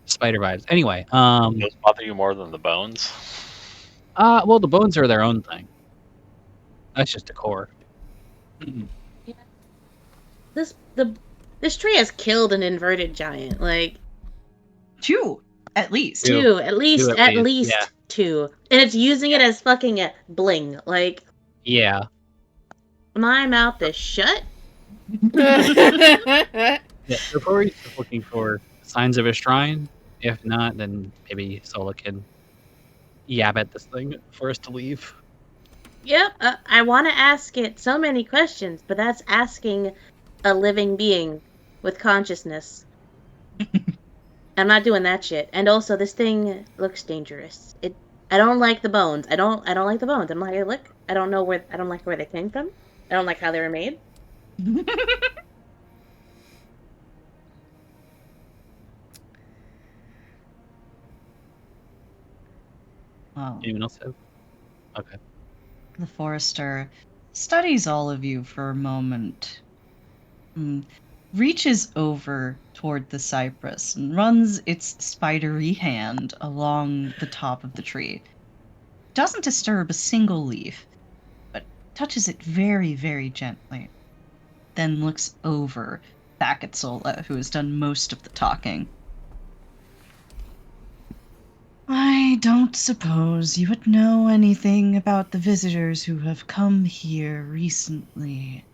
spider vibes. Anyway, Those bother you more than the bones? well, the bones are their own thing. That's just decor. This tree has killed an inverted giant. Like Two, at least. two, at least yeah. two, and it's using it as fucking bling. Like Yeah. my mouth is shut. Yeah, so Corey's just looking for signs of a shrine. If not, then maybe Sola can yab at this thing for us to leave. Yep, I want to ask it so many questions, but that's asking a living being with consciousness. I'm not doing that shit. And also, this thing looks dangerous. I don't like the bones. I don't like the bones. I'm not gonna look. I don't like where they came from. I don't like how they were made. Wow. Anyone else have? Okay. The forester studies all of you for a moment, reaches over toward the cypress and runs its spidery hand along the top of the tree. Doesn't disturb a single leaf, but touches it very, very gently. Then looks over back at Sola, who has done most of the talking. I don't suppose you would know anything about the visitors who have come here recently.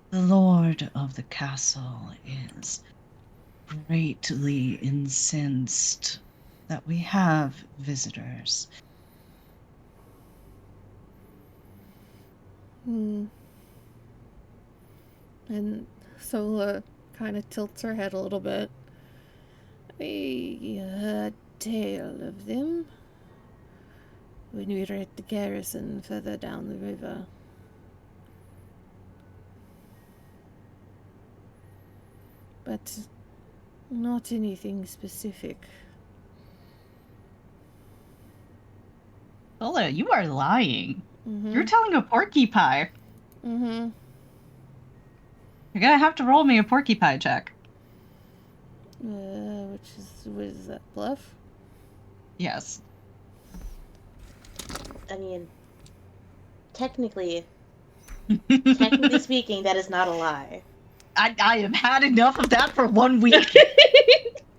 The lord of the castle is greatly incensed that we have visitors. And Sola kind of tilts her head a little bit. We heard tale of them when we were at the garrison further down the river. But not anything specific. Sola, you are lying. Mm-hmm. You're telling a porcupine. Mm-hmm. You're gonna have to roll me a porcupine check. What is that, bluff? Yes. I mean, technically speaking, that is not a lie. I have had enough of that for 1 week.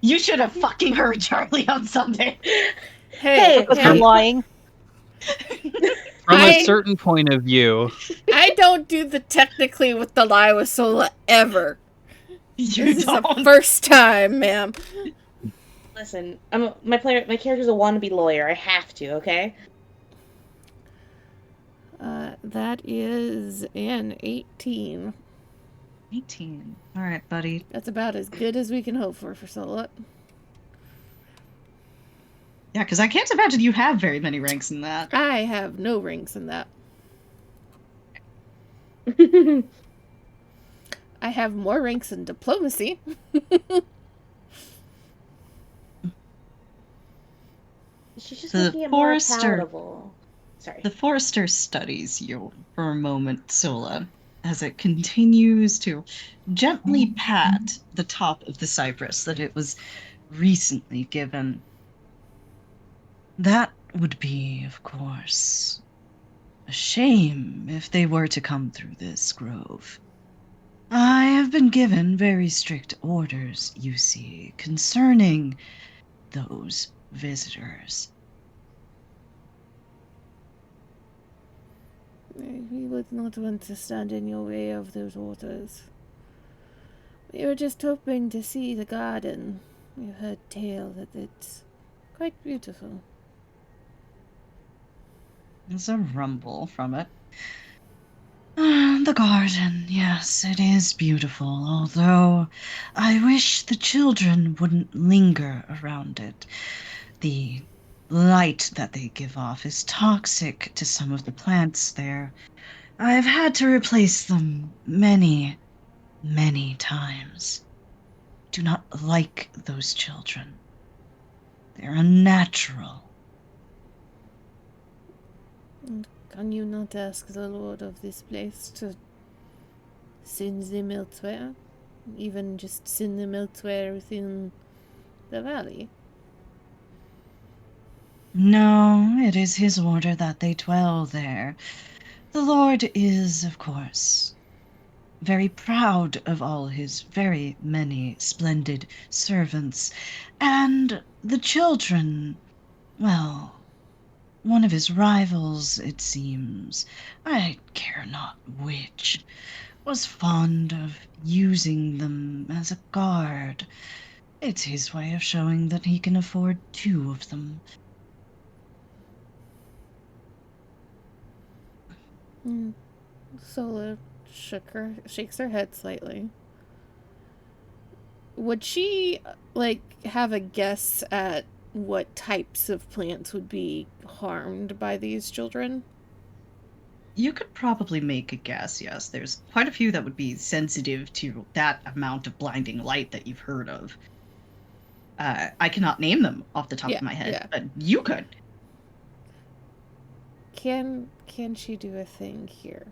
You should have fucking heard Charlie on Sunday. Hey, Because we're hey. lying. From I- a certain point of view, I don't do the technically with the lie with Sola ever. You This is don't. the first time, ma'am. Listen, my character's a wannabe lawyer. I have to, okay? That is an 18. 18. All right, buddy. That's about as good as we can hope for Sola. Yeah, because I can't imagine you have very many ranks in that. I have no ranks in that. I have more ranks in diplomacy. She's just The making it more forester- palatable. Sorry. The forester studies you for a moment, Sola, as it continues to gently pat the top of the cypress that it was recently given. That would be, of course, a shame if they were to come through this grove. I have been given very strict orders, you see, concerning those visitors. We would not want to stand in your way of those orders. We were just hoping to see the garden. We heard tale that it's quite beautiful. There's a rumble from it. The garden, yes, it is beautiful, although I wish the children wouldn't linger around it. The light that they give off is toxic to some of the plants there. I've had to replace them many, many times. Do not like those children. They're unnatural. Can you not ask the lord of this place to send them elsewhere? Even just send them elsewhere within the valley? No, it is his order that they dwell there. The Lord is, of course, very proud of all his very many splendid servants, and the children, well, one of his rivals, it seems, I care not which, was fond of using them as a guard. It's his way of showing that he can afford 2 of them. Sola shakes her head slightly. Would she, have a guess at what types of plants would be harmed by these children? You could probably make a guess, yes. There's quite a few that would be sensitive to that amount of blinding light that you've heard of. I cannot name them off the top of my head, but you could. Can she do a thing here?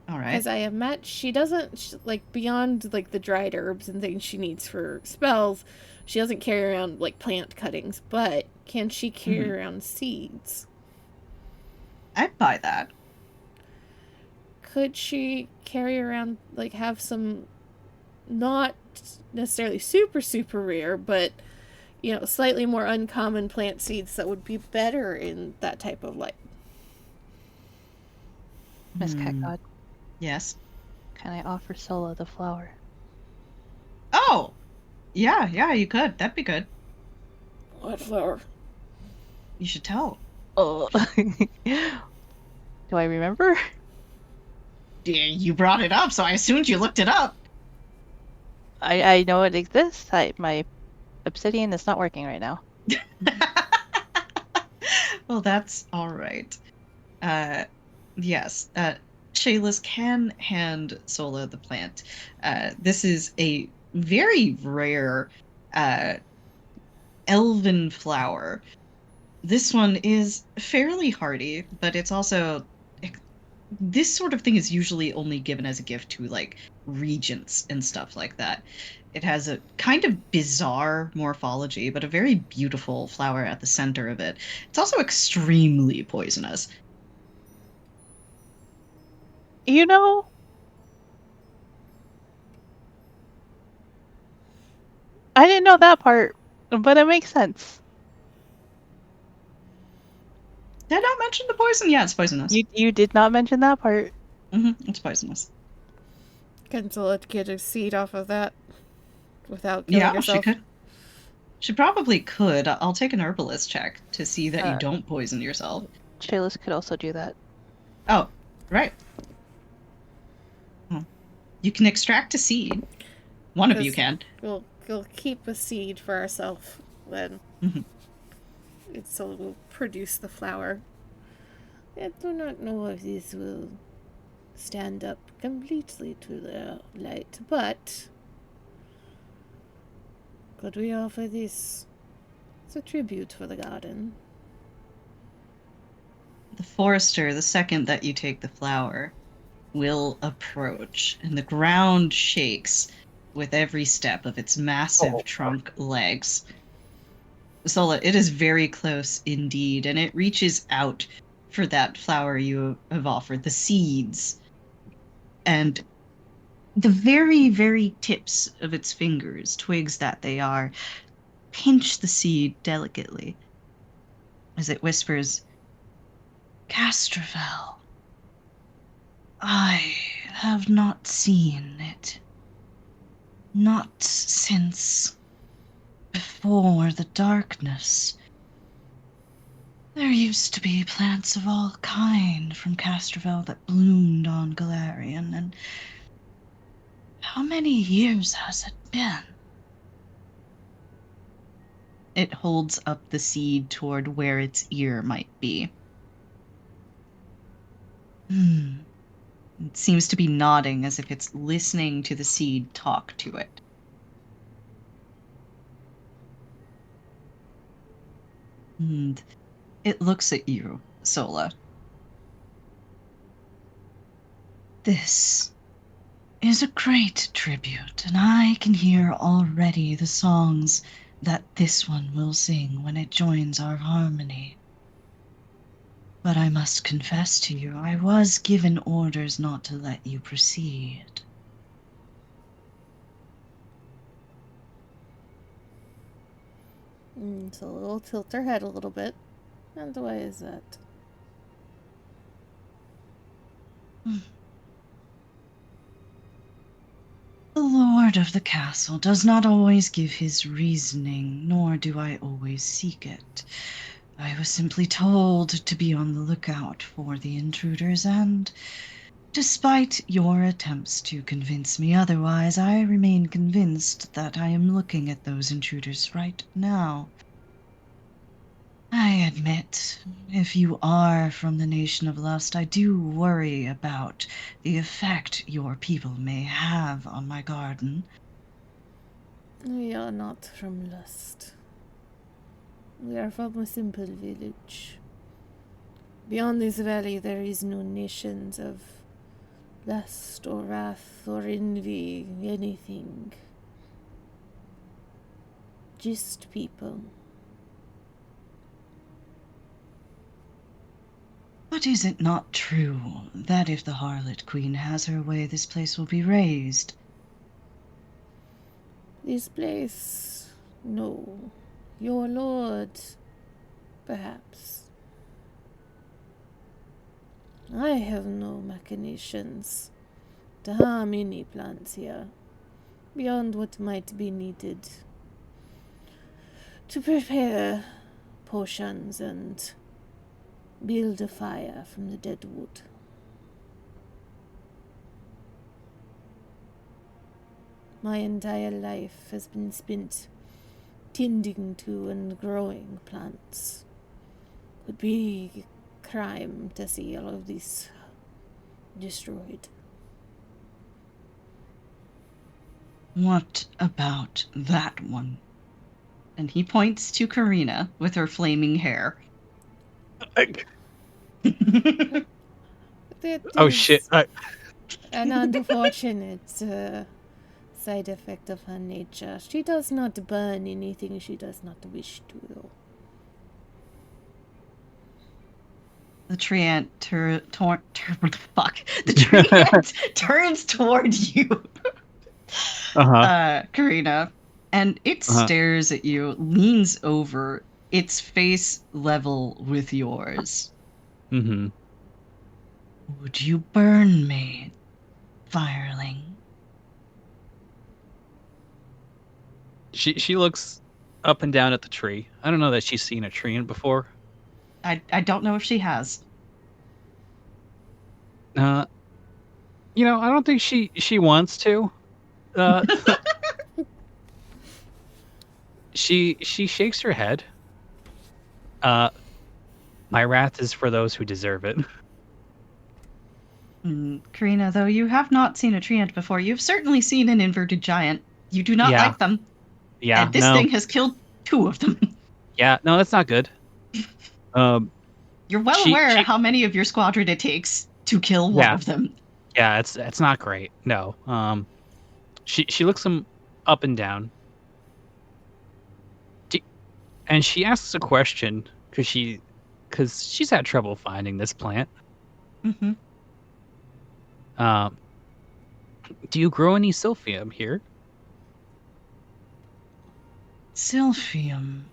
All right. As I have met, she doesn't, beyond, the dried herbs and things she needs for spells, she doesn't carry around, plant cuttings, but can she carry around seeds? I'd buy that. Could she carry around, have some, not necessarily super, super rare, but, slightly more uncommon plant seeds that would be better in that type of light? Miss Catgod, Yes. can I offer Sola the flower? Oh! Yeah, you could. That'd be good. What flower? You should tell. Oh. Do I remember? Yeah, you brought it up, so I assumed you looked it up. I know it exists. My obsidian is not working right now. Well, that's all right. Yes, Shayla's can hand Sola the plant. This is a very rare elven flower. This one is fairly hardy, but it's also... This sort of thing is usually only given as a gift to, regents and stuff like that. It has a kind of bizarre morphology, but a very beautiful flower at the center of it. It's also extremely poisonous. You know, I didn't know that part, but it makes sense. Did I not mention the poison? Yeah, it's poisonous. You did not mention that part. It's poisonous. Can Zilla get a seed off of that without killing Yeah, herself? she could. She probably could. I'll take an herbalist check to see that you Uh, don't poison yourself. Chalice could also do that. Oh, right. Oh. You can extract a seed. One of you 'Cause can. We'll keep a seed for ourselves then. Mhm. So we'll produce the flower. I do not know if this will stand up completely to the light, but could we offer this as a tribute for the garden? The forester, the second that you take the flower, will approach, and the ground shakes with every step of its massive trunk legs. Sola, it is very close indeed, and it reaches out for that flower you have offered, the seeds. And the very, very tips of its fingers, twigs that they are, pinch the seed delicately as it whispers, Castrovel. I have not seen it. Not since before the darkness. There used to be plants of all kind from Castrovel that bloomed on Galarian, and how many years has it been? It holds up the seed toward where its ear might be. It seems to be nodding as if it's listening to the seed talk to it. And it looks at you, Sola. This is a great tribute, and I can hear already the songs that this one will sing when it joins our harmony. But I must confess to you, I was given orders not to let you proceed. So we'll tilt her head a little bit. And why is that? The lord of the castle does not always give his reasoning, nor do I always seek it. I was simply told to be on the lookout for the intruders, and despite your attempts to convince me otherwise, I remain convinced that I am looking at those intruders right now. I admit, if you are from the Nation of Lust, I do worry about the effect your people may have on my garden. We are not from Lust. We are from a simple village. Beyond this valley there is no nations of lust or wrath or envy, anything. Just people. But is it not true that if the Harlot Queen has her way, this place will be razed? This place, no. Your lord, perhaps. I have no machinations to harm any plants here, beyond what might be needed to prepare potions and build a fire from the dead wood. My entire life has been spent tending to and growing plants. It would be a crime to see all of these destroyed. What about that one? And he points to Karina with her flaming hair. That Oh is shit! an unfortunate side effect of her nature. She does not burn anything she does not wish to, though. The tree ant The tree ant turns toward you, Karina, and it stares at you, leans over, its face level with yours. Mm-hmm. Would you burn me, fireling? She looks up and down at the tree. I don't know that she's seen a tree ant before. I don't know if she has. I don't think she wants to. She shakes her head. My wrath is for those who deserve it. Karina, though you have not seen a tree ant before, you've certainly seen an inverted giant. You do not like them. Yeah. And this thing has killed 2 of them. Yeah. No, that's not good. You're well aware how many of your squadron it takes to kill one of them. Yeah, it's not great. No. She looks him up and down. And she asks a question because she's had trouble finding this plant. Mm-hmm. Do you grow any silphium here? Silphium.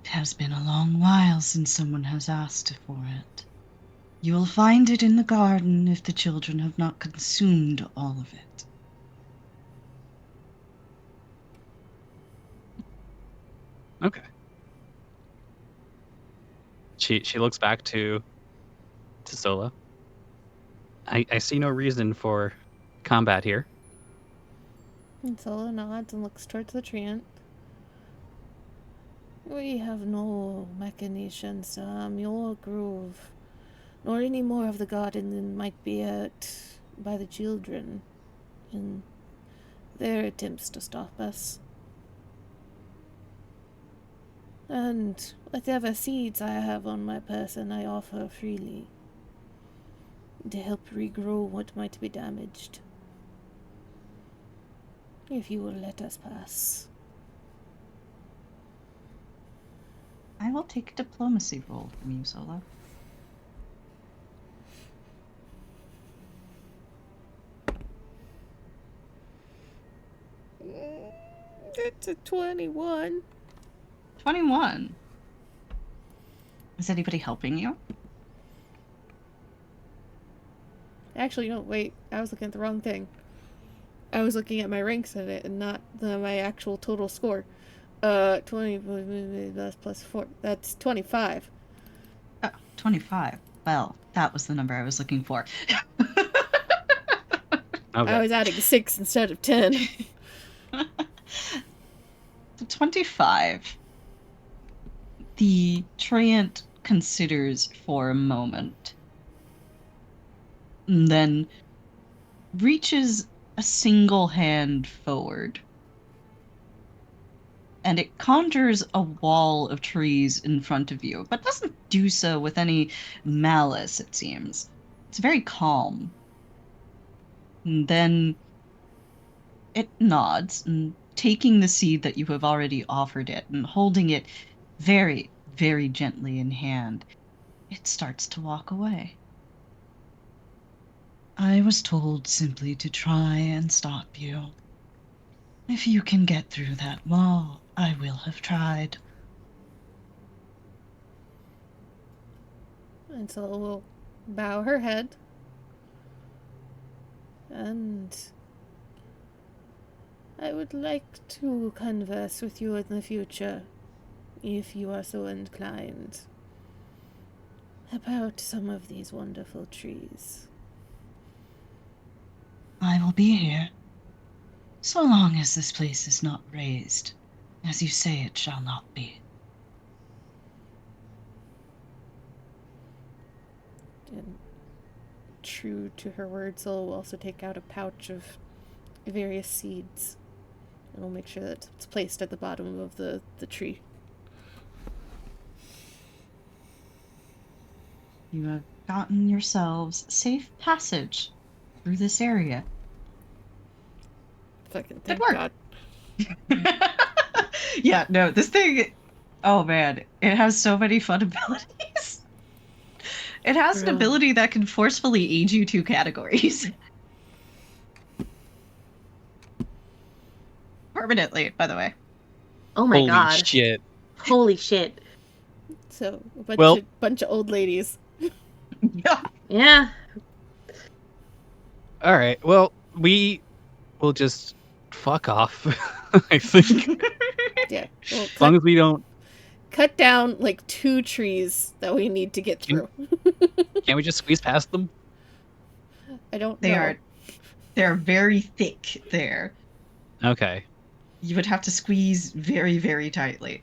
It has been a long while since someone has asked for it. You will find it in the garden if the children have not consumed all of it. Okay. She looks back to Sola. I see no reason for combat here. And Sola nods and looks towards the tree ant. We have no machinations to harm your grove, nor any more of the garden than might be out by the children in their attempts to stop us. And whatever seeds I have on my person I offer freely to help regrow what might be damaged. If you will let us pass. I will take a diplomacy roll from you, Sola. It's a 21. 21. Is anybody helping you? Actually, no, wait. I was looking at the wrong thing. I was looking at my ranks in it and not my actual total score. 20 plus 4. That's 25. Oh, 25. Well, that was the number I was looking for. Okay. I was adding 6 instead of 10. 25. The treant considers for a moment, and then reaches a single hand forward, and it conjures a wall of trees in front of you, but doesn't do so with any malice, it seems. It's very calm. And then it nods, and taking the seed that you have already offered it and holding it very, very gently in hand, it starts to walk away. I was told simply to try and stop you. If you can get through that wall, I will have tried. And so we'll bow her head. And I would like to converse with you in the future, if you are so inclined, about some of these wonderful trees. I will be here, so long as this place is not razed. As you say, it shall not be. And true to her words, Zola will also take out a pouch of various seeds. And we'll make sure that it's placed at the bottom of the tree. You have gotten yourselves safe passage through this area. Fucking thank work. God. Yeah, no, this thing, oh man, it has so many fun abilities. It has an Ugh. ability that can forcefully age you 2 categories. Permanently, by the way. Oh my Holy god. shit. Holy shit. So a Well- bunch of old ladies. Yeah. Yeah. All right. Well, we will just fuck off. I think Yeah. Well, as long as we don't. cut down like 2 trees that we need to get Can- through. Can't we just squeeze past them? I don't They know. they're very thick there. Okay. You would have to squeeze very, very tightly.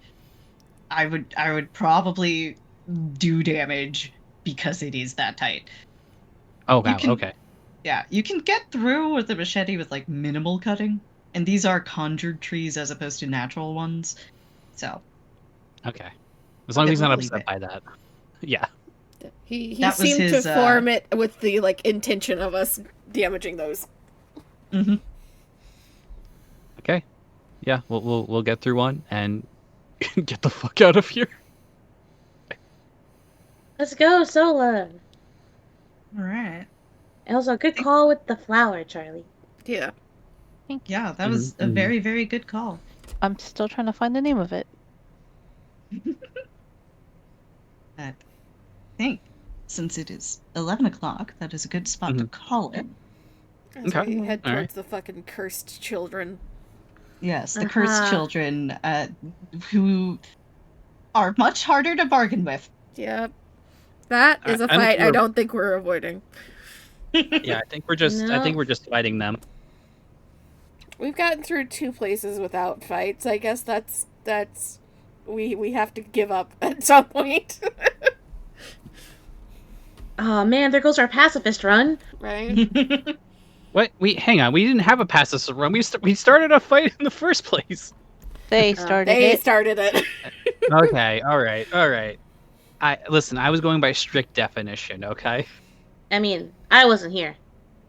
I would probably do damage because it is that tight. Oh You wow. can- Okay. Yeah, you can get through with the machete with like minimal cutting, and these are conjured trees as opposed to natural ones. So Okay. As long as Okay, he's not we'll leave upset it. by that. Yeah. He That was seemed his, to form it with the like intention of us damaging those. mhm. Okay. Yeah. We'll get through one and get the fuck out of here. Let's go, Sola. All right. It was a good call with the flower, Charlie. Yeah. Thank you. Yeah, that was a Mhm. very, very good call. I'm still trying to find the name of it. I think since it is 11 o'clock, that is a good spot to call it. As Okay. we head All right. towards the fucking cursed children. Yes, the cursed Uh-huh. children, who are much harder to bargain with. Yep. That is a I don't fight think I we're- don't think we're avoiding. Yeah. I think we're just. I No. think we're just fighting them. We've gotten through 2 places without fights. I guess that's we have to give up at some point. Oh man, there goes our pacifist run. Right? What? Hang on. We didn't have a pacifist run. We started a fight in the first place. They started They it. started it. Okay. All right. All right. Listen. I was going by strict definition. Okay. I mean, I wasn't here.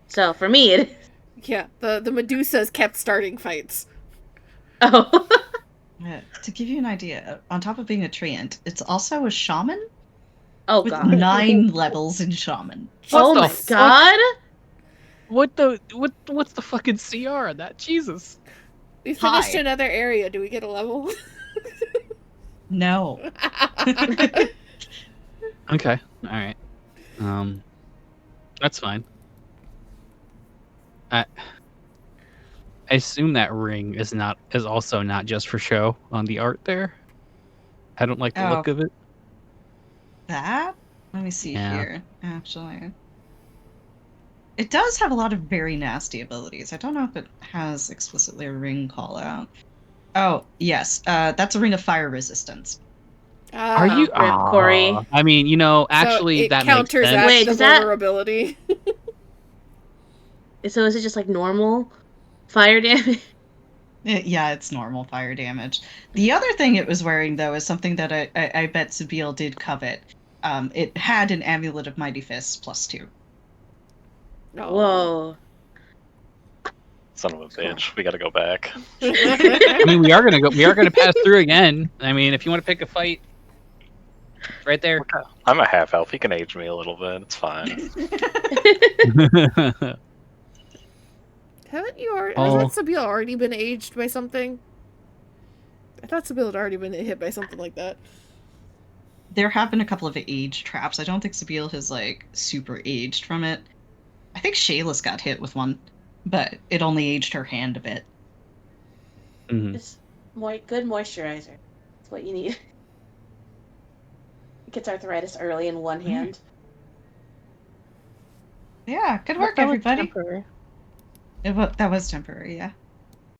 So for me, it. Yeah, the Medusas kept starting fights. Oh. To give you an idea, on top of being a treant, it's also a shaman Oh with god. 9 levels in shaman. Oh What my the fuck? god. What's the fucking CR on that? Jesus. We finished Hi. another area. Do we get a level? No. Okay. All right. That's fine. I assume that ring is also not just for show on the art there. I don't like the Oh. look of it. That? Let me see Yeah. here, actually. It does have a lot of very nasty abilities. I don't know if it has explicitly a ring call out. Oh, yes. That's a ring of fire resistance. Are you? Rip, Corey. Aw. I mean, actually, it that makes counters sense. at Wait, the does that- vulnerability. So is it just like normal fire damage? Yeah, it's normal fire damage. The other thing it was wearing, though, is something that I bet Sabine did covet. It had an Amulet of Mighty Fists +2. No. Whoa. Son of a bitch. We gotta go back. I mean, we are gonna pass through again. I mean, if you want to pick a fight, it's right there. I'm a half elf. He can age me a little bit. It's fine. Haven't you already? Oh. Hasn't Sabine already been aged by something? I thought Sabine had already been hit by something like that. There have been a couple of age traps. I don't think Sabine has, like, super aged from it. I think Shayla's got hit with one, but it only aged her hand a bit. Mhm. It's good moisturizer. That's what you need. It gets arthritis early in one hand. Yeah, good work, That was everybody. temporary. That was temporary, yeah.